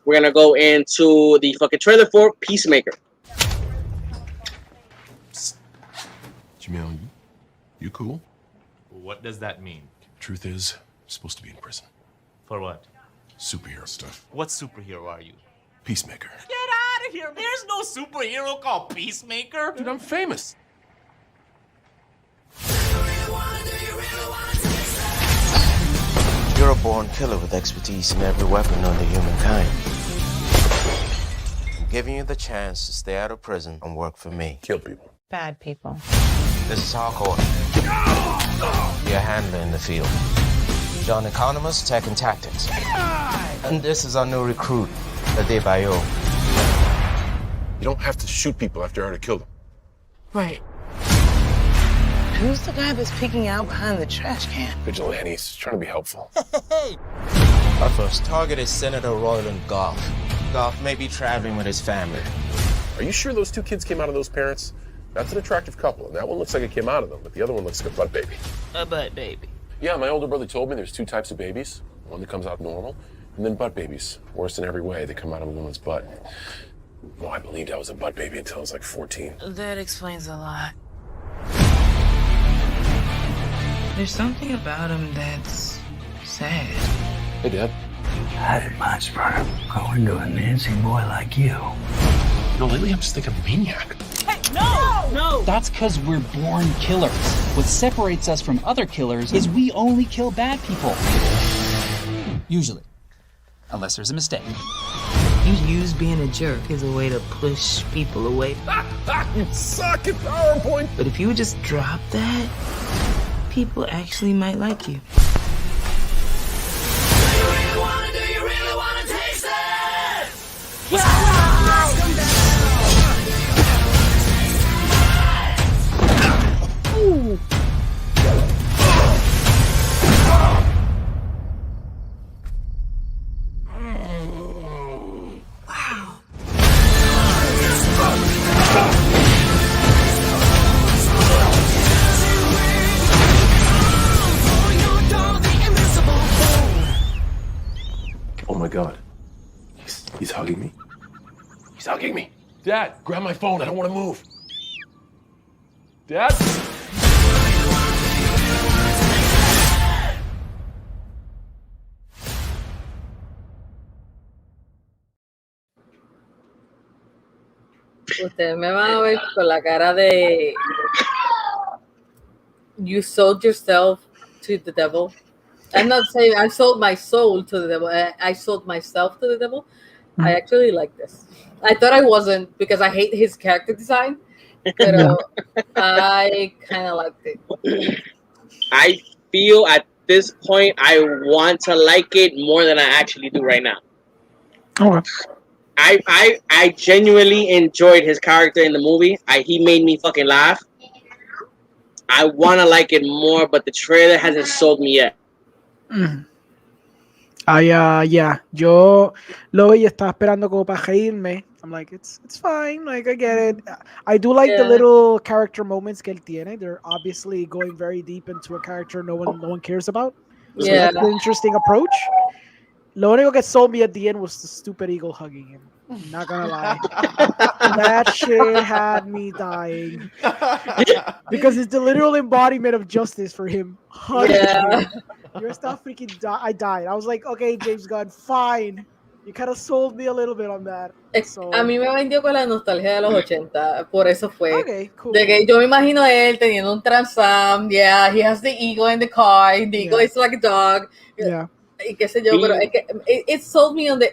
we're gonna go into the fucking trailer for Peacemaker. Jamil, you cool? What does that mean? Truth is, you're supposed to be in prison. For what? Superhero stuff. What superhero are you? Peacemaker. Get out of here! There's no superhero called Peacemaker! Dude, I'm famous. You're a born killer with expertise in every weapon known to humankind. I'm giving you the chance to stay out of prison and work for me. Kill people. Bad people. This is Hardcore. Be a handler in the field. John Economist, Tech and Tactics. And this is our new recruit, Adebayo. You don't have to shoot people after you already killed them. Right. Who's the guy that's peeking out behind the trash can? Vigilantes, trying to be helpful. Our first target is Senator Royland Goff. Goff may be traveling with his family. Are you sure those two kids came out of those parents? That's an attractive couple, and that one looks like it came out of them, but the other one looks like a butt baby. A butt baby. Yeah, my older brother told me there's two types of babies. One that comes out normal, and then butt babies. Worse in every way, they come out of a woman's butt. Well, I believed I was a butt baby until I was like 14. That explains a lot. There's something about him that's sad. Hey, Dad. I didn't mind sperm going to a Nancy boy like you. No, lately I'm just thinking maniac. Hey, no! That's because we're born killers. What separates us from other killers is we only kill bad people. Usually. Unless there's a mistake. You use being a jerk as a way to push people away. You suck at PowerPoint! But if you would just drop that, people actually might like you. Do you really wanna taste it? Ooh. Oh my God. He's hugging me. He's hugging me. Dad, grab my phone. I don't want to move. Dad? Ustedes me van a ver con la cara de you sold yourself to the devil. I'm not saying I sold my soul to the devil. I sold myself to the devil. I actually like this. I thought I wasn't because I hate his character design. Pero I kind of liked it. I feel at this point I want to like it more than I actually do right now. Okay. I genuinely enjoyed his character in the movie. He made me fucking laugh. I want to like it more, but the trailer hasn't sold me yet. Yeah, yo lo veía, estaba esperando como para reírme. I'm like, it's fine, like I get it. I do like the little character moments que él tiene. They're obviously going very deep into a character no one cares about. So that's an interesting approach. Lo único que sold me at the end was the stupid eagle hugging him. I'm not gonna lie. That shit had me dying. Because it's the literal embodiment of justice for him. Hugging him. You're still freaking I died. I was like, okay, James Gunn, fine. You kind of sold me a little bit on that. So. A mí me vendió con la nostalgia de los 80, por eso fue. Okay, cool. De que yo me imagino a él teniendo un Trans Am, yeah, he has the eagle in the car, the eagle is like a dog. Yeah. Y qué sé yo, pero es que it sold me on the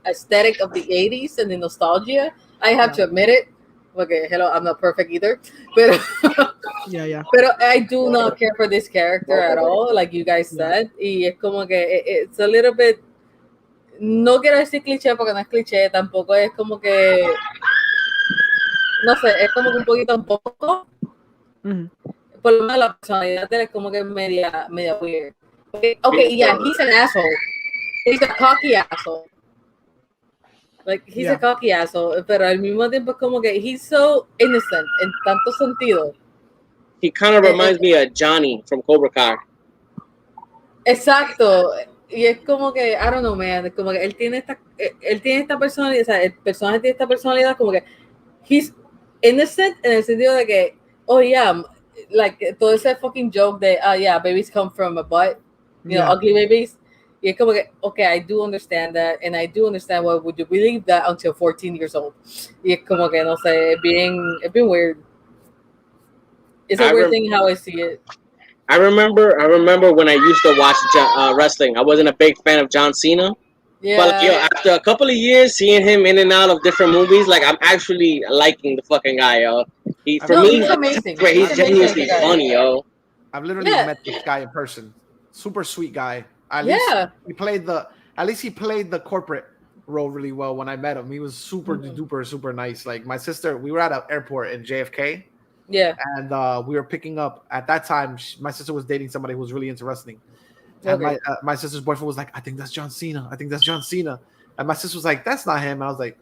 aesthetic of the 80s and the nostalgia. I have to admit it. Okay, hello, I'm not perfect either. Pero, pero I do not care for this character at all, like you guys said. Y es como que it's a little bit. No quiero decir cliché porque no es cliché, tampoco es como que. No sé, es como que un poco. Por lo menos la personalidad de él es como que media weird. Okay, yeah, he's an asshole. He's a cocky asshole. Like, he's a cocky asshole, pero al mismo tiempo es como que he's so innocent en tanto sentido. He kind of reminds me of Johnny from Cobra Kai. Exacto. Y es como que, I don't know, man, como que él tiene esta personalidad, o sea, el personaje tiene esta personalidad como que he's innocent en el sentido de que, oh yeah, like, todo ese fucking joke de, yeah, babies come from a butt, you know, ugly babies. Y es como que, okay, I do understand that, and I do understand why would you believe that until 14 years old. Y es como que, no sé, it's been weird. It's a weird thing how I see it. I remember when I used to watch wrestling. I wasn't a big fan of John Cena. Yeah. But like, after a couple of years seeing him in and out of different movies, like I'm actually liking the fucking guy, yo. He's amazing. Great. He's genuinely funny, yo. I've literally met this guy in person. Super sweet guy. At least he played the corporate role really well when I met him. He was super duper super nice. Like my sister, we were at an airport in JFK. Yeah. And we were picking up at that time. My sister was dating somebody who was really into wrestling. And my sister's boyfriend was like, I think that's John Cena. I think that's John Cena. And my sister was like, that's not him. And I was like,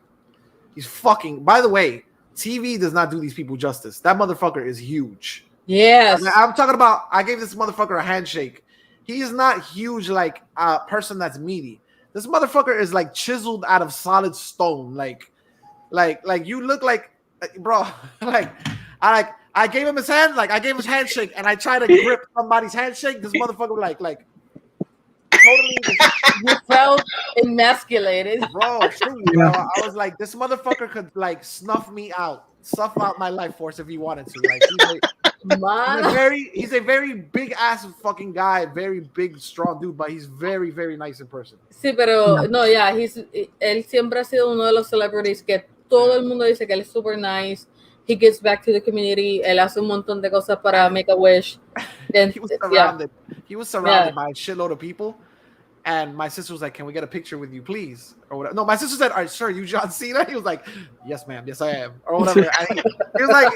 he's fucking. By the way, TV does not do these people justice. That motherfucker is huge. Yes. I'm talking about. I gave this motherfucker a handshake. He is not huge like a person that's meaty. This motherfucker is like chiseled out of solid stone. Like you look like, bro. I gave him his hand, I gave his handshake, and I tried to grip somebody's handshake. This motherfucker, like totally. You felt emasculated, bro. Truly, bro. I was like, this motherfucker could like snuff out my life force if he wanted to. Like, he's a very big ass fucking guy, very big, strong dude, but he's very, very nice in person. Sí, pero no, yeah, él siempre ha sido uno de los celebrities que todo el mundo dice que él es super nice. He gives back to the community. Él hace un montón de cosas para make a wish. And, he was surrounded by a shitload of people. And my sister was like, can we get a picture with you, please? Or whatever. No, my sister said, all right, sure, you John Cena? He was like, yes, ma'am. Yes, I am. Or whatever. He was like,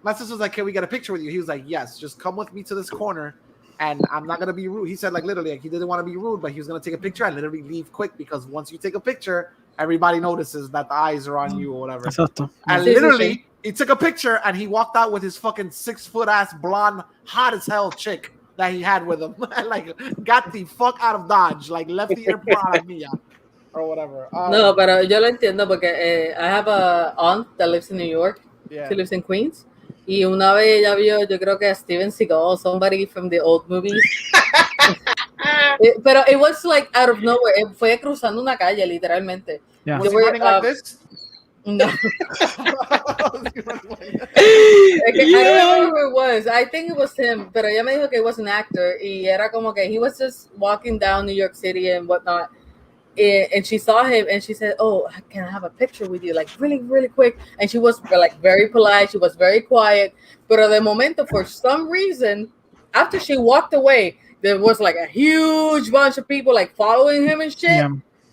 my sister was like, can we get a picture with you? He was like, yes, just come with me to this corner. And I'm not going to be rude. He said, like, literally, he didn't want to be rude, but he was going to take a picture and literally leave quick because once you take a picture, everybody notices that the eyes are on you or whatever. Exacto. And literally, he took a picture and he walked out with his fucking 6-foot ass blonde, hot as hell chick that he had with him. Like, got the fuck out of Dodge. Like, left the airport out of Mia or whatever. No, pero yo lo entiendo porque I have a aunt that lives in New York. Yeah. She lives in Queens. Y una vez ella vio, yo creo que a Steven Seagal, somebody from the old movies. Pero it was like out of nowhere. Fue cruzando una calle, literalmente. Yeah. Was he running like this? No. I don't know who it was. I think it was him, pero ella me dijo que it was an actor y era como que he was just walking down New York City and whatnot. and she saw him and she said, "Oh, can I have a picture with you, like really, really quick?" And she was like very polite. She was very quiet. Pero de momento, for some reason, after she walked away, there was like a huge bunch of people like following him and shit. Yeah.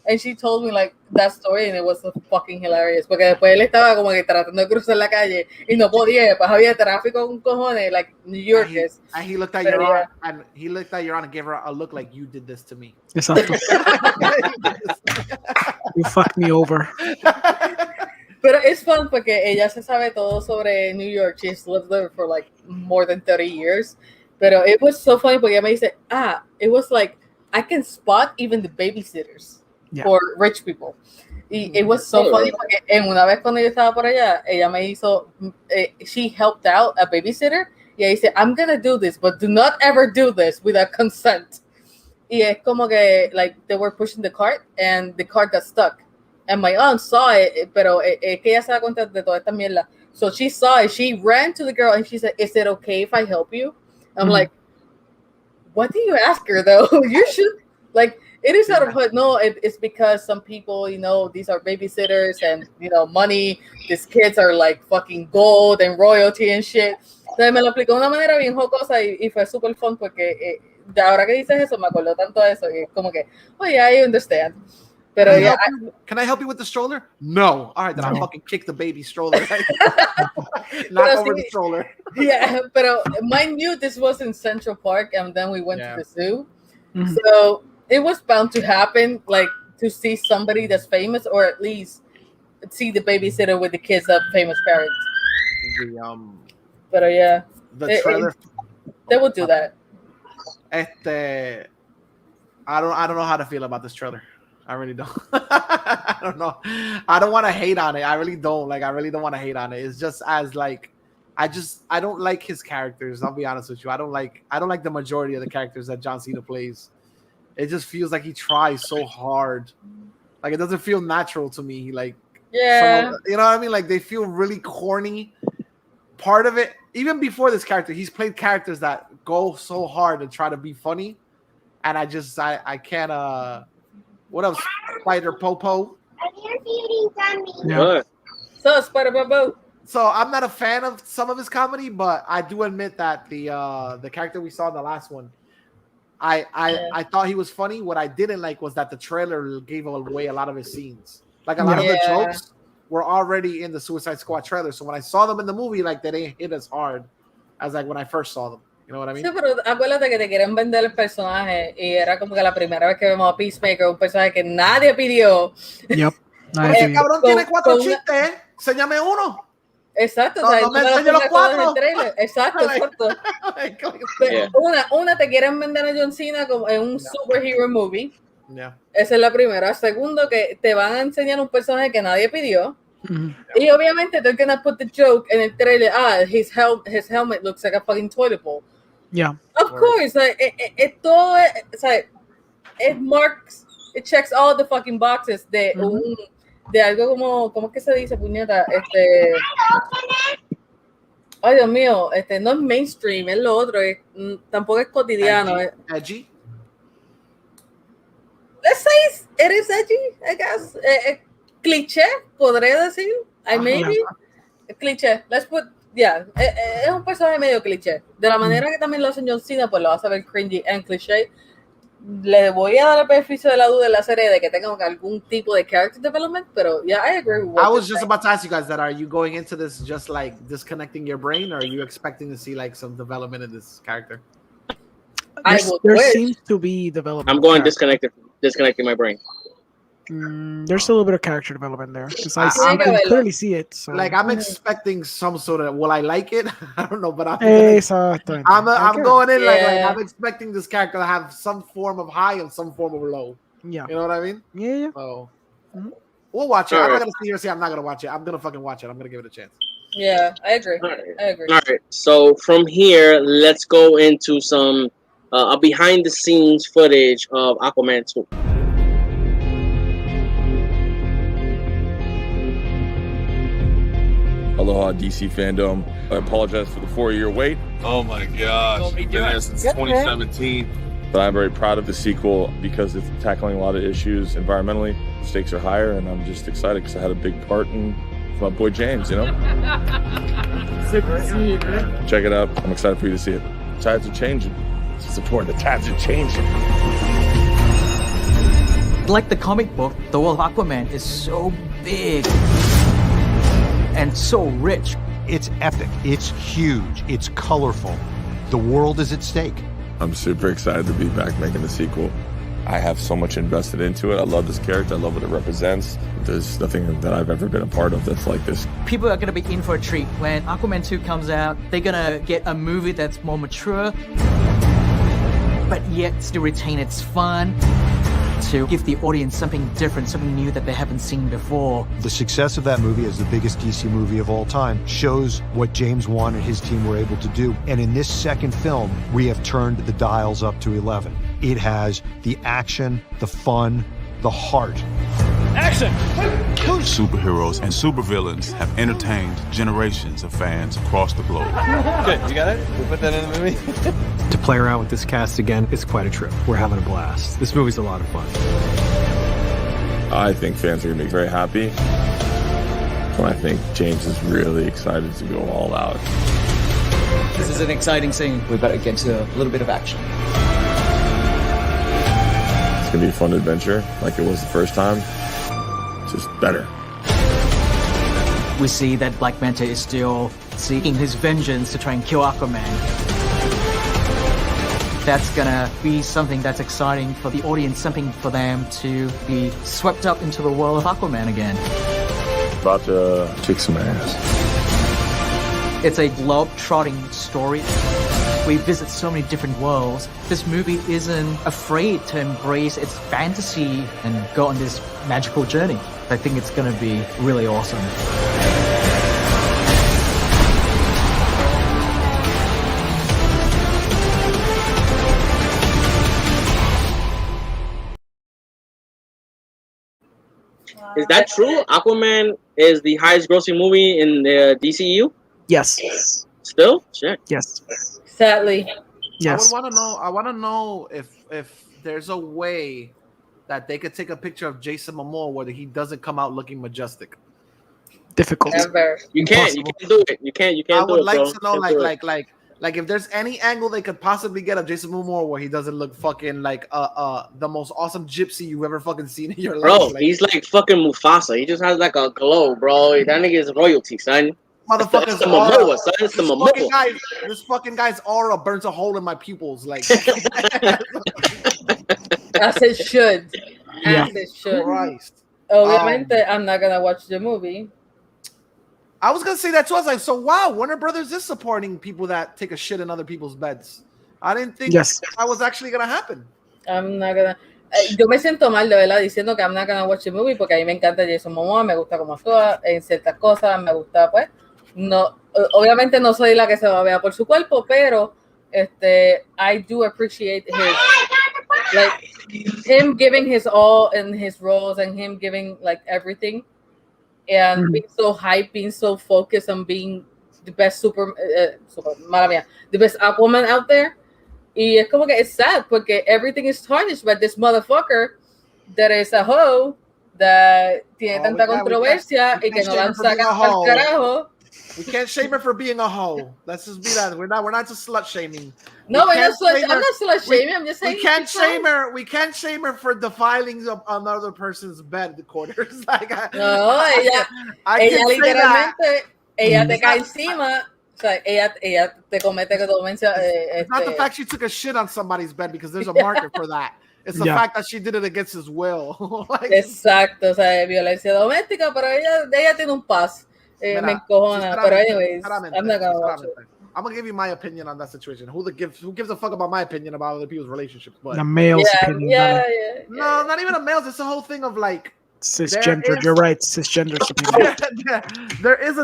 And she told me like that story, and it was so fucking hilarious. Porque después él estaba como que tratando de cruzar la calle y no podía, pues había tráfico con cojones, like New Yorkers. And he looked at your aunt, and he looked at your aunt and gave her a look like, you did this to me. Exacto. You fucked me over. Pero it's fun porque ella se sabe todo sobre New York. She's lived there for like more than 30 years. Pero it was so funny porque ella me dice, it was like, I can spot even the babysitters for rich people. Y it was so funny porque en una vez cuando yo estaba por allá, ella me hizo, she helped out a babysitter. Y ella dice, I'm gonna do this, but do not ever do this without consent. Y es como que, like, they were pushing the cart and the cart got stuck. And my aunt saw it, pero que ella se da cuenta de toda esta mierda. So she saw it, she ran to the girl and she said, "Is it okay if I help you?" I'm like, what do you ask her though? You should, like, it is out of hood. No, it's because some people, you know, these are babysitters and, you know, money. These kids are like fucking gold and royalty and shit. Entonces me lo explicó de una manera bien jocosa y fue super fun porque de ahora que dices eso me acuerdo tanto de eso y como que, oh yeah, I understand. Pero can I help you with the stroller? No. All right, then I'll fucking kick the baby stroller. Knock over the stroller. Yeah, pero mind you, this was in Central Park, and then we went to the zoo. Mm-hmm. So it was bound to happen, like to see somebody that's famous, or at least see the babysitter with the kids of famous parents. Pero yeah, the trailer. They would do that. I don't know how to feel about this trailer. I really don't. I don't know. I don't want to hate on it. I really don't. Like, I really don't want to hate on it. It's just as like, I don't like his characters. I'll be honest with you. I don't like the majority of the characters that John Cena plays. It just feels like he tries so hard. Like, it doesn't feel natural to me. Like, yeah, you know what I mean? Like, they feel really corny. Part of it, even before this character, he's played characters that go so hard and try to be funny. And I can't, what else? Spider Popo. Yeah. So Spider Popo. So I'm not a fan of some of his comedy, but I do admit that the character we saw in the last one, I thought he was funny. What I didn't like was that the trailer gave away a lot of his scenes. Like, a lot of the jokes were already in the Suicide Squad trailer. So when I saw them in the movie, like, they didn't hit as hard as like when I first saw them. You know what I mean? Sí, pero acuérdate que te quieren vender el personaje y era como que la primera vez que vemos a Peacemaker, un personaje que nadie pidió. Yep. Ese cabrón tiene 4 chistes, enséñame uno. Exacto, no, no me enseñe los 4. Exacto. Una te quieren vender a John Cena como en un superhero movie. Yeah. Esa es la primera. Segundo, que te van a enseñar un personaje que nadie pidió. Mm-hmm. Y obviamente they're gonna put the joke in el trailer. His helmet looks like a fucking toilet bowl. Yeah. Of course, like todo es like it checks all the fucking boxes de de algo como que se dice, puñeta, ay Dios mío, no es mainstream, es lo otro, tampoco es cotidiano. Edgy. Let's say it is edgy, I guess. Cliché, podría decir. Maybe cliché. Let's put, es un personaje medio cliché. De la manera que también lo hace John Cena, pues lo vas a ver cringy and cliché. Le voy a dar el beneficio de la duda en la serie de que tenga algún tipo de character development, pero I agree with what I was just about to ask you guys that. Are you going into this just like disconnecting your brain, or are you expecting to see like some development in this character? There seems to be development. I'm going disconnecting my brain. There's a little bit of character development there because I can clearly see it. So. Like, I'm expecting some sort of. Will I like it? I don't know, but I'm going in like I'm expecting this character to have some form of high and some form of low. Yeah, you know what I mean? Yeah. So we'll watch it. I'm not gonna see her say I'm not gonna watch it. I'm gonna fucking watch it. I'm gonna give it a chance. Yeah, I agree. All right. So from here, let's go into some behind the scenes footage of Aquaman 2. Aloha, DC Fandome. I apologize for the 4-year wait. Oh my gosh. We've been here since 2017. But I'm very proud of the sequel because it's tackling a lot of issues environmentally. The stakes are higher, and I'm just excited because I had a big part in my boy James, you know? Super to see you, man. Check it out. I'm excited for you to see it. Tides are changing. Support the tides are changing. Like the comic book, the world of Aquaman is so big and so rich. It's epic. It's huge. It's colorful. The world is at stake. I'm super excited to be back making the sequel. I have so much invested into it. I love this character. I love what it represents. There's nothing that I've ever been a part of that's like this. People are going to be in for a treat. When Aquaman 2 comes out, they're going to get a movie that's more mature, but yet still retain its fun, to give the audience something different, something new that they haven't seen before. The success of that movie as the biggest DC movie of all time shows what James Wan and his team were able to do. And in this second film, we have turned the dials up to 11. It has the action, the fun, the heart. Action! Superheroes and supervillains have entertained generations of fans across the globe. Good, you got it? We put that in the movie? To play around with this cast again is quite a trip. We're having a blast. This movie's a lot of fun. I think fans are going to be very happy. And I think James is really excited to go all out. This is an exciting scene. We better get to a little bit of action. It's going to be a fun adventure like it was the first time. Just better. We see that Black Manta is still seeking his vengeance to try and kill Aquaman. That's gonna be something that's exciting for the audience, something for them to be swept up into the world of Aquaman again. About to kick some ass. It's a globe-trotting story. We visit so many different worlds. This movie isn't afraid to embrace its fantasy and go on this magical journey. I think it's going to be really awesome. Is that true? Aquaman is the highest grossing movie in the DCU? Yes. Still? Shit. Yes. Sadly. Yes. I want to know if there's a way that they could take a picture of Jason Momoa where he doesn't come out looking majestic. Difficult. Never. You can't do it. You can't I do would it, like bro. to know like if there's any angle they could possibly get of Jason Momoa where he doesn't look fucking like the most awesome gypsy you've ever fucking seen in your life. Bro, like, he's like fucking Mufasa. He just has like a glow, bro. That nigga is royalty, son. Motherfucker's It's the Momoa, son. It's the Momoa. This fucking guy's aura burns a hole in my pupils. Like, as it should. As it should. Christ. Obviamente, I'm not gonna watch the movie. I was gonna say that too. I was like, so wow, Warner Brothers is supporting people that take a shit in other people's beds. I didn't think that was actually gonna happen. I'm not gonna. Yo me siento mal, de verdad, diciendo que I'm not gonna watch the movie porque a mí me encanta Jason Momoa, me gusta como actúa en ciertas cosas, me gusta, pues, no, obviamente no soy la que se va a ver por su cuerpo, pero I do appreciate him giving his all in his roles and him giving like everything and being so hyped, being so focused on being the best the best Aquaman out there. Y es como que it's sad porque everything is tarnished by this motherfucker that is a hoe that tiene tanta controversia y que no la han sacado al carajo. We can't shame her for being a hoe. Let's just be that. We're not just slut shaming. No, I'm not slut shaming. I'm just saying we can't shame her. We can't shame her for defiling another person's bed quarters. Like, no, ella literalmente, ella te cae encima. O sea, ella te comete que tú mencionas. It's not the fact she took a shit on somebody's bed because there's a market for that. It's the fact that she did it against his will. Like, exacto, o sea, violencia doméstica, pero ella tiene un paz. Me encojona. But anyways, I'm not gonna watch it. I'm gonna give you my opinion on that situation. Who gives a fuck about my opinion about other people's relationships? But the male's opinion. Yeah. No, not even a male's. It's the whole thing of like cisgender. You're right. Cisgender's opinion. There is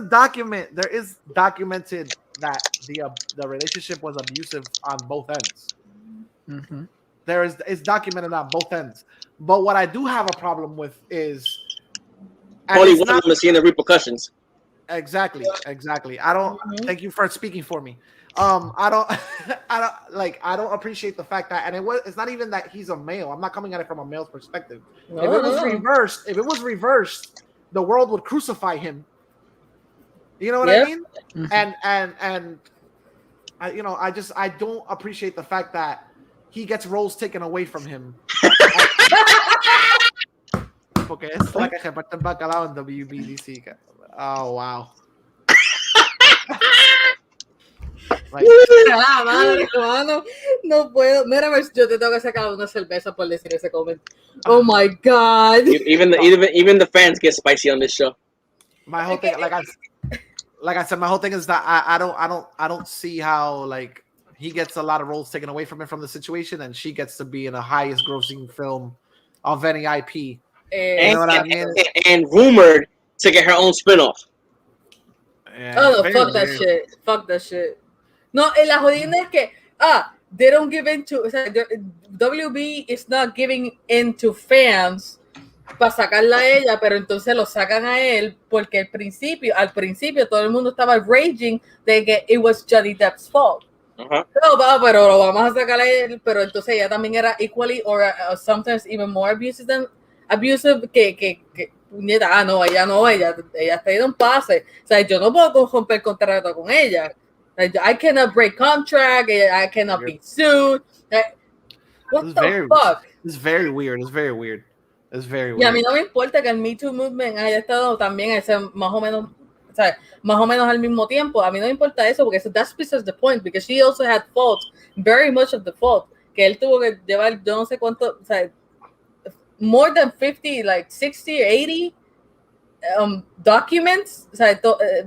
documented that the relationship was abusive on both ends. Mm-hmm. It's documented on both ends. But what I do have a problem with is only one of them is seeing the repercussions. Exactly. I don't. Thank you for speaking for me. I don't I don't appreciate the fact that, and it's not even that he's a male. I'm not coming at it from a male's perspective. If it was reversed, the world would crucify him. You know what I mean? And I don't appreciate the fact that he gets roles taken away from him. Porque es la que reparte el bacalao en WBDC. Oh, wow. Madre, hermano, no puedo. Mira, yo te tengo que sacar una cerveza por decir ese comment. Oh my god. Even the fans get spicy on this show. My whole thing, like I said, my whole thing is that I don't see how like he gets a lot of roles taken away from him from the situation, and she gets to be in the highest grossing film of any IP. You know what I mean? And rumored to get her own spinoff. Yeah, oh no, fuck that shit. Fuck that shit. No, la jodida es que they don't give in to, o sea, WB is not giving in to fans para sacarla a ella, pero entonces lo sacan a él porque al principio todo el mundo estaba raging de que it was Johnny Depp's fault. No, pero lo vamos a sacar a él, pero entonces ella también era equally or sometimes even more abusive que puñeta, ella está en un pase. O sea, yo no puedo romper contrato con ella. I cannot break contract. I cannot be sued. What the fuck? It's very weird. It's very weird. Y a mí no me importa que el Me Too Movement haya estado también más o menos al mismo tiempo. A mí no me importa eso porque that's besides the point, because she also had fault, very much of the fault, que él tuvo que llevar yo no sé cuánto, o sea, more than 50, like 60, 80 documents, o sea,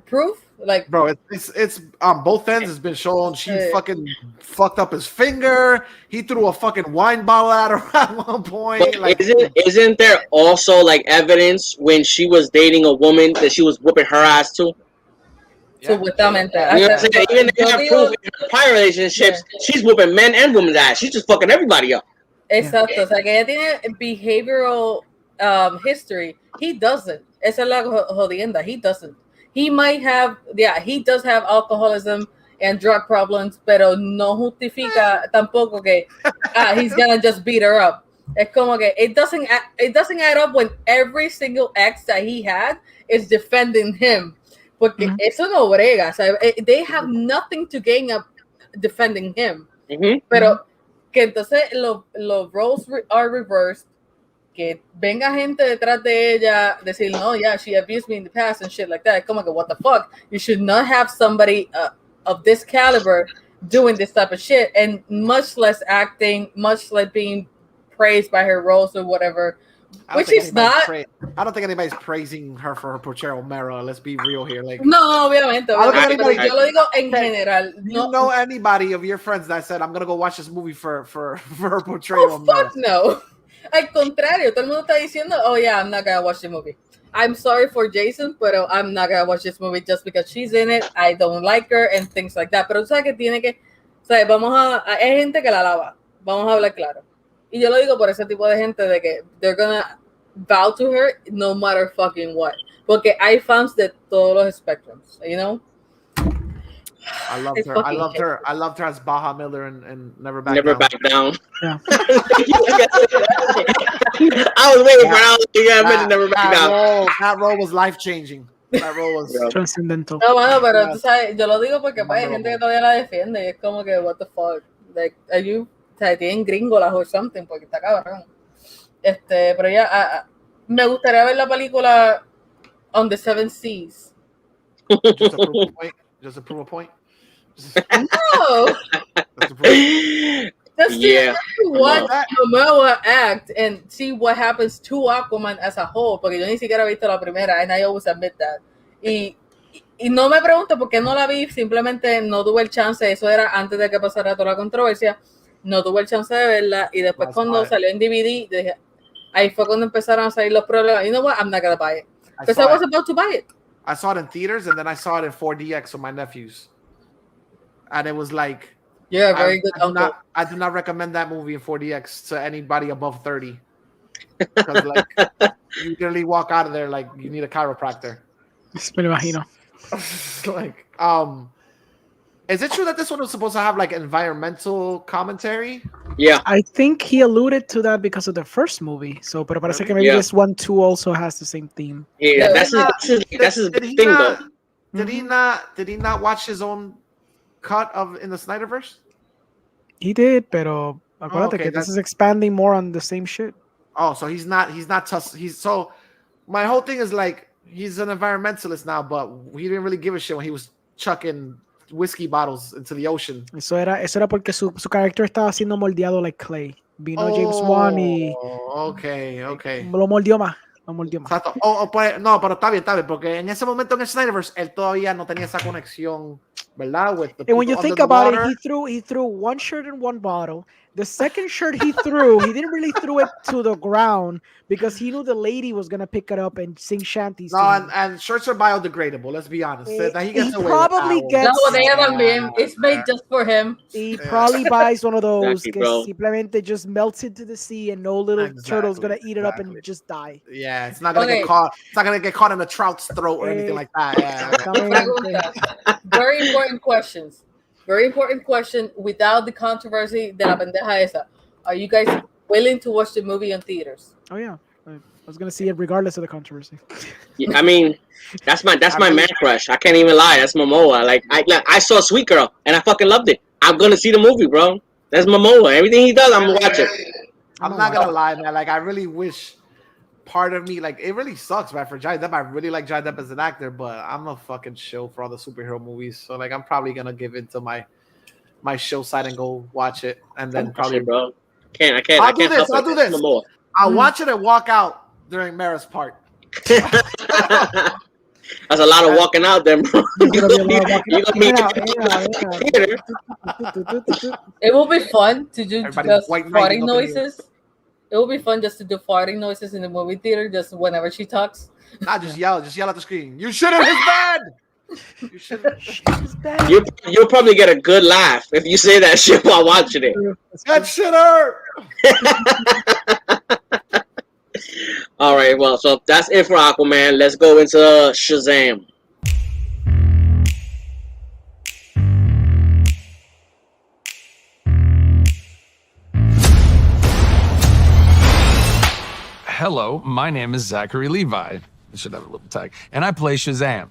proof. Like, bro, it's on both ends. It's been shown. She fucking fucked up his finger. He threw a fucking wine bottle at her at one point. But like, isn't there also like evidence when she was dating a woman that she was whooping her ass too? Supuestamente. You know what I'm saying? Even if they have proof in prior relationships, she's whooping men and women's ass. She's just fucking everybody up. Exacto. O sea, que ella tiene behavioral history. He doesn't. Esa es la jodienda. He doesn't. He might have, he does have alcoholism and drug problems, pero no justifica tampoco que he's gonna just beat her up. Es como que it doesn't add up when every single ex that he had is defending him. Porque eso no brega. O sea, they have nothing to gain up defending him. Pero que entonces los roles are reversed. Que venga gente detrás de ella, decir, no, she abused me in the past and shit like that. Como que, what the fuck? You should not have somebody of this caliber doing this type of shit, and much less acting, much less being praised by her roles or whatever, which is not. I don't think anybody's praising her for her portrayal of Mara. Let's be real here. Like, no, obviamente. Yo lo digo en general. You know anybody of your friends that said, I'm going to go watch this movie for her portrayal of Mara? Fuck no. Al contrario, todo el mundo está diciendo, oh yeah, I'm not gonna watch the movie. I'm sorry for Jason, pero I'm not gonna watch this movie just because she's in it. I don't like her and things like that. Pero tú sabes que tiene que, sabes, hay gente que la alaba. Vamos a hablar claro. Y yo lo digo por ese tipo de gente de que they're gonna bow to her no matter fucking what. Porque hay fans de todos los spectrums, you know? I loved her. I loved her as Baja Miller and Never Back Down. Yeah. I was waiting for Never Back Down. That role was life changing. That role was transcendental. No, bueno, pero tú sabes, yo lo digo porque pues, hay gente que todavía la defiende y es como que what the fuck, like, are you, o sea, tienen gringolas or something porque está cabrón. Pero ya me gustaría ver la película On the Seven Seas. Just to prove a point. No. Just to watch Momoa act and see what happens to Aquaman as a whole, porque yo ni siquiera he visto la primera, and I always admit that. Y no me pregunto por qué no la vi, simplemente no tuve el chance, eso era antes de que pasara toda la controversia, no tuve el chance de verla, y después cuando salió en DVD, dije, ahí fue cuando empezaron a salir los problemas. You know what? I'm not gonna buy it. Because I was about to buy it. I saw it in theaters, and then I saw it in 4DX with my nephews. And it was like, yeah, very good uncle. I do not recommend that movie in 4DX to anybody above 30. Because like, you literally walk out of there like you need a chiropractor. Me lo imagino. Like, is it true that this one was supposed to have like environmental commentary? Yeah, I think he alluded to that because of the first movie. So, pero parece que maybe this one too also has the same theme. Yeah, that's his big thing though. Did he not watch his own cut of in the Snyderverse? He did, pero acuérdate que this is expanding more on the same shit. Oh, so he's so my whole thing is like he's an environmentalist now, but he didn't really give a shit when he was chucking whiskey bottles into the ocean. Eso era porque su carácter estaba siendo moldeado like clay. Vino James Wan y okay. lo moldeó más. Exacto. No, pero está bien, porque en ese momento en el Snyderverse él todavía no tenía esa conexión, ¿verdad? And when you think about it, he threw one shirt and one bottle. The second shirt he didn't really throw it to the ground because he knew the lady was gonna pick it up and sing shanties. No, and shirts are biodegradable. Let's be honest. He probably gets. It's made just for him. He probably buys one of those because simplemente just melts into the sea and no little turtle's gonna eat it up and just die. Yeah, it's not gonna get caught. It's not gonna get caught in a trout's throat or anything like that. Yeah. Very important questions. Very important question. Without the controversy de la pendeja esa, are you guys willing to watch the movie in theaters? Oh yeah, I was gonna see it regardless of the controversy. Yeah, I mean, that's my man crush. I can't even lie. That's Momoa. Like I saw Sweet Girl and I fucking loved it. I'm gonna see the movie, bro. That's Momoa. Everything he does, I'm gonna watch it. I'm not gonna lie, man. Like I really wish. Part of me, like, it really sucks, man. For Johnny Depp, I really like Johnny Depp as an actor, but I'm a fucking show for all the superhero movies. So, like, I'm probably gonna give into my show side and go watch it, and then probably, bro. I can't. I'll do this. I'll watch it and walk out during Mara's part. That's a lot of walking out, then, bro. It will be fun to do just farting noises. It will be fun just to do farting noises in the movie theater, just whenever she talks. Nah, just yell at the screen. You shit in his bed. You shit in his bed. You'll probably get a good laugh if you say that shit while watching it. That shitter. All right, well, so that's it for Aquaman. Let's go into Shazam. Hello, my name is Zachary Levi. I should have a little tag. And I play Shazam.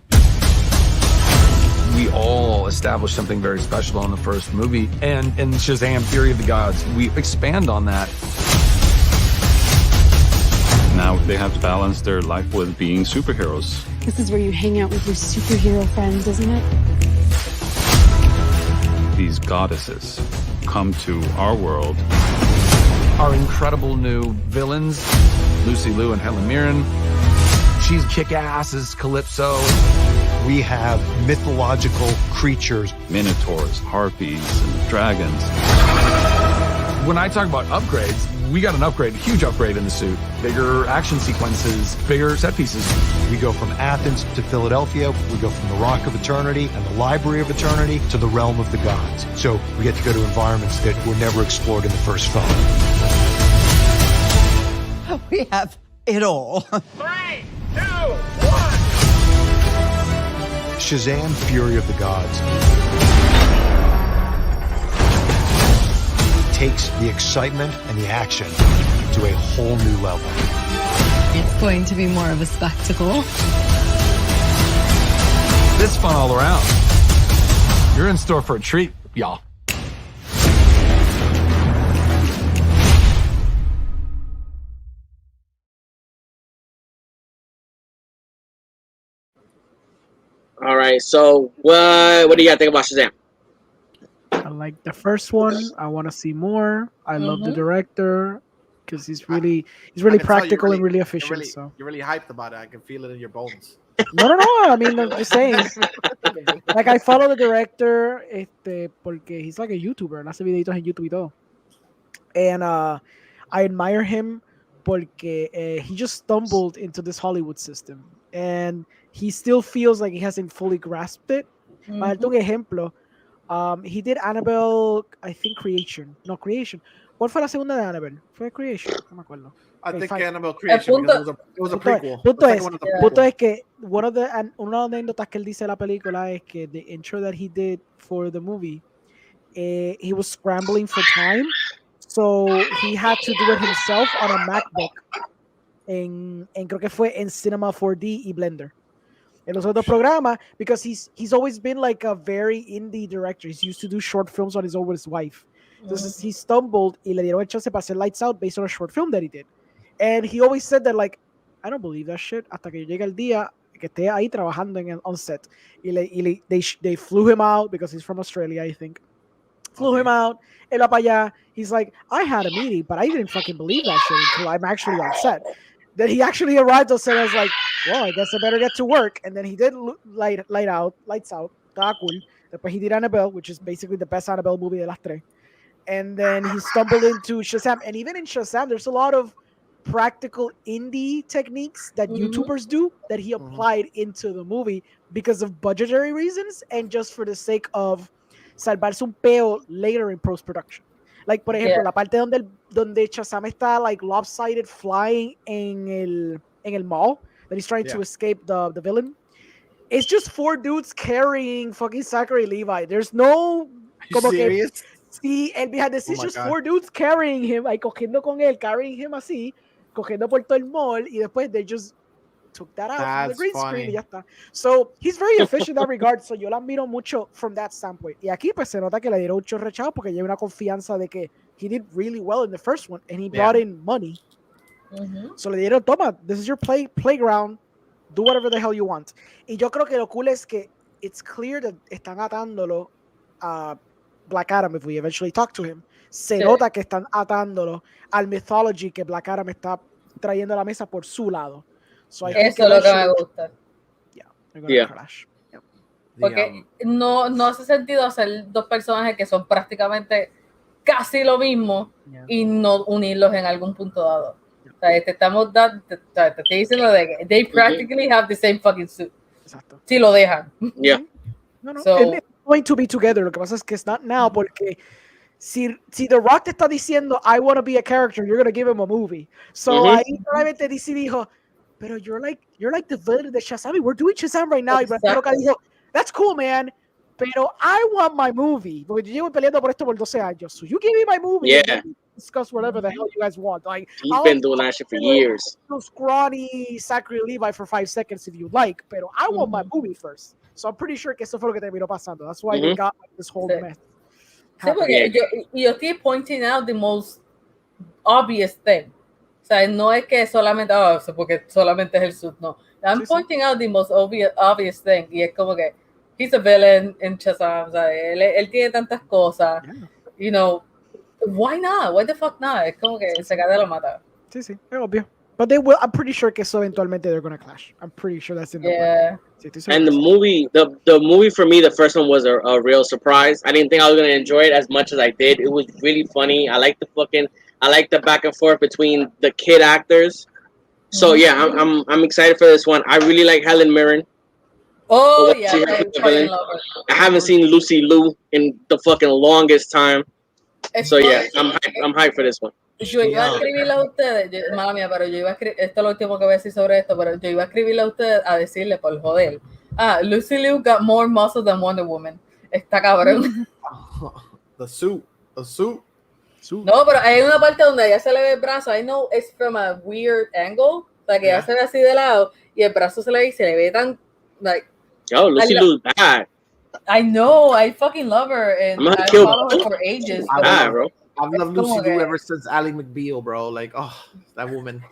We all established something very special in the first movie. And in Shazam, Fury of the Gods, we expand on that. Now they have to balance their life with being superheroes. This is where you hang out with your superhero friends, isn't it? These goddesses come to our world. Our incredible new villains, Lucy Liu and Helen Mirren. She's kick-ass as Calypso. We have mythological creatures. Minotaurs, harpies, and dragons. When I talk about upgrades, we got an upgrade, a huge upgrade in the suit. Bigger action sequences, bigger set pieces. We go from Athens to Philadelphia. We go from the Rock of Eternity and the Library of Eternity to the Realm of the Gods. So we get to go to environments that were never explored in the first film. We have it all. 3, 2, 1. Shazam! Fury of the Gods takes the excitement and the action to a whole new level. It's going to be more of a spectacle. It's fun all around. You're in store for a treat, y'all. All right, so what do you guys think about Shazam? I like the first one. I want to see more. I love the director because he's really practical and really efficient. You're really hyped about it. I can feel it in your bones. No. I mean, I'm just saying. Like, I follow the director, porque he's like a YouTuber, and hace videitos en YouTube y todo. And I admire him porque he just stumbled into this Hollywood system, and he still feels like he hasn't fully grasped it. Para darte un ejemplo, he did Annabelle, I think Creation. ¿Cuál fue la segunda de Annabelle? ¿Fue Creation? No me acuerdo. I Okay, think fine. Annabelle Creation, because it was a prequel. The second one was a Punto prequel. es que una de las anécdotas que él dice de la película es que the intro that he did for the movie, he was scrambling for time, so he had to do it himself on a MacBook. En creo que fue en Cinema 4D y Blender. En los otros programas, because he's always been like a very indie director. He's used to do short films on his own with his wife. Entonces he stumbled y le dieron el chance para hacer Lights Out based on a short film that he did. And he always said that, like, I don't believe that shit hasta que llegue el día que esté ahí trabajando en on set. They flew him out because he's from Australia, I think. Flew him out. Él va para allá. He's like, I had a meeting, but I didn't fucking believe that shit until I'm actually on set. Then he actually arrived on set. I was like, well, I guess I better get to work. And then he did Lights Out. Estaba cool. Después he did Annabelle, which is basically the best Annabelle movie de las tres. And then he stumbled into Shazam. And even in Shazam, there's a lot of practical indie techniques that YouTubers do that he applied into the movie because of budgetary reasons and just for the sake of salvarse un peo later in post-production. Like, por ejemplo, la parte donde Shazam está like lopsided flying en el mall that he's trying to escape the villain. It's just 4 dudes carrying fucking Zachary Levi. There's no Are you serious? Sí, el behind the scenes, just 4 dudes carrying him, like, cogiendo con él, carrying him así, cogiendo por todo el mall, y después they just took that out from the green screen y ya está. So, he's very efficient in that regard, so yo la admiro mucho from that standpoint. Y aquí pues se nota que le dieron mucho rechazo porque lleva una confianza de que he did really well in the first one, and he brought in money. So le dieron, toma, this is your playground, do whatever the hell you want. Y yo creo que lo cool es que it's clear that están atándolo a Black Adam, if we eventually talk to him. Se nota que están atándolo al mythology que Black Adam está trayendo a la mesa por su lado. So eso es lo que me gusta. Crash. Porque no hace sentido hacer 2 personajes que son prácticamente casi lo mismo y no unirlos en algún punto dado. O sea, te estoy diciendo de que they practically have the same fucking suit. Exacto. Si lo dejan. No. So, it's going to be together. Lo que pasa es que it's not now porque si The Rock te está diciendo I want to be a character, you're going to give him a movie. So ahí probablemente DC dijo, pero you're like the villain de Shazam. We're doing Shazam right now. Y Rock dijo, that's cool, man. Pero I want my movie. Porque yo llevo peleando por esto por 12 años. So you give me my movie. Yeah. Discuss whatever the hell you guys want. Like, he's been doing that shit for years. Scrawny Zachary Levi for 5 seconds if you like. Pero I want my movie first. So I'm pretty sure que eso fue lo que terminó pasando. That's why they got like, this whole mess. Sí, porque yo estoy pointing out the most obvious thing. O sea, no es que solamente, porque solamente es el suit, no. I'm pointing out the most obvious thing. Y es como que he's a villain in Shazam. O sea, él tiene tantas cosas. You know, why not? Why the fuck not? Es como que se cae de la mata. Sí, es obvio. But they will. I'm pretty sure que eso eventualmente they're gonna clash. I'm pretty sure that's in the plan. And the movie for me, the first one was a real surprise. I didn't think I was gonna enjoy it as much as I did. It was really funny. I like the back and forth between the kid actors. So yeah, I'm excited for this one. I really like Helen Mirren. Oh yeah, I haven't seen Lucy Liu in the fucking longest time. So yeah, I'm hyped for this one. Yo iba a escribirle a ustedes, mala mía, pero yo iba a escribir, esto es lo último que voy a decir sobre esto, pero yo iba a escribirle a ustedes a decirle por joder. Lucy Liu got more muscle than Wonder Woman. Está cabrón. The suit. No, pero hay una parte donde ella se le ve el brazo. I know it's from a weird angle. O sea, que ella se ve así de lado y el brazo se le ve tan, like. Yo, Lucy Liu's bad. I know, I fucking love her, and I follow her for ages. Bro. I've loved Lucy Liu ever since Ally McBeal, bro. Like, that woman.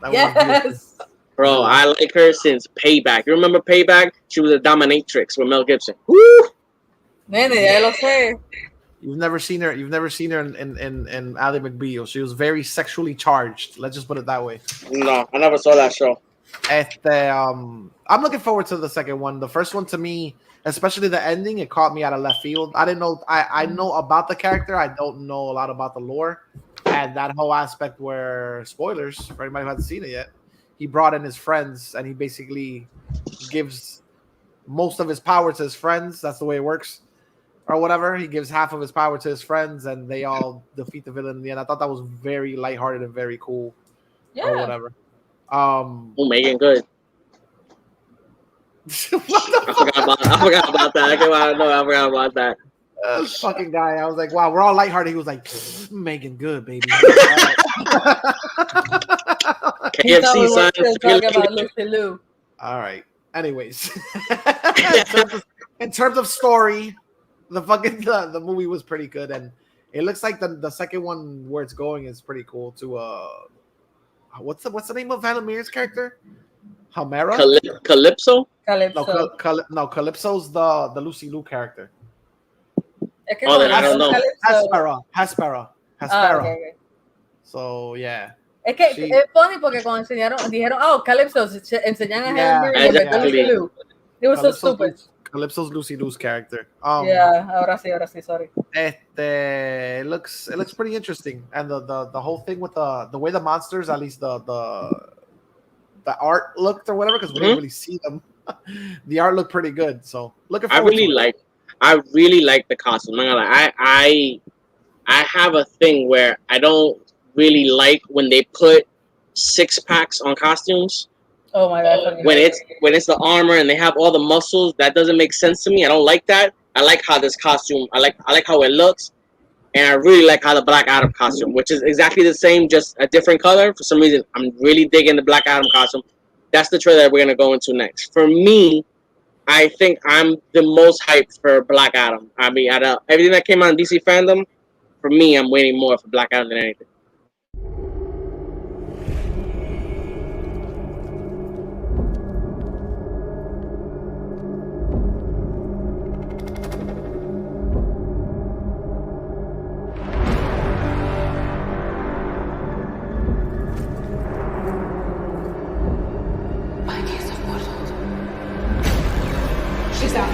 Yes. Bro, I like her since Payback. You remember Payback? She was a dominatrix with Mel Gibson. Woo! Nene, ya lo sé. You've never seen her in Ally McBeal. She was very sexually charged. Let's just put it that way. No, I never saw that show. I'm looking forward to the second one. The first one, to me, especially the ending, it caught me out of left field. I didn't know. I know about the character. I don't know a lot about the lore and that whole aspect where, spoilers for anybody who hasn't seen it yet, he brought in his friends and he basically gives most of his power to his friends. That's the way it works. or whatever. He gives half of his power to his friends, and they all defeat the villain in the end. I thought that was very lighthearted and very cool, or whatever. Megan good. I forgot about that. I forgot about that. This fucking guy. I was like, wow, we're all lighthearted. He was like, Megan good, baby. KFC son. Talking about Lucy Liu. All right. Anyways, in terms of story, the movie was pretty good, and it looks like the second one where it's going is pretty cool too. What's the name of Valamir's character? Hamera? Calypso? No, Calypso's the Lucy Liu character. Then I don't know. Hespera. Okay. So yeah. Es que es funny porque cuando dijeron, Calypso, enseñan a Lucy Liu. It was so stupid. Calypso's Lucy Liu's character. Ahora sí, sorry. It looks pretty interesting, and the whole thing with the way the monsters, at least the art looked or whatever, because we didn't really see them. The art looked pretty good, so looking forward to it. I really like the costume. I have a thing where I don't really like when they put 6-packs on costumes. Oh my god! When it's the armor and they have all the muscles, that doesn't make sense to me. I don't like that. I like how this costume. I like how it looks, and I really like how the Black Adam costume, which is exactly the same, just a different color. For some reason, I'm really digging the Black Adam costume. That's the trailer that we're gonna go into next. For me, I think I'm the most hyped for Black Adam. I mean, out of everything that came out in DC Fandome, for me, I'm waiting more for Black Adam than anything. She's out.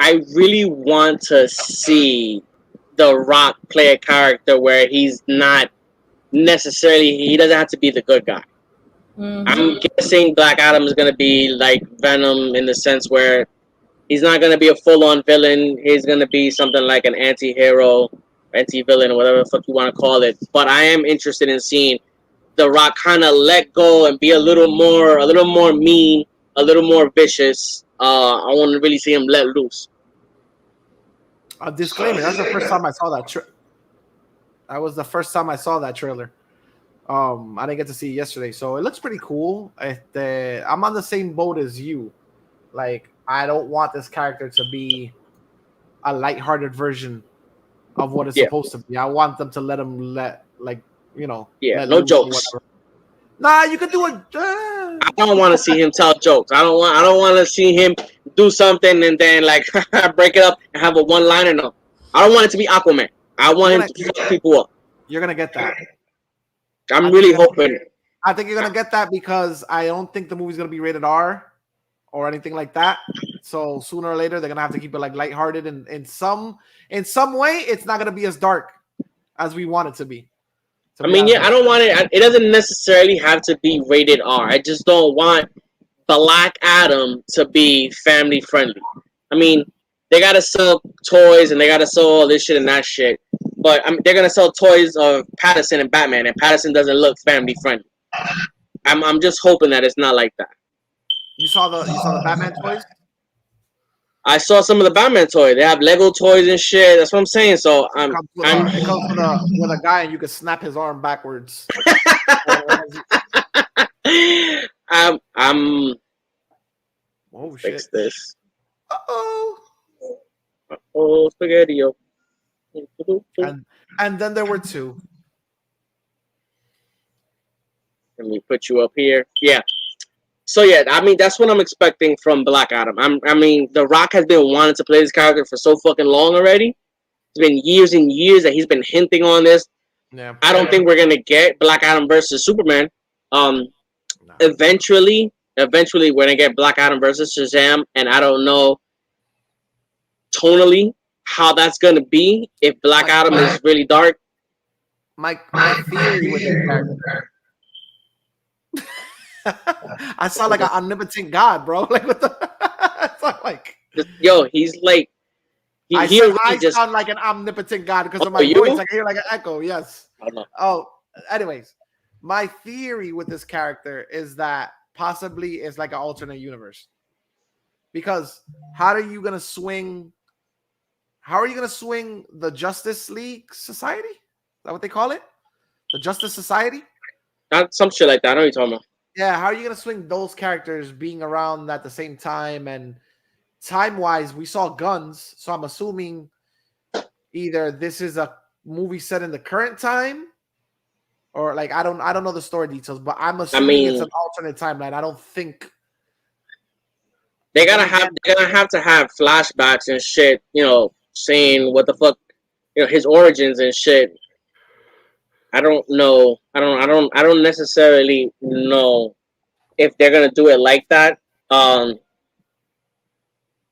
I really want to see The Rock play a character where he's not necessarily, he doesn't have to be the good guy. Mm-hmm. I'm guessing Black Adam is going to be like Venom in the sense where he's not going to be a full-on villain. He's going to be something like an anti-hero, anti-villain, or whatever the fuck you want to call it. But I am interested in seeing The Rock kind of let go and be a little more mean, a little more vicious. I want to really see him let loose. A disclaimer: that's the first time I saw that. That was the first time I saw that trailer. I didn't get to see it yesterday, so it looks pretty cool. I'm on the same boat as you. Like, I don't want this character to be a lighthearted version of what it's supposed to be. I want them to let him no jokes. Nah, you could do it. I don't want to see him tell jokes. I don't want to see him do something and then like break it up and have a one-liner. No, I don't want it to be Aquaman. I want him to fuck people up. You're gonna get that. I'm really hoping. I think you're gonna get that because I don't think the movie's gonna be rated R or anything like that. So sooner or later they're gonna have to keep it like lighthearted and in some way it's not gonna be as dark as we want it to be. I mean, I don't want it. It doesn't necessarily have to be rated R. I just don't want Black Adam to be family friendly. I mean, they gotta sell toys and they gotta sell all this shit and that shit. But they're gonna sell toys of Pattinson and Batman, and Pattinson doesn't look family friendly. I'm just hoping that it's not like that. You saw the Batman toys? I saw some of the Batman toys. They have Lego toys and shit. That's what I'm saying. So it comes with a guy, and you can snap his arm backwards. I'm. Oh fix shit! This. Oh, spaghetti-o. And then there were two. Let me put you up here. Yeah. So yeah, I mean that's what I'm expecting from Black Adam. I mean, The Rock has been wanting to play this character for so fucking long already. It's been years and years that he's been hinting on this. Yeah. I don't think we're gonna get Black Adam versus Superman. Eventually we're gonna get Black Adam versus Shazam, and I don't know tonally how that's gonna be if Black Adam is really dark. My theory with this character. I sound like an omnipotent god, bro. Like what the? It's like, yo, he's like. I sound like an omnipotent god because of my voice. I can hear like an echo. Yes. Oh, anyways, my theory with this character is that possibly it's like an alternate universe. Because how are you gonna swing the Justice League Society? Is that what they call it? The Justice Society? Not some shit like that. I know what you're talking about. Yeah, how are you gonna swing those characters being around at the same time? And time-wise, we saw guns, so I'm assuming either this is a movie set in the current time, or like I don't know the story details, but I'm assuming it's an alternate timeline. I don't think they're gonna have to have flashbacks and shit, you know, saying what the fuck, you know, his origins and shit. I don't know. I don't necessarily know if they're gonna do it like that.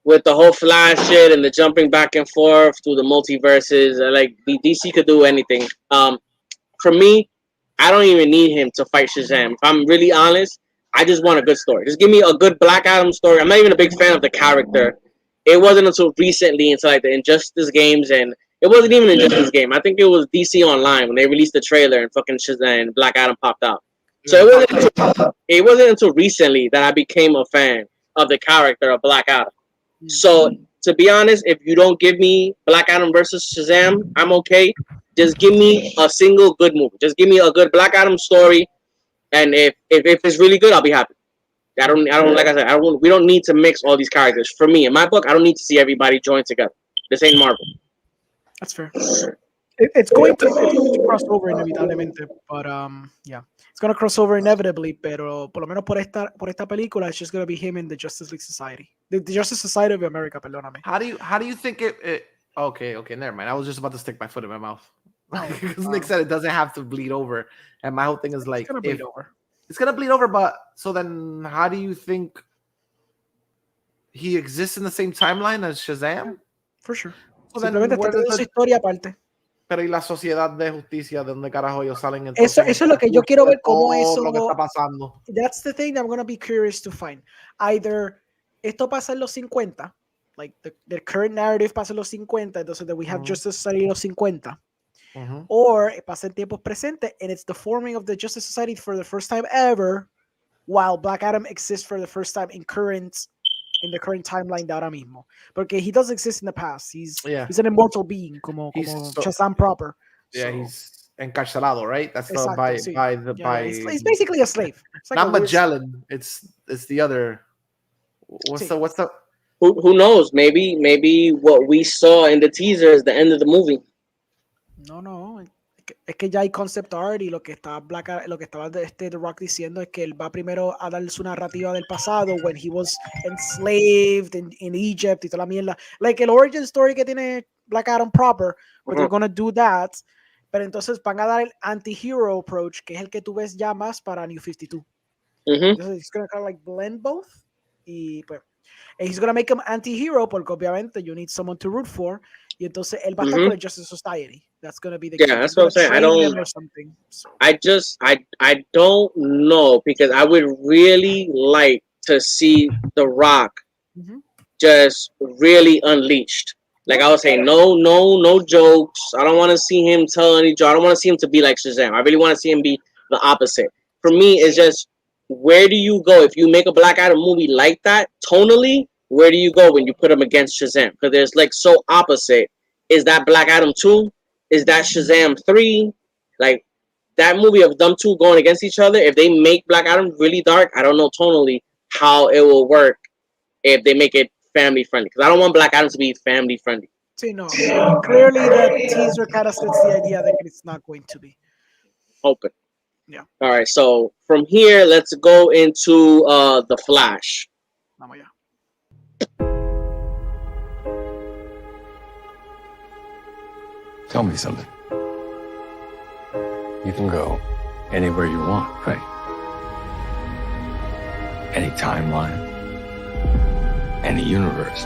With the whole Flash shit and the jumping back and forth through the multiverses, like DC could do anything. For me, I don't even need him to fight Shazam. If I'm really honest, I just want a good story. Just give me a good Black Adam story. I'm not even a big fan of the character. It wasn't until recently, into like the Injustice games, and it wasn't even an Injustice game. I think it was DC Online when they released the trailer and fucking Shazam and Black Adam popped out. So it wasn't until recently that I became a fan of the character of Black Adam. So to be honest, if you don't give me Black Adam versus Shazam, I'm okay. Just give me a single good movie. Just give me a good Black Adam story, and if it's really good, I'll be happy. I don't like I said, we don't need to mix all these characters. For me, in my book, I don't need to see everybody join together. This ain't Marvel. That's fair. It's going to cross over inevitablemente, but yeah, it's going to cross over inevitably. Pero por lo menos por esta película, it's just going to be him in the Justice League Society, the Justice Society of America. Perdóname. How do you think it? Okay, never mind. I was just about to stick my foot in my mouth because Nick said it doesn't have to bleed over, and my whole thing is like, it's gonna bleed over. But so then, how do you think he exists in the same timeline as Shazam? For sure. So then, historia aparte. Pero y la sociedad de justicia, ¿de dónde carajo ellos salen? Eso es lo que yo quiero ver cómo eso lo que está pasando. That's the thing that I'm going to be curious to find. Either esto pasa en los 50, like the current narrative pasa en los 50, entonces that we have Justice Society en los 50, or pasa en tiempos presentes and it's the forming of the Justice Society for the first time ever, while Black Adam exists for the first time in the current timeline de ahora mismo. Porque he does exist in the past. He's an immortal being, como Shazam proper. Yeah, he's encarcelado, right? That's he's basically a slave. It's like not Magellan. It's the other. What's the? Who knows? Maybe what we saw in the teaser is the end of the movie. No. Es que ya hay concept art y lo que estaba The Rock diciendo es que él va primero a dar su narrativa del pasado when he was enslaved in Egypt y toda la mierda. Like el origin story que tiene Black Adam proper, where they're gonna do that, pero entonces van a dar el anti-hero approach, que es el que tú ves ya más para New 52. Entonces it's gonna kind of like blend both y pues and he's gonna make him anti-hero porque obviamente you need someone to root for y entonces él va a estar con el Justice Society. That's gonna be the yeah. That's what I'm saying. I don't know because I would really like to see The Rock just really unleashed. Like I was saying, no jokes. I don't want to see him tell any joke. I don't want to see him to be like Shazam. I really want to see him be the opposite. For me, it's just where do you go if you make a Black Adam movie like that tonally? where do you go when you put them against Shazam? Because there's like so opposite. Is that Black Adam 2? Is that Shazam 3? Like that movie of them two going against each other, if they make Black Adam really dark, I don't know tonally how it will work if they make it family friendly. Because I don't want Black Adam to be family friendly. See, no, clearly that teaser kind of sets the idea that it's not going to be. Open. Yeah. All right, so from here, let's go into the Flash. Vamos allá. Tell me something. You can go anywhere you want, right? Any timeline, any universe.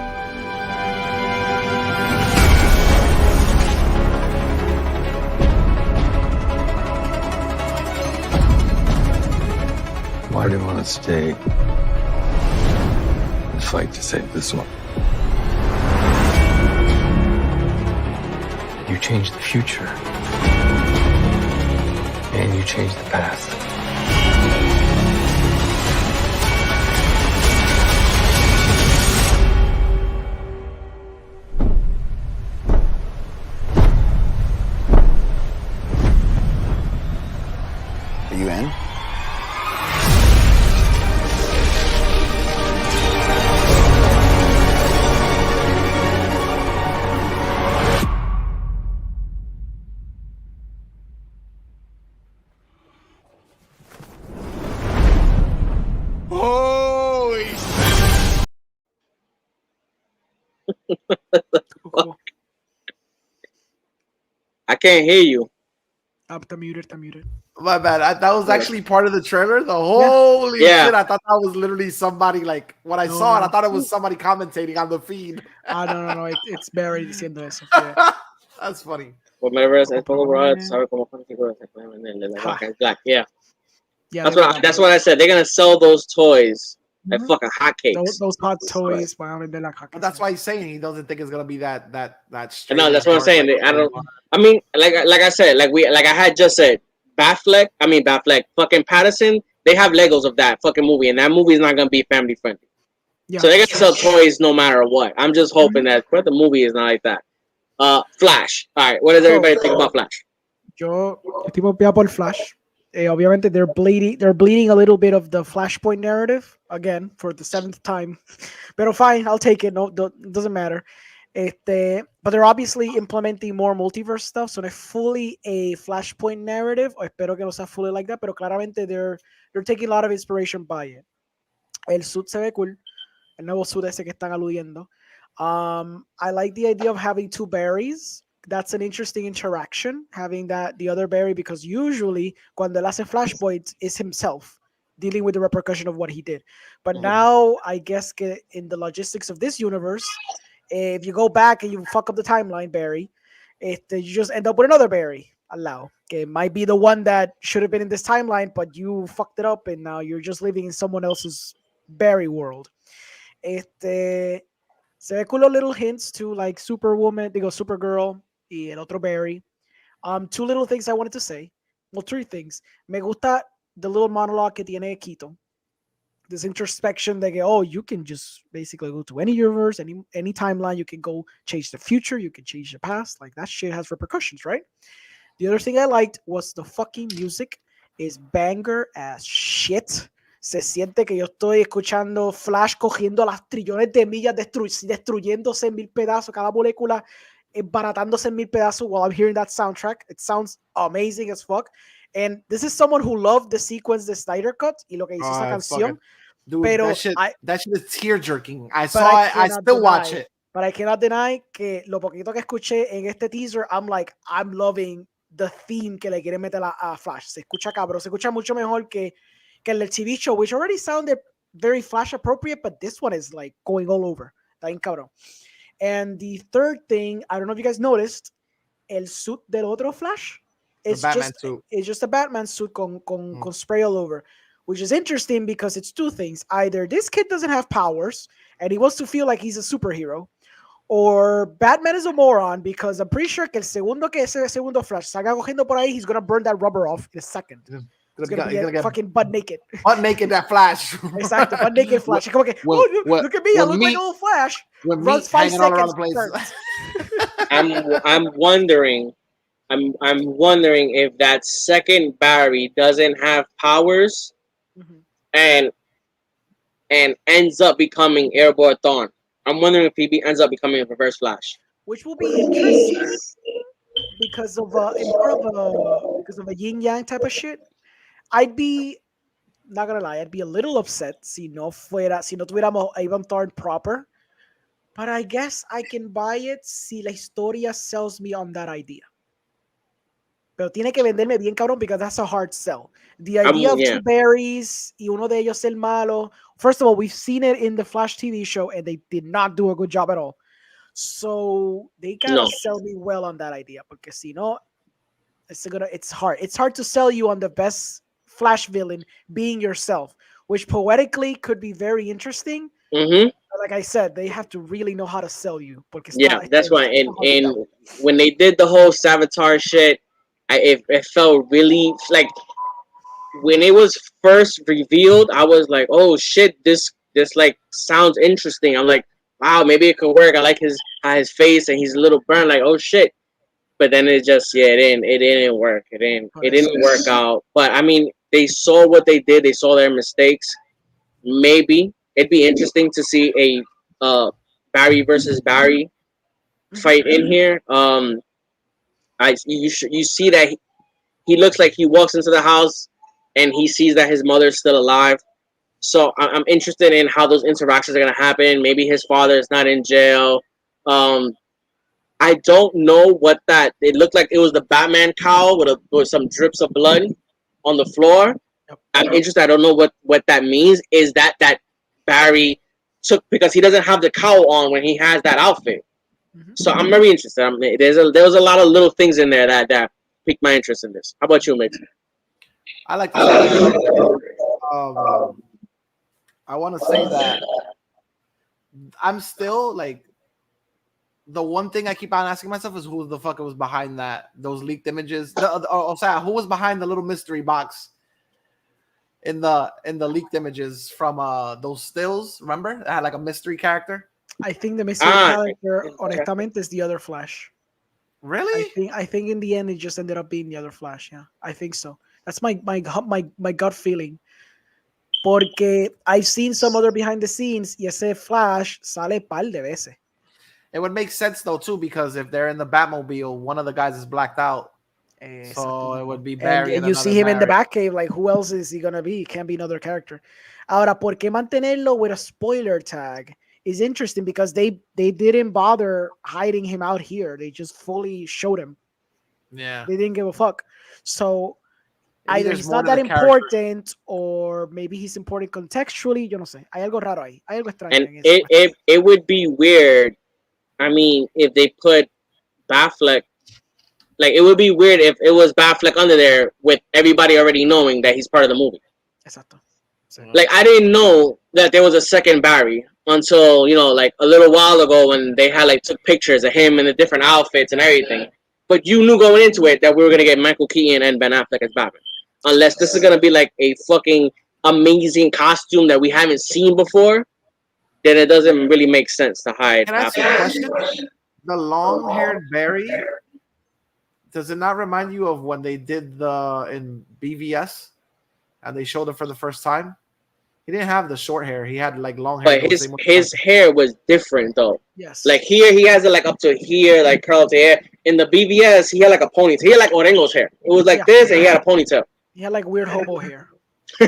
Why do you want to stay and fight to save this one? You changed the future. And you changed the past. Are you in? Holy I can't hear you. Está muted. My bad. That was actually part of the trailer. The holy shit! I thought that was literally somebody. Like when I saw it, I thought it was somebody commentating on the feed. No. It's Barry diciendo eso. That's funny. Yeah. That's what I said. They're gonna sell those toys like fucking hotcakes. Those hot toys. But that's why he's saying he doesn't think it's gonna be that straight. No, that's what I'm saying. I don't. I mean, like I said, like I had just said, Batfleck. Fucking Patterson. They have Legos of that fucking movie, and that movie is not gonna be family friendly. Yeah. So they're gonna sell toys no matter what. I'm just hoping that but the movie is not like that. Flash. All right, what does everybody think about Flash? Yo estoy pompeado por Flash. Obviamente they're bleeding a little bit of the Flashpoint narrative again for the 7th time. But fine, I'll take it. No, it doesn't matter. But they're obviously implementing more multiverse stuff, so they're fully a Flashpoint narrative. O espero que no sea fully like that, pero claramente they're taking a lot of inspiration by it. El suit se ve cool. El nuevo suit ese que están aludiendo. I like the idea of having 2 Barrys. That's an interesting interaction, having the other Barry, because usually cuando él hace Flashpoint is himself dealing with the repercussion of what he did. But now I guess in the logistics of this universe, if you go back and you fuck up the timeline, Barry, you just end up with another Barry al lado. It might be the one that should have been in this timeline, but you fucked it up and now you're just living in someone else's Barry world. Se ve cool little hints to like Supergirl y el otro Barry. 2 little things I wanted to say. Well, 3 things. Me gusta the little monologue que tiene Quito. This introspection that you can just basically go to any universe, any timeline. You can go change the future. You can change the past. Like that shit has repercussions, right? The other thing I liked was the fucking music is banger as shit. Se siente que yo estoy escuchando Flash cogiendo las trillones de millas, destruyéndose en 1000 pedazos, cada molécula embaratándose en 1000 pedazos while I'm hearing that soundtrack. It sounds amazing as fuck. And this is someone who loved the sequence, the Snyder Cut, y lo que hizo esa canción. Dude, pero that shit is tear jerking. I saw it. I still watch it. But I cannot deny que lo poquito que escuché en este teaser, I'm loving the theme que le quieren meter a Flash. Se escucha cabrón, se escucha mucho mejor que el TV show, which already sounded very Flash appropriate, but this one is like going all over. Está bien cabrón. And the third thing, I don't know if you guys noticed, el suit del otro Flash, it's just a Batman suit con spray all over, which is interesting because it's 2 things. Either this kid doesn't have powers and he wants to feel like he's a superhero, or Batman is a moron because I'm pretty sure que ese segundo Flash salga cogiendo por ahí, he's going to burn that rubber off in a second. It's gonna be fucking butt naked. Butt naked, that Flash. Exactly, butt naked Flash. Como que, look at me, I look like old Flash. Runs 5 seconds. I'm wondering if that second Barry doesn't have powers and ends up becoming Airborne Thorn. I'm wondering if he ends up becoming a Reverse Flash. Which will be interesting because of a yin yang type of shit. I'd be not gonna lie, I'd be a little upset si no tuviéramos a Ivan Thorn proper. But I guess I can buy it si la historia sells me on that idea. Pero tiene que venderme bien cabrón because that's a hard sell. The idea of 2 Barrys y uno de ellos el malo. First of all, we've seen it in the Flash TV show and they did not do a good job at all. So they gotta sell me well on that idea. Porque si no, it's hard. It's hard to sell you on the best Flash villain being yourself, which poetically could be very interesting. Like I said, they have to really know how to sell you. That's why. And when they did the whole Savitar shit, it felt really like when it was first revealed, I was like, oh shit, this like sounds interesting. I'm like, wow, maybe it could work. I like his face and he's a little burnt. Like, oh shit. But then it just it didn't work. It didn't work out. But I mean, they saw what they did. They saw their mistakes. Maybe it'd be interesting to see a Barry versus Barry fight in here. You see that he looks like he walks into the house and he sees that his mother's still alive. So I'm interested in how those interactions are gonna happen. Maybe his father is not in jail. I don't know what that. It looked like it was the Batman cowl with some drips of blood on the floor. I'm interested. I don't know what that means. Is that Barry took because he doesn't have the cowl on when he has that outfit. So I'm very interested. There was a lot of little things in there that piqued my interest in this. How about you, Mick? I like this. I want to say that I'm still like the one thing I keep on asking myself is who the fuck was behind those leaked images. Who was behind the little mystery box in the leaked images from those stills? Remember, it had like a mystery character. I think the mystery character, honestamente, is the other Flash. Really? I think in the end it just ended up being the other Flash. Yeah, I think so. That's my gut feeling. Porque I've seen some other behind the scenes y ese Flash sale par de veces. It would make sense though too, because if they're in the Batmobile, one of the guys is blacked out. So it would be Barry. And you see him in the Batcave, like who else is he gonna be? It can't be another character. Ahora, ¿por qué mantenerlo with a spoiler tag? Is interesting because they didn't bother hiding him out here. They just fully showed him. Yeah. They didn't give a fuck. So either he's not that important or maybe he's important contextually. Yo no sé. Hay algo raro ahí. Hay algo extraño. And it would be weird. I mean, if they put Batfleck, like it would be weird if it was Batfleck under there with everybody already knowing that he's part of the movie. Exacto. Like I didn't know that there was a second Barry until, like a little while ago when they had took pictures of him in the different outfits and everything. But you knew going into it that we were going to get Michael Keaton and Ben Affleck as Batman. Unless this is going to be like a fucking amazing costume that we haven't seen before, then it doesn't really make sense to hide. Can I ask you a question? The long-haired Barry, does it not remind you of when they did in BVS and they showed it for the first time? He didn't have the short hair. He had long hair. But his hair was different though. Yes. Like here, he has it up to here, like curled hair. In the BVS, he had a ponytail. He had Orengo's hair. It was this, and he had a ponytail. He had weird hobo hair. No,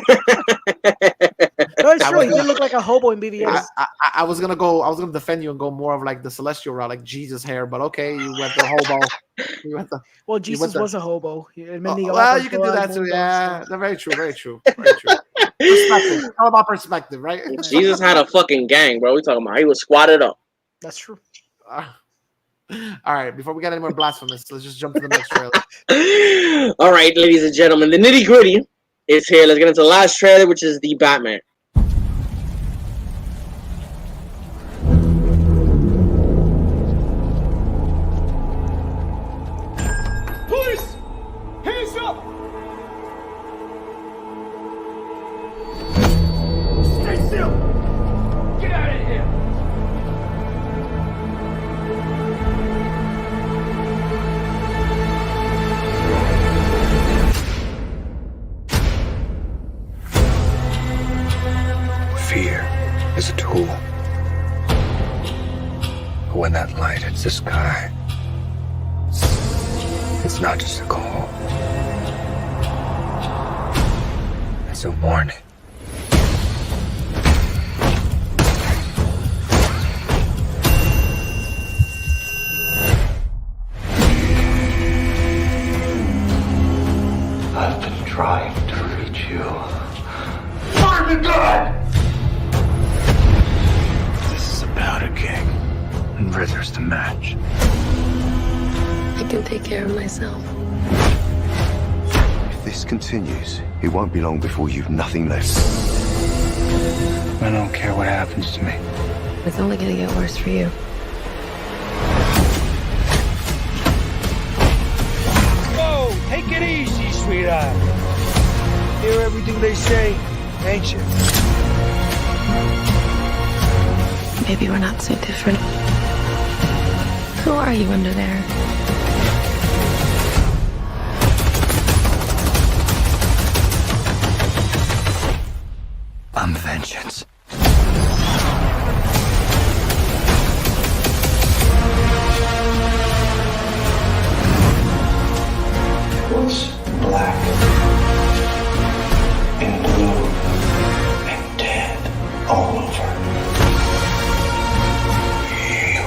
it's true. He did look like a hobo in BVS. I was gonna defend you and go more of the celestial route, like Jesus hair. But okay, you went the hobo. Well, Jesus was a hobo. Well, you can do that too. Yeah, very true. Very true. Very true. Perspective. All about perspective, right? Jesus had a fucking gang, bro. We talking about he was squatted up. That's true. All right, before we get any more blasphemous, let's just jump to the next trailer. All right, ladies and gentlemen, the nitty gritty is here. Let's get into the last trailer, which is the Batman. Police! Hands up! still! Get out of here! Fear is a tool. But when that light hits the sky, it's not just a call. It's a warning. I've been trying to reach you. Find the gun! This is about a king, and Ritter's the match. I can take care of myself. If this continues, it won't be long before you've nothing left. I don't care what happens to me. It's only gonna get worse for you. Whoa! Take it easy, sweetheart. Hear everything they say, ain't you? Maybe we're not so different. Who are you under there? I'm vengeance. What's black and blue and dead all over? You.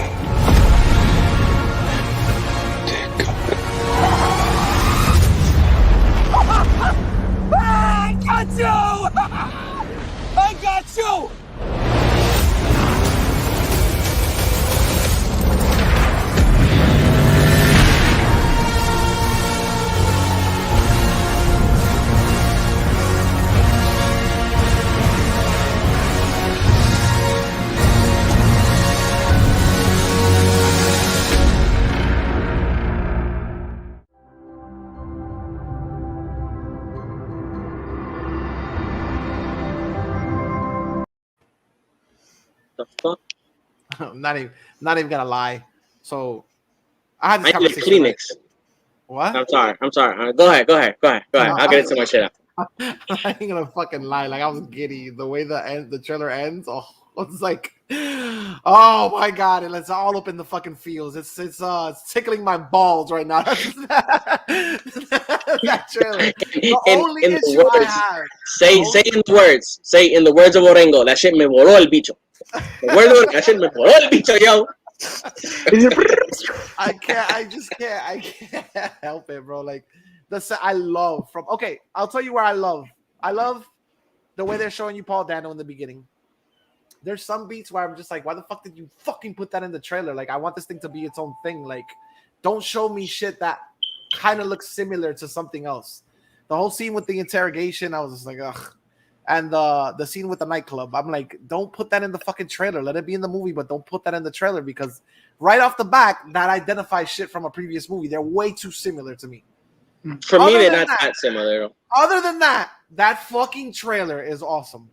Dick. I got you! I got you! The fuck? I'm not even gonna lie. So I had this I need a conversation. Kleenex. What? I'm sorry. Go ahead. I'll get into my shit after. I ain't gonna fucking lie. Like I was giddy the way the trailer ends. Oh, it's like, oh my god! And it's all up in the fucking feels. It's tickling my balls right now. That trailer. The only issue I have. Say in the words of Orengo. That shit me voló el bicho. That shit me voló el bicho, yo. I can't help it, bro. Like I love from. Okay, I'll tell you where I love the way they're showing you Paul Dano in the beginning. There's some beats where I'm just like, why the fuck did you fucking put that in the trailer? Like, I want this thing to be its own thing. Like, don't show me shit that kind of looks similar to something else. The whole scene with the interrogation, I was just like, ugh. And the scene with the nightclub, I'm like, don't put that in the fucking trailer. Let it be in the movie, but don't put that in the trailer because right off the bat, that identifies shit from a previous movie. They're way too similar to me. For me, they're not that similar. Other than that, that fucking trailer is awesome.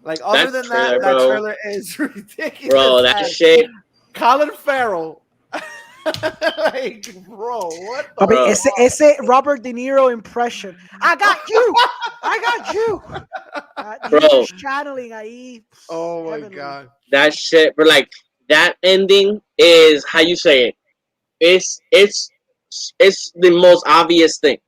Like, other than that, that trailer is ridiculous. Bro, that shit. Colin Farrell. Like, bro, what the bro? Ese Robert De Niro impression. I got you. Bro. Channeling ahí. Oh my god. That shit, but like that ending is how you say it. It's the most obvious thing.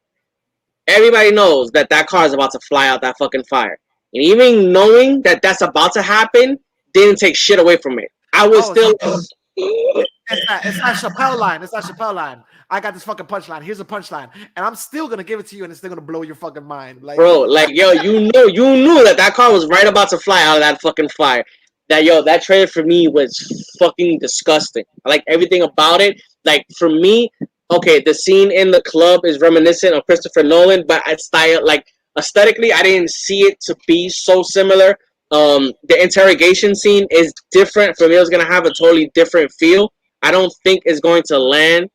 Everybody knows that car is about to fly out that fucking fire. And even knowing that that's about to happen didn't take shit away from it. I was still. It's that Chappelle line. It's that Chappelle line. I got this fucking punchline. Here's a punchline, and I'm still gonna give it to you, and it's still gonna blow your fucking mind. Like, bro, like yo, you knew that car was right about to fly out of that fucking fire. That trailer for me was fucking disgusting. I like everything about it. Like for me, okay, the scene in the club is reminiscent of Christopher Nolan, but aesthetically, I didn't see it to be so similar. The interrogation scene is different. For me, it's gonna have a totally different feel. I don't think it's going to land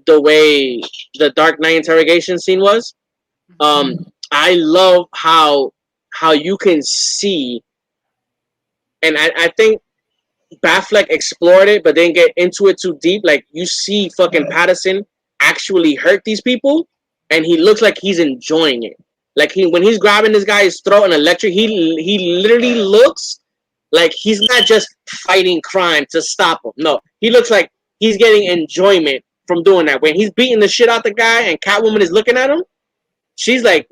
the way the Dark Knight interrogation scene was. I love how you can see and I think Batfleck explored it, but didn't get into it too deep. Like you see, fucking Patterson actually hurt these people, and he looks like he's enjoying it. Like when he's grabbing this guy's throat and electric, he literally looks like he's not just fighting crime to stop him. No, he looks like he's getting enjoyment from doing that. When he's beating the shit out the guy and Catwoman is looking at him, she's like,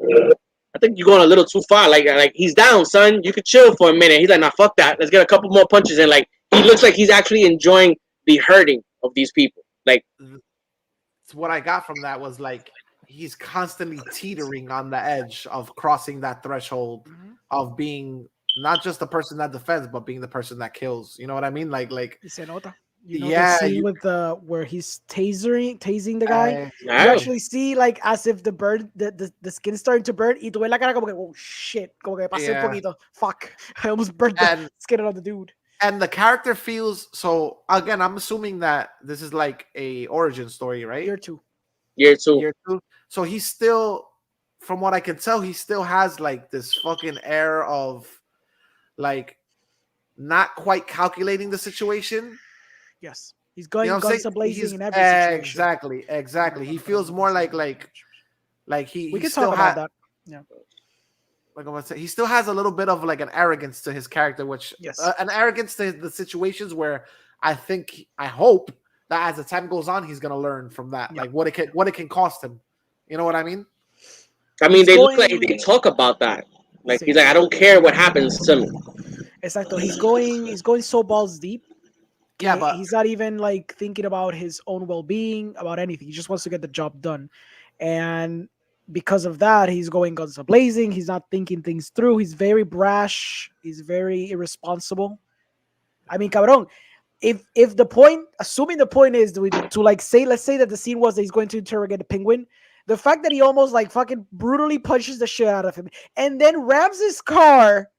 I think you're going a little too far. Like he's down, son. You could chill for a minute. He's like, nah, fuck that. Let's get a couple more punches in. Like he looks like he's actually enjoying the hurting of these people. Like what I got from that was like he's constantly teetering on the edge of crossing that threshold of being not just the person that defends, but being the person that kills. You know what I mean? Like Se nota. You know, the scene with where he's tasing the guy. You actually see like as if the skin's starting to burn. Y tú ves la cara como que, oh shit, como que pasé un poquito. Fuck, I almost burnt the skin on the dude. And the character feels so. Again, I'm assuming that this is like a origin story, right? Year two. So he's still, from what I can tell, he still has like this fucking air of like not quite calculating the situation. Yes, he's going guns blazing in every situation. Exactly. He feels more like he. We can talk about that. Yeah. Like I'm gonna say, he still has a little bit of like an arrogance to his character, which an arrogance to the situations where I hope that as the time goes on, he's gonna learn from that, like what it can cost him. You know what I mean? I mean, they look like they talk about that. Like he's like, I don't care what happens to me. Exactly. He's going so balls deep. Yeah, but he's not even like thinking about his own well-being, about anything. He just wants to get the job done, and because of that, he's going guns blazing. He's not thinking things through. He's very brash. He's very irresponsible. I mean, cabrón, if the point, assuming the point is to like say, let's say that the scene was that he's going to interrogate the Penguin, the fact that he almost like fucking brutally punches the shit out of him and then rams his car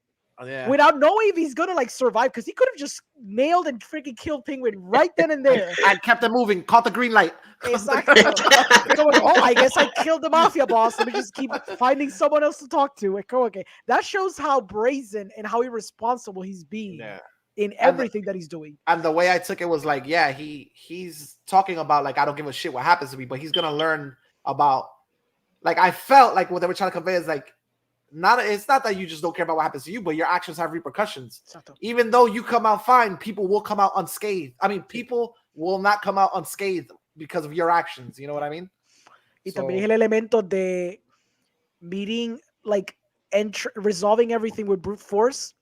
without knowing if he's gonna like survive, because he could have just nailed and freaking killed Penguin right then and there. I kept it moving, caught the green light. Exactly. I guess I killed the mafia boss. Let me just keep finding someone else to talk to. Okay. That shows how brazen and how irresponsible he's being in everything that he's doing. And the way I took it was like, he's talking about like, I don't give a shit what happens to me, but he's gonna learn about, like, I felt like what they were trying to convey is like, it's not that you just don't care about what happens to you, but your actions have repercussions. Even though you come out fine, people will come out unscathed. I mean, people will not come out unscathed because of your actions. You know what I mean? Y también es el elemento de meeting, like, resolving everything with brute force,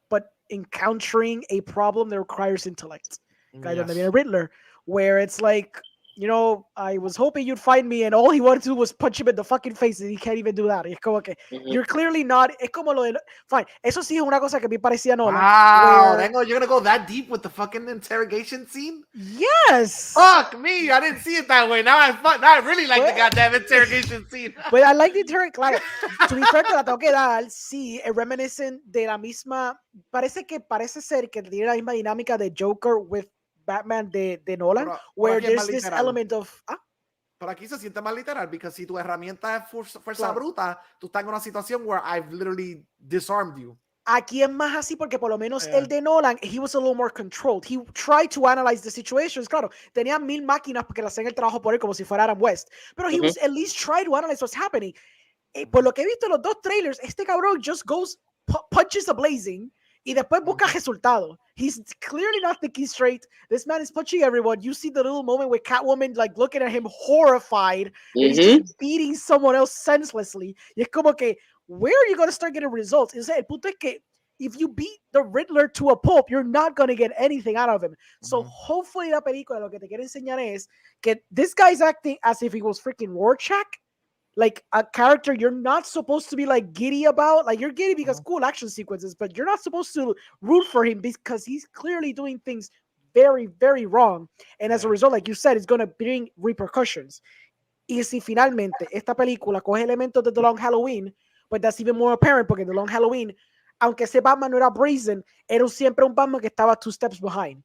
but encountering a problem that requires intellect. Like the Riddler, where it's like, you know, I was hoping you'd find me, and all he wanted to do was punch him in the fucking face, and he can't even do that. Es como que you're clearly not. Es como lo de. Fine. Eso sí es una cosa que me parecía Nolan. Wow, you're gonna go that deep with the fucking interrogation scene? Yes. Fuck me, I didn't see it that way. Now I really like the goddamn interrogation scene. But I like the interrogation. Claro, to be fair, te la tengo que dar. Sí, es reminiscent de la misma. Parece ser que tiene la misma dinámica de Joker with Batman de Nolan, where there's this element of pero aquí se siente más literal, because si tu herramienta es fuerza bruta, tú estás en una situación where I've literally disarmed you. Aquí es más así porque por lo menos el de Nolan, he was a little more controlled. He tried to analyze the situations. Claro, tenía 1000 máquinas porque le hacían el trabajo por él como si fuera Adam West, pero he was at least trying to analyze what's happening. Por lo que he visto en los dos trailers, este cabrón just goes, punches a blazing, y después busca resultado. He's clearly not thinking straight. This man is punching everyone. You see the little moment with Catwoman like looking at him horrified. He's just beating someone else senselessly. Y es como que, where are you going to start getting results? El punto es que if you beat the Riddler to a pulp, you're not going to get anything out of him. So hopefully la película lo que te quiere enseñar es que this guy's acting as if he was freaking Rorschach. Like a character you're not supposed to be like giddy about. Like you're giddy because cool action sequences, but you're not supposed to root for him because he's clearly doing things very, very wrong. And as a result, like you said, it's going to bring repercussions. Y si finalmente esta película coge elementos de The Long Halloween, pues that's even more apparent, porque The Long Halloween, aunque ese Batman no era brazen, era siempre un Batman que estaba 2 steps behind.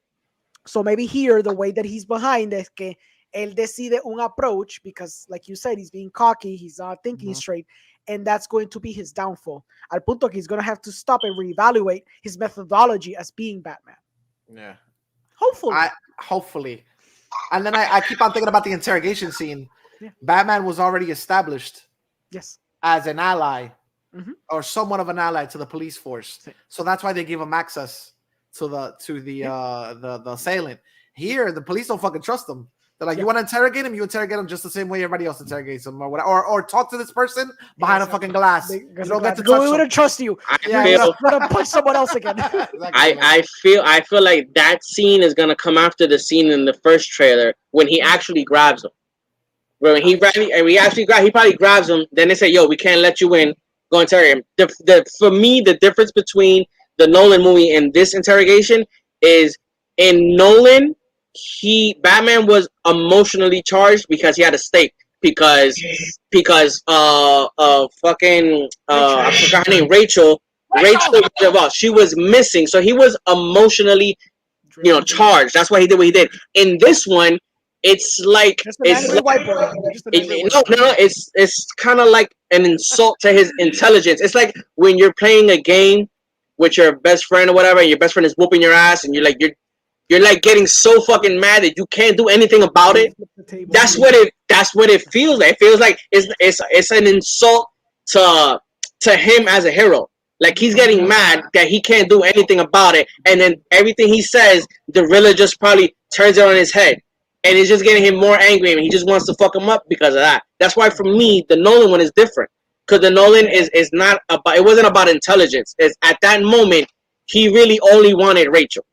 So maybe here, the way that he's behind es que él decide un approach because, like you said, he's being cocky, he's not thinking straight, and that's going to be his downfall. Al punto que he's going to have to stop and reevaluate his methodology as being Batman. Yeah. Hopefully. And then I keep on thinking about the interrogation scene. Yeah. Batman was already established as an ally or somewhat of an ally to the police force. So that's why they give him access to the assailant. Here, the police don't fucking trust him. They're like, you want to interrogate him? You interrogate him just the same way everybody else interrogates him, or whatever. Or talk to this person behind a fucking glass. You don't get to touch We wouldn't trust you. You're gonna punch someone else again. I feel like that scene is gonna come after the scene in the first trailer when he actually grabs him. When he probably grabs him. Then they say, "Yo, we can't let you in. Go interrogate him." For me, the difference between the Nolan movie and this interrogation is in Nolan, Batman was emotionally charged because he had a stake because I forgot her name, Rachel, she was missing, so he was emotionally charged. That's why he did what he did. In this one, it's like it's kind of like an insult to his intelligence. It's like when you're playing a game with your best friend or whatever, and your best friend is whooping your ass, and you're like getting so fucking mad that you can't do anything about it. That's what it feels like. It feels like it's an insult to him as a hero. Like he's getting mad that he can't do anything about it, and then everything he says, the Riddler just probably turns it on his head, and it's just getting him more angry, and he just wants to fuck him up because of that. That's why for me, the Nolan one is different, because the Nolan is not about. It wasn't about intelligence. It's at that moment he really only wanted Rachel.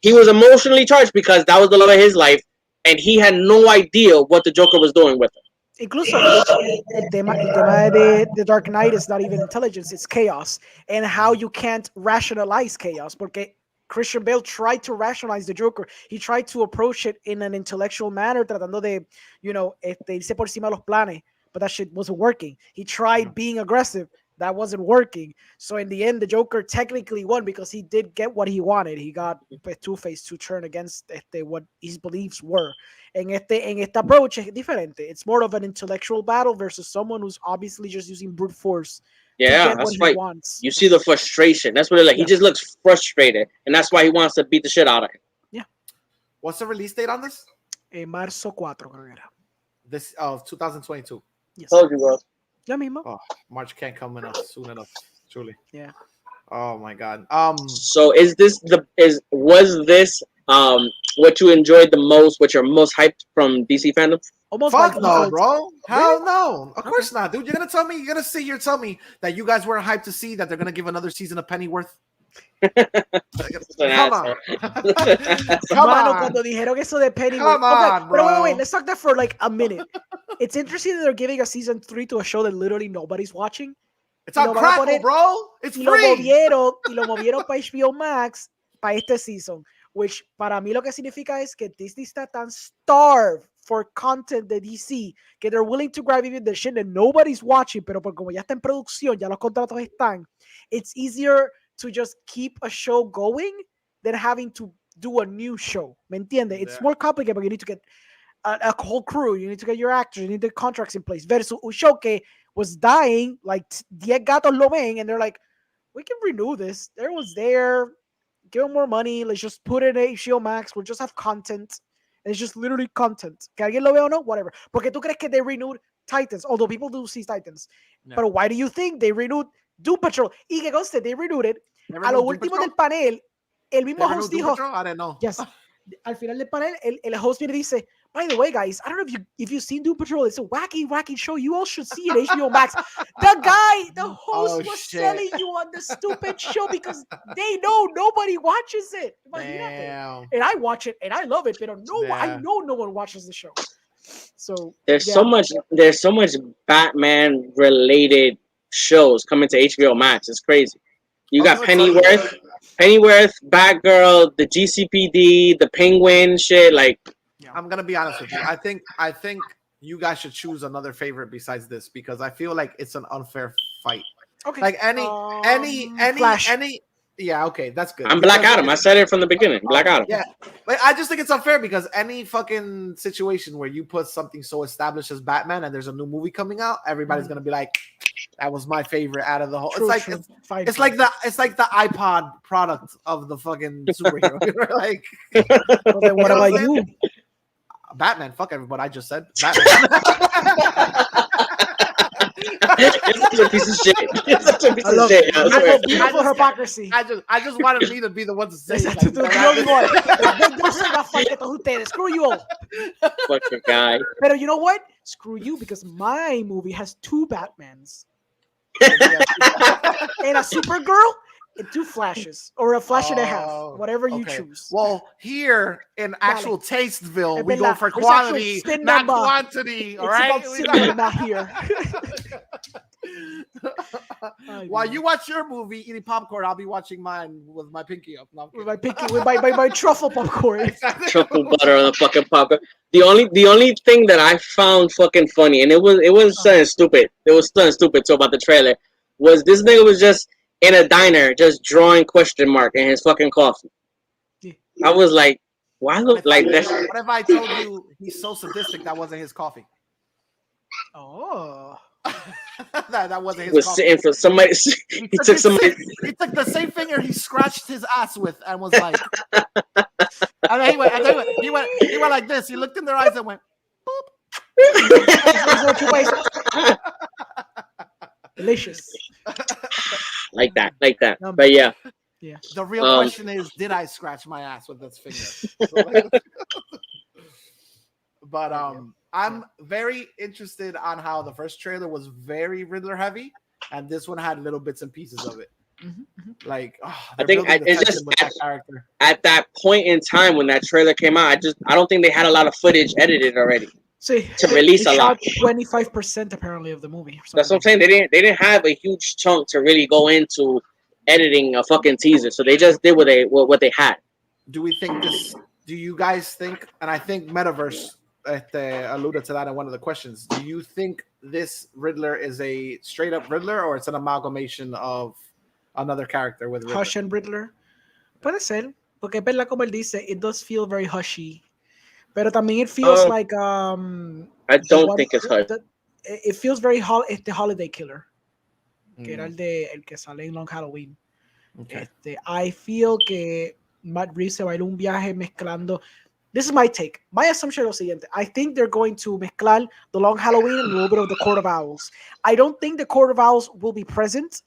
He was emotionally charged because that was the love of his life, and he had no idea what the Joker was doing with him. Incluso el tema de Dark Knight is not even intelligence, it's chaos, and how you can't rationalize chaos, porque Christian Bale tried to rationalize the Joker. He tried to approach it in an intellectual manner, tratando de, irse por encima de los planes, but that shit wasn't working. He tried being aggressive. That wasn't working. So in the end, the Joker technically won because he did get what he wanted. He got Two-Face to turn against what his beliefs were. En este approach es diferente. It's more of an intellectual battle versus someone who's obviously just using brute force. Yeah, that's why you see the frustration. That's what it like. Yeah. He just looks frustrated, and that's why he wants to beat the shit out of him. Yeah. What's the release date on this? Marzo 4, creo que era. This of 2022. Yes. Told you, bro. Ya mismo. Oh, March can't come enough soon enough. Truly. Yeah. Oh my God. So was this what you enjoyed the most? What you're most hyped from DC Fandome? Almost Fuck no, bro. Hell no. Of course not, dude. You're gonna tell me that you guys weren't hyped to see that they're gonna give another season of Pennyworth. Come on. Cuando dijeron eso de Pennyworth. Okay, but wait, let's talk that for like a minute. It's interesting that they're giving a season 3 to a show that literally nobody's watching. It's on Crackle, bro. It's free. Lo movieron para HBO Max para este season, which para mí lo que significa es que Disney está tan starved for content de DC que they're willing to grab even the shit that nobody's watching, pero como ya está en producción, ya los contratos están, it's easier to just keep a show going than having to do a new show. ¿Me entiende? It's more complicated because you need to get a whole crew, you need to get your actors, you need the contracts in place. Versus un show que was dying, like 10 gatos lo ven, and they're like, we can renew this. Everyone's there. Give them more money. Let's just put it in HBO Max. We'll just have content. And it's just literally content. Que alguien lo vea o no, whatever. Porque tú crees que they renewed Titans, although people do see Titans. No. But why do you think they renewed Doom Patrol? Y que conste, they renewed it. A lo último del panel, el mismo host dijo, I don't know. Yes. Al final del panel, el host viene y dice, by the way, guys, I don't know if you've seen Doom Patrol. It's a wacky show. You all should see it, HBO Max. The host was selling you on the stupid show because they know nobody watches it. Damn. And I watch it and I love it, but I know no one watches the show. So there's so much Batman related shows coming to HBO Max. It's crazy. You got Pennyworth, Batgirl, the GCPD, the Penguin shit. Like, I'm gonna be honest with you. I think you guys should choose another favorite besides this because I feel like it's an unfair fight. Okay. Like any Yeah, okay, that's good. I'm Black Adam. I said it from the beginning. Black Adam. Yeah, but I just think it's unfair because any fucking situation where you put something so established as Batman and there's a new movie coming out, everybody's gonna be like, "That was my favorite out of the whole." True, It's like the iPod product of the fucking superhero. Like, what about you? Batman. Fuck everybody. I just said Batman. You're such a piece of shit. You're such a piece of shit. I swear. Beautiful hypocrisy. I just wanted me to be the one to say it. Screw you all. Fucking guy. But you know what? Screw you, because my movie has 2 Batmans. And a Supergirl and 2 Flashes, or a Flash and a half, whatever you choose. Well, here in actual Tasteville, we go for quality, not quantity. All right, not here. While you watch your movie eating popcorn, I'll be watching mine with my pinky up. No, with my truffle popcorn. Truffle butter on the fucking popcorn. The only thing that I found fucking funny, and it was something stupid. It was something stupid too about the trailer. Was this nigga was just in a diner, just drawing question mark in his fucking coffee. I was like, why look like that? What if I told you he's so sadistic that wasn't his coffee? Oh. that wasn't his. Was coffee. sitting for somebody. He took somebody. He took the same finger he scratched his ass with and was like, and then he went like this. He looked in their eyes and went, boop. Delicious. Like that. But yeah. Yeah. The real question is, did I scratch my ass with this finger? But I'm very interested on how the first trailer was very Riddler heavy, and this one had little bits and pieces of it. Like, I think it's just at that point in time when that trailer came out, I don't think they had a lot of footage edited already. See, to release a lot. 25% apparently of the movie. That's what I'm saying. They didn't have a huge chunk to really go into editing a fucking teaser, so they just did what they had. Do we think this? Do you guys think? And I think Metaverse alluded to that in one of the questions. Do you think this Riddler is a straight up Riddler, or it's an amalgamation of another character with Riddler? Hush and Riddler? Puede ser, porque es verdad como él dice, it does feel very hushy. Pero también it feels like I don't think it's Hush. It feels very the Holiday Killer, que era el que sale en Long Halloween. Okay. I feel que Matt Reeves se bailó un viaje mezclando. This is my take. My assumption es lo siguiente. I think they're going to mezclar the Long Halloween and a little bit of the Court of Owls. I don't think the Court of Owls will be present,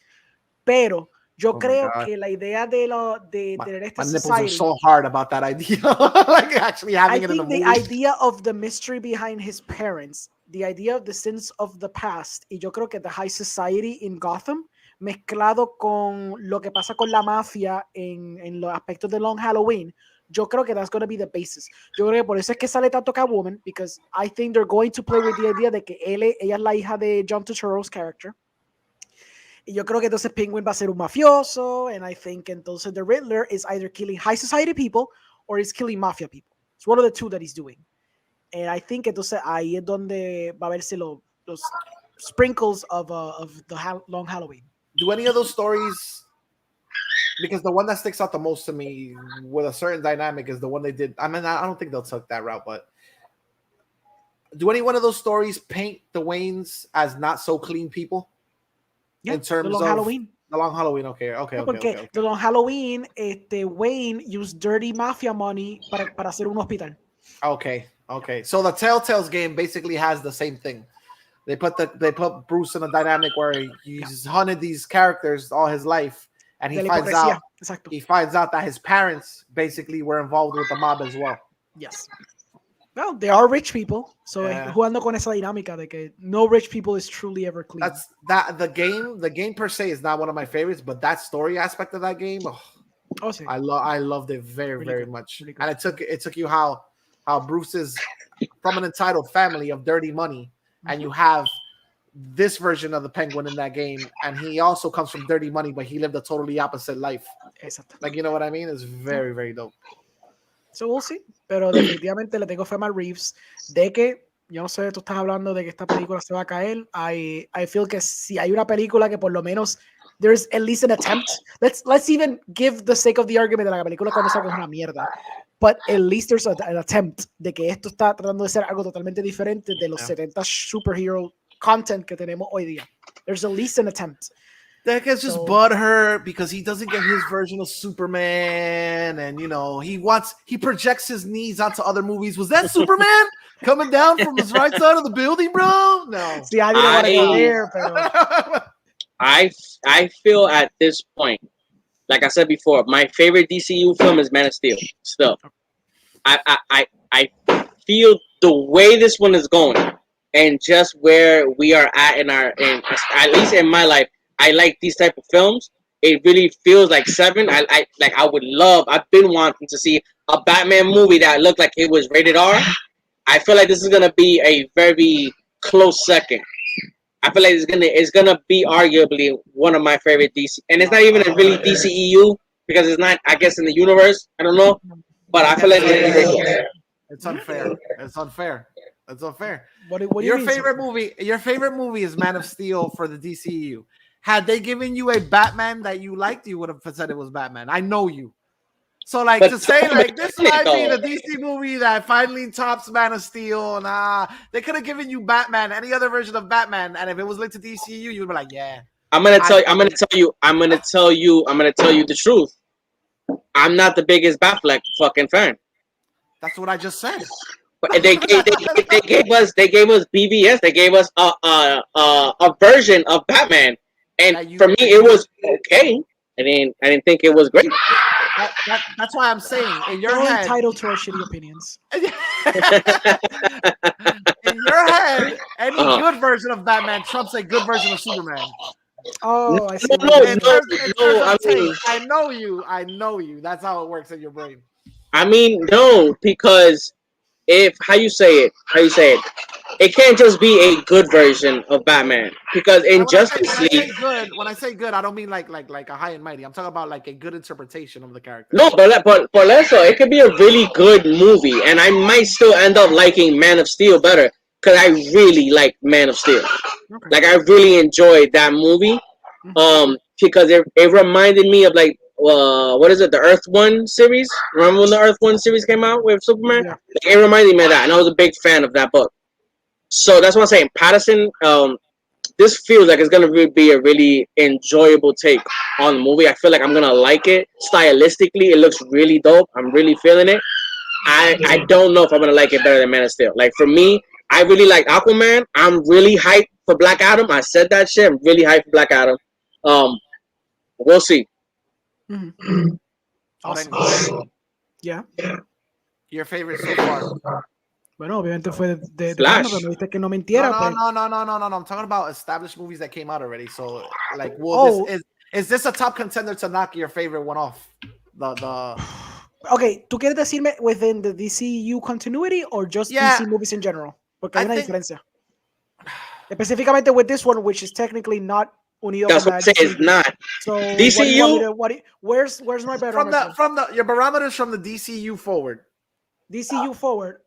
pero yo creo que la idea de esta my nipples society, are so hard about that idea. Like actually having it in the movie. I think the idea of the mystery behind his parents, the idea of the sins of the past, y yo creo que the high society in Gotham, mezclado con lo que pasa con la mafia en los aspectos de Long Halloween, yo creo que that's going to be the basis. Yo creo que por eso es que sale tanto Catwoman, because I think they're going to play with the idea de que ella es la hija de John Turturro's character. Y yo creo que entonces Penguin va a ser un mafioso, and I think entonces the Riddler is either killing high society people or he's killing mafia people. It's one of the two that he's doing. And I think entonces ahí es donde va a verse los sprinkles of the Long Halloween. Do any of those stories, because the one that sticks out the most to me with a certain dynamic is the one they did. I mean, I don't think they'll take that route, but do any one of those stories paint the Waynes as not so clean people? Yeah, in terms the Long of Halloween. The Long Halloween, okay. The Long Halloween, Wayne used dirty mafia money para hacer un hospital. Okay. So the Telltale's game basically has the same thing. They put Bruce in a dynamic where he's hunted these characters all his life, and he finds out that his parents basically were involved with the mob as well. Yes. Well, they are rich people, so jugando con esa dinámica de que no rich people is truly ever clean. The game per se is not one of my favorites, but that story aspect of that game, sí. I loved it very, very much. Really and it took you how Bruce is from an entitled family of dirty money, and you have this version of the Penguin in that game, and he also comes from dirty money, but he lived a totally opposite life. Exacto. Like, you know what I mean? It's very, very dope. So we'll see, pero definitivamente le tengo fe a Matt Reeves de que, yo no sé, tú estás hablando de que esta película se va a caer. I feel que si hay una película que por lo menos there's at least an attempt. Let's even give the sake of the argument de la película cuando salga es una mierda. But at least there's an attempt de que esto está tratando de ser algo totalmente diferente de los 70 superhero content que tenemos hoy día. There's at least an attempt. That guy's just butthurt because he doesn't get his version of Superman, and he projects his needs onto other movies. Was that Superman coming down from his right side of the building, bro? No. See, I didn't want to go there, pero I feel at this point, like I said before, my favorite DCU film is Man of Steel. Still, I feel the way this one is going, and just where we are at at least in my life. I like these type of films. It really feels like Seven. I've been wanting to see a Batman movie that looked like it was rated R. I feel like this is gonna be a very close second. I feel like it's gonna be arguably one of my favorite DC, and it's not even a really DCEU because it's not, I guess, in the universe. I don't know, but I feel like it's unfair. It's unfair. It's unfair. What do your you favorite movie? Your favorite movie is Man of Steel for the DCEU. Had they given you a Batman that you liked, you would have said it was Batman. I know you. So, to say, this might be the DC movie that finally tops Man of Steel, they could have given you Batman, any other version of Batman, and if it was linked to DCU, you would be like, yeah. I'm gonna tell you the truth. I'm not the biggest Batfleck fucking fan. That's what I just said. But they gave us BVS. They gave us a version of Batman. And for me, it was okay. I didn't think it was great. That's why I'm saying in your You're head, entitled to our shitty opinions. In your head, any good version of Batman trumps a good version of Superman. Oh, I see. I know you. That's how it works in your brain. I mean, no, because how you say it, it can't just be a good version of Batman. Because in Justice League, when I say good, I don't mean like a high and mighty. I'm talking about like a good interpretation of the character. No, but por eso, it could be a really good movie, and I might still end up liking Man of Steel better because I really like Man of Steel. Okay. Like I really enjoyed that movie, because it reminded me of what is it? The Earth One series. Remember when the Earth One series came out with Superman? Yeah. It reminded me of that, and I was a big fan of that book. So that's what I'm saying. Patterson, this feels like it's gonna be a really enjoyable take on the movie. I feel like I'm gonna like it stylistically. It looks really dope. I'm really feeling it. I don't know if I'm gonna like it better than Man of Steel. Like for me, I really like Aquaman. I'm really hyped for Black Adam. I said that shit. I'm really hyped for Black Adam. We'll see. Mm-hmm. Awesome. Yeah. Your favorite so far? Bueno, obviamente fue de Flash. Pero me dijiste que no mintiera. No. I'm talking about established movies that came out already. So, is this a top contender to knock your favorite one off? Okay, ¿tú quieres decirme within the DCU continuity or just DC movies in general? Porque hay una diferencia. Específicamente with this one, which is technically not unido. That's what I'm saying. It's not. So DCU. Where's my barometer? From your barometer is from the DCU forward. DCU forward.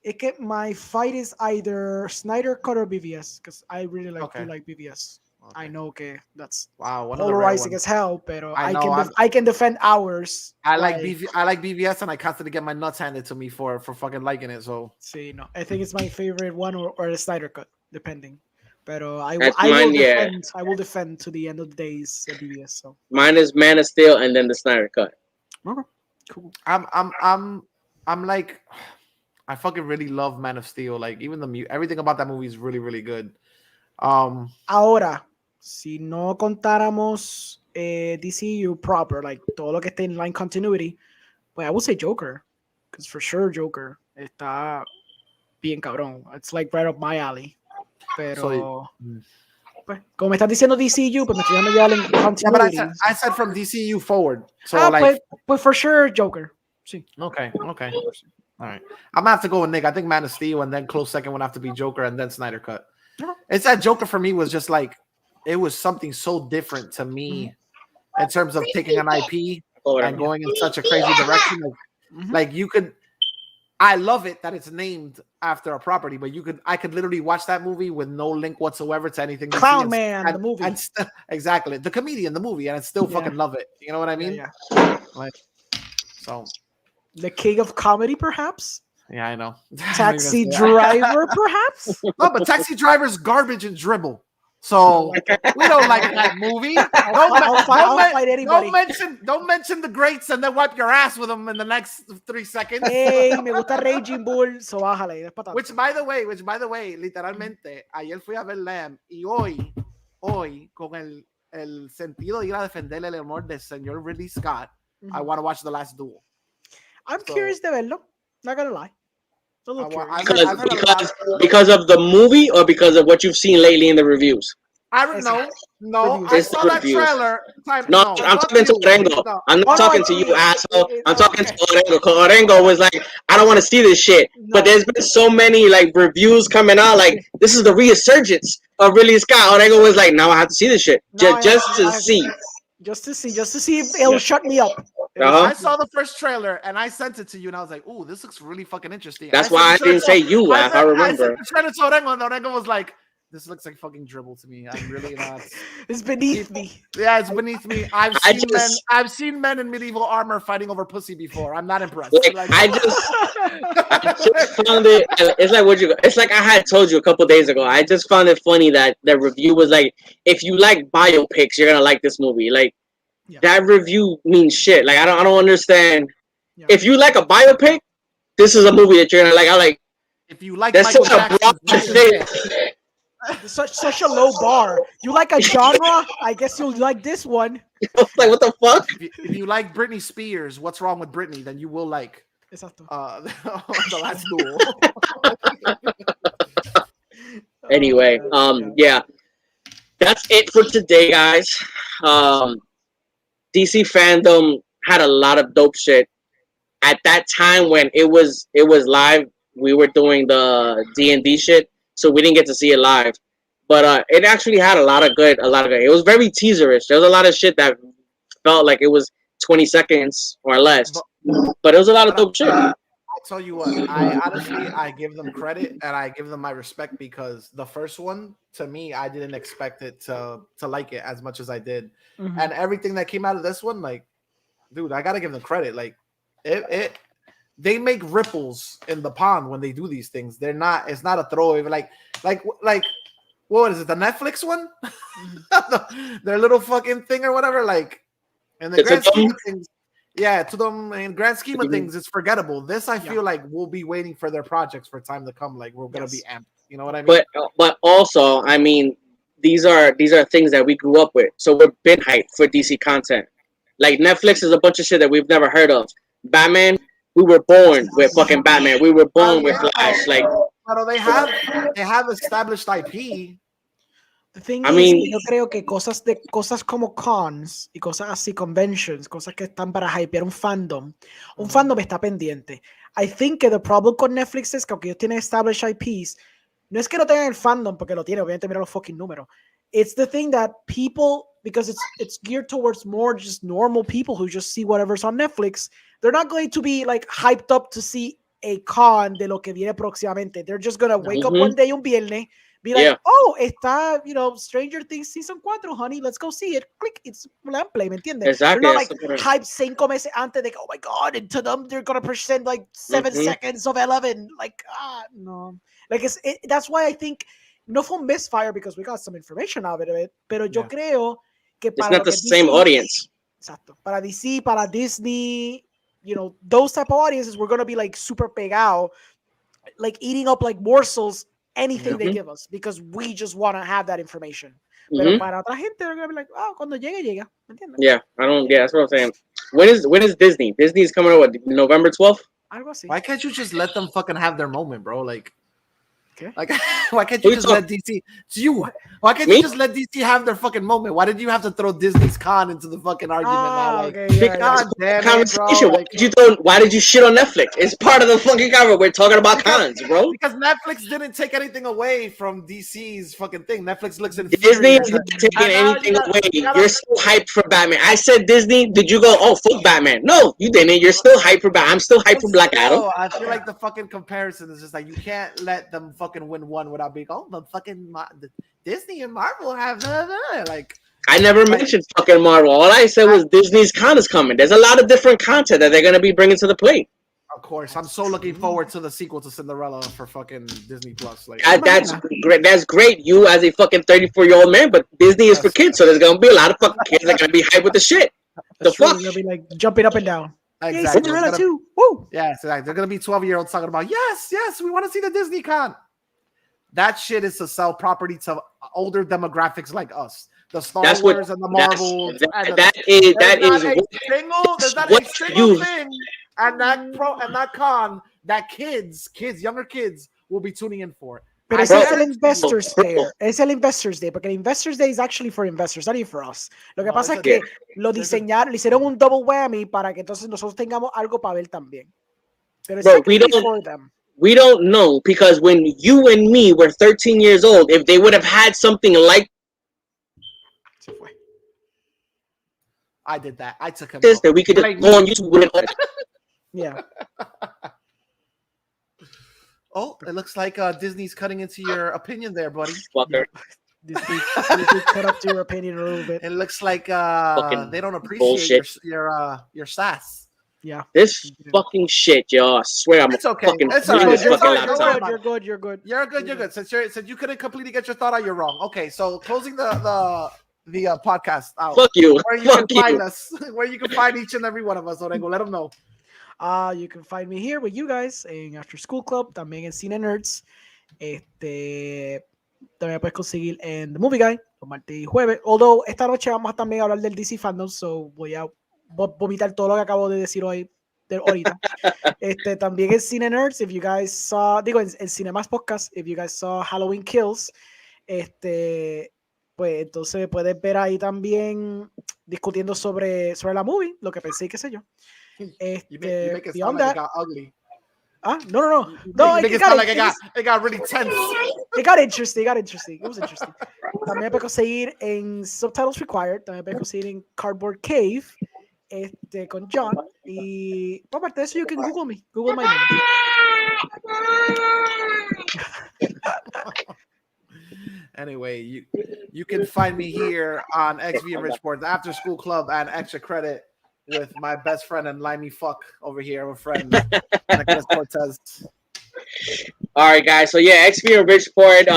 Es que my fight is either Snyder Cut or BVS because I really like BVS. Okay. I know that's polarizing as hell, pero I can defend ours. I like BVS and I constantly get my nuts handed to me for fucking liking it. So no, I think it's my favorite one or the Snyder Cut, depending. Pero I will defend to the end of the days at BVS. So mine is Man of Steel and then the Snyder Cut. Okay. Cool. I'm like, I fucking really love Man of Steel. Like even everything about that movie is really, really good. Ahora, si no contáramos DCU proper, like todo lo que esté in line continuity, pues I would say Joker, because for sure Joker está bien cabrón. It's like right up my alley. Pero pues, como me estás diciendo DCU, pues me estoy dando ya en continuity. Yeah, but I said from DCU forward. So pues for sure Joker. Sí. Okay. All right. I'm gonna have to go with Nick. I think Man of Steel and then close second would have to be Joker and then Snyder Cut. It's that Joker for me was just like it was something so different to me in terms of taking an IP and going in such a crazy direction. Like you could, I love it that it's named after a property, but I could literally watch that movie with no link whatsoever to anything. Clown Man, the movie. Exactly. The comedian, the movie, and I still fucking love it. You know what I mean? Yeah. Like, so. The king of comedy, perhaps? Yeah, I know. Taxi Driver, perhaps? No, but Taxi Driver's garbage and dribble. So we don't like that movie. I'll fight anybody. Don't mention the greats and then wipe your ass with them in the next 3 seconds. Hey, me gusta Raging Bull, so bájale. Which by the way, literalmente, ayer fui a ver Lamb y hoy con el sentido de ir a defender el amor del señor Ridley Scott, I want to watch The Last Duel. I'm curious de verlo. Not gonna lie. Because of the movie or because of what you've seen lately in the reviews? I don't know. No, I saw that trailer. No, I'm talking to Orengo. No. I'm not talking to you, asshole. I'm talking to Orengo. Orengo was like, I don't want to see this shit. No. But there's been so many like reviews coming out, like this is the resurgence of Ridley Scott. Orengo was like, now I have to see this shit just to see if it'll shut me up. I saw the first trailer and I sent it to you and I was like, "Ooh, this looks really fucking interesting." That's why I didn't say you. I remember. I sent the trailer to Orengo and Orengo was like, "This looks like fucking dribble to me. I'm really not." It's beneath me. Yeah, it's beneath me. I've seen men in medieval armor fighting over pussy before. I'm not impressed. I just found it. It's like it's like I had told you a couple days ago. I just found it funny that the review was like, "If you like biopics, you're gonna like this movie." Like. Yeah. That review means shit. Like I don't understand. Yeah. If you like a biopic, this is a movie that you're gonna like. I like. If you like Michael Jackson, such a low bar. You like a genre? I guess you'll like this one. Like what the fuck? If you like Britney Spears, what's wrong with Britney? Then you will like. The Last Duel. Anyway, yeah, that's it for today, guys. DC Fandome had a lot of dope shit. At that time when it was live, we were doing the D&D shit, so we didn't get to see it live. But it actually had a lot of good. It was very teaserish. There was a lot of shit that felt like it was 20 seconds or less, but it was a lot of dope shit. I'll tell you what, I give them credit and I give them my respect because the first one, to me, I didn't expect it to like it as much as I did. Mm-hmm. And everything that came out of this one, like, dude, I gotta give them credit. Like, they make ripples in the pond when they do these things. It's not a throwaway. Like, what is it? The Netflix one? Their little fucking thing or whatever. Like, in the grand scheme of things, yeah, to them in grand scheme of things, it's forgettable. This, I feel like we'll be waiting for their projects for time to come. Like, we're gonna be amped. You know what I mean? But also, I mean, these are things that we grew up with, so we're been hyped for DC content. Like Netflix is a bunch of shit that we've never heard of. Batman, we were born with fucking Batman. We were born with Flash. Like, but they have established IP. The thing is, yo creo que cosas como cons y cosas así, conventions, cosas que están para hypear un fandom está pendiente. I think que the problem con Netflix es que aunque ellos tienen established IPs, no es que no tengan el fandom, porque lo tiene, obviamente mira los fucking números. It's the thing that people, because it's geared towards more just normal people who just see whatever's on Netflix, they're not going to be like hyped up to see a con de lo que viene próximamente. They're just going to wake up one day, un viernes, be like, oh, está, Stranger Things Season 4, honey, let's go see it. Click, it's play, ¿me entiendes? Exactly. They're not like hype 5 meses antes de, oh my God, and to them, they're going to present like 7 seconds of 11. Like, no. Like, that's why I think, no fue un misfire because we got some information out of it, pero yo creo que para it's not the same audience. Exacto. Para DC, para Disney, those type of audiences, we're going to be like super pegado, like eating up like morsels anything they give us because we just want to have that information. Pero para otra gente, they're going to be like, oh, cuando llegue, llega. Yeah, that's what I'm saying. When is Disney? Disney's coming out, what, November 12th? Why can't you just let them fucking have their moment, bro? Like, Okay. Like, why can't you just let DC? It's you. Why can't you just let DC have their fucking moment? Why did you have to throw Disney's Con into the fucking argument now? Like, God damn it, bro. Like, why did you shit on Netflix? It's part of the fucking cover. We're talking about cons, bro. Because Netflix didn't take anything away from DC's fucking thing. Netflix looks in Disney is not taking anything away. You're still hyped for Batman. I said Disney. Did you go, oh, fuck Batman? No, you didn't. You're still hyped for Batman. I'm still hyped for Black Adam. I feel like the fucking comparison is just like you can't let them fucking win one without being, oh, the fucking Disney and Marvel have like. I never mentioned fucking Marvel. All I said was Disney's Con is coming. There's a lot of different content that they're going to be bringing to the plate. Of course, I'm so looking forward to the sequel to Cinderella for fucking Disney Plus. Like, that's great. That's great. You as a fucking 34-year-old man, but Disney is for kids, so there's gonna be a lot of fucking kids that are gonna be hyped with the shit. The fuck? They're gonna be like jumping up and down. Exactly. Hey, Cinderella too. Woo! Yes, exactly. They're gonna be 12-year-olds talking about yes, we want to see the Disney Con. That shit is to sell property to older demographics like us. The Star Wars and the Marvel. There's not a single thing and that con that younger kids will be tuning in for. But it's el Investors Day. Es el Investors Day, porque el Investors Day is actually for investors, not even for us. Lo que pasa es que lo diseñaron, le hicieron un double whammy para que entonces nosotros tengamos algo para ver también. Pero we don't know, because when you and me were 13 years old, if they would have had something like I did that. I took him this that we could just go on YouTube and yeah. Oh, it looks like Disney's cutting into your opinion there, buddy. Fucker. Disney cut up to your opinion a little bit. It looks like they don't appreciate your sass. Yeah. This fucking shit, yo. I swear I'm fucking it's all right. this fucking laptop. You're good. You're good. Since you couldn't completely get your thought out, you're wrong. Okay, so closing the podcast out. Fuck you. Where you can find us. Where you can find each and every one of us, Orengo. Let them know. You can find me here with you guys en After School Club, también en Cine Nerds. También puedes conseguir en The Movie Guy, los martes y jueves. Although esta noche vamos a también hablar del DC Fandome, so voy a vomitar todo lo que acabo de decir ahorita. También en Cine Nerds, if you guys saw, en Cinemas Podcast, if you guys saw Halloween Kills, pues entonces puedes ver ahí también discutiendo sobre la movie, lo que pensé y qué sé yo. You make it sound like it got ugly. No. It got really tense. It got interesting. It was interesting. También puedes conseguir en Subtitles Required. También puedes conseguir en Cardboard Cave con John. Y aparte de eso, you can Google me. Google my name. Anyway, you can find me here on XV and Richport, After School Club, and Extra Credit with my best friend and limey fuck over here, a friend, Nicholas Cortez. All right, guys. So yeah, XV and Richport.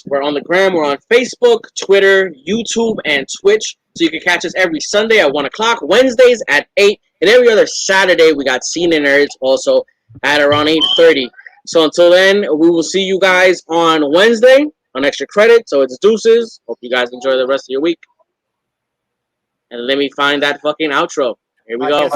We're on the gram. We're on Facebook, Twitter, YouTube, and Twitch. So you can catch us every Sunday at 1:00, Wednesdays at 8, and every other Saturday we got Cine Nerds also at around 8:30. So until then, we will see you guys on Wednesday on Extra Credit. So it's deuces. Hope you guys enjoy the rest of your week. And let me find that fucking outro. Here we go.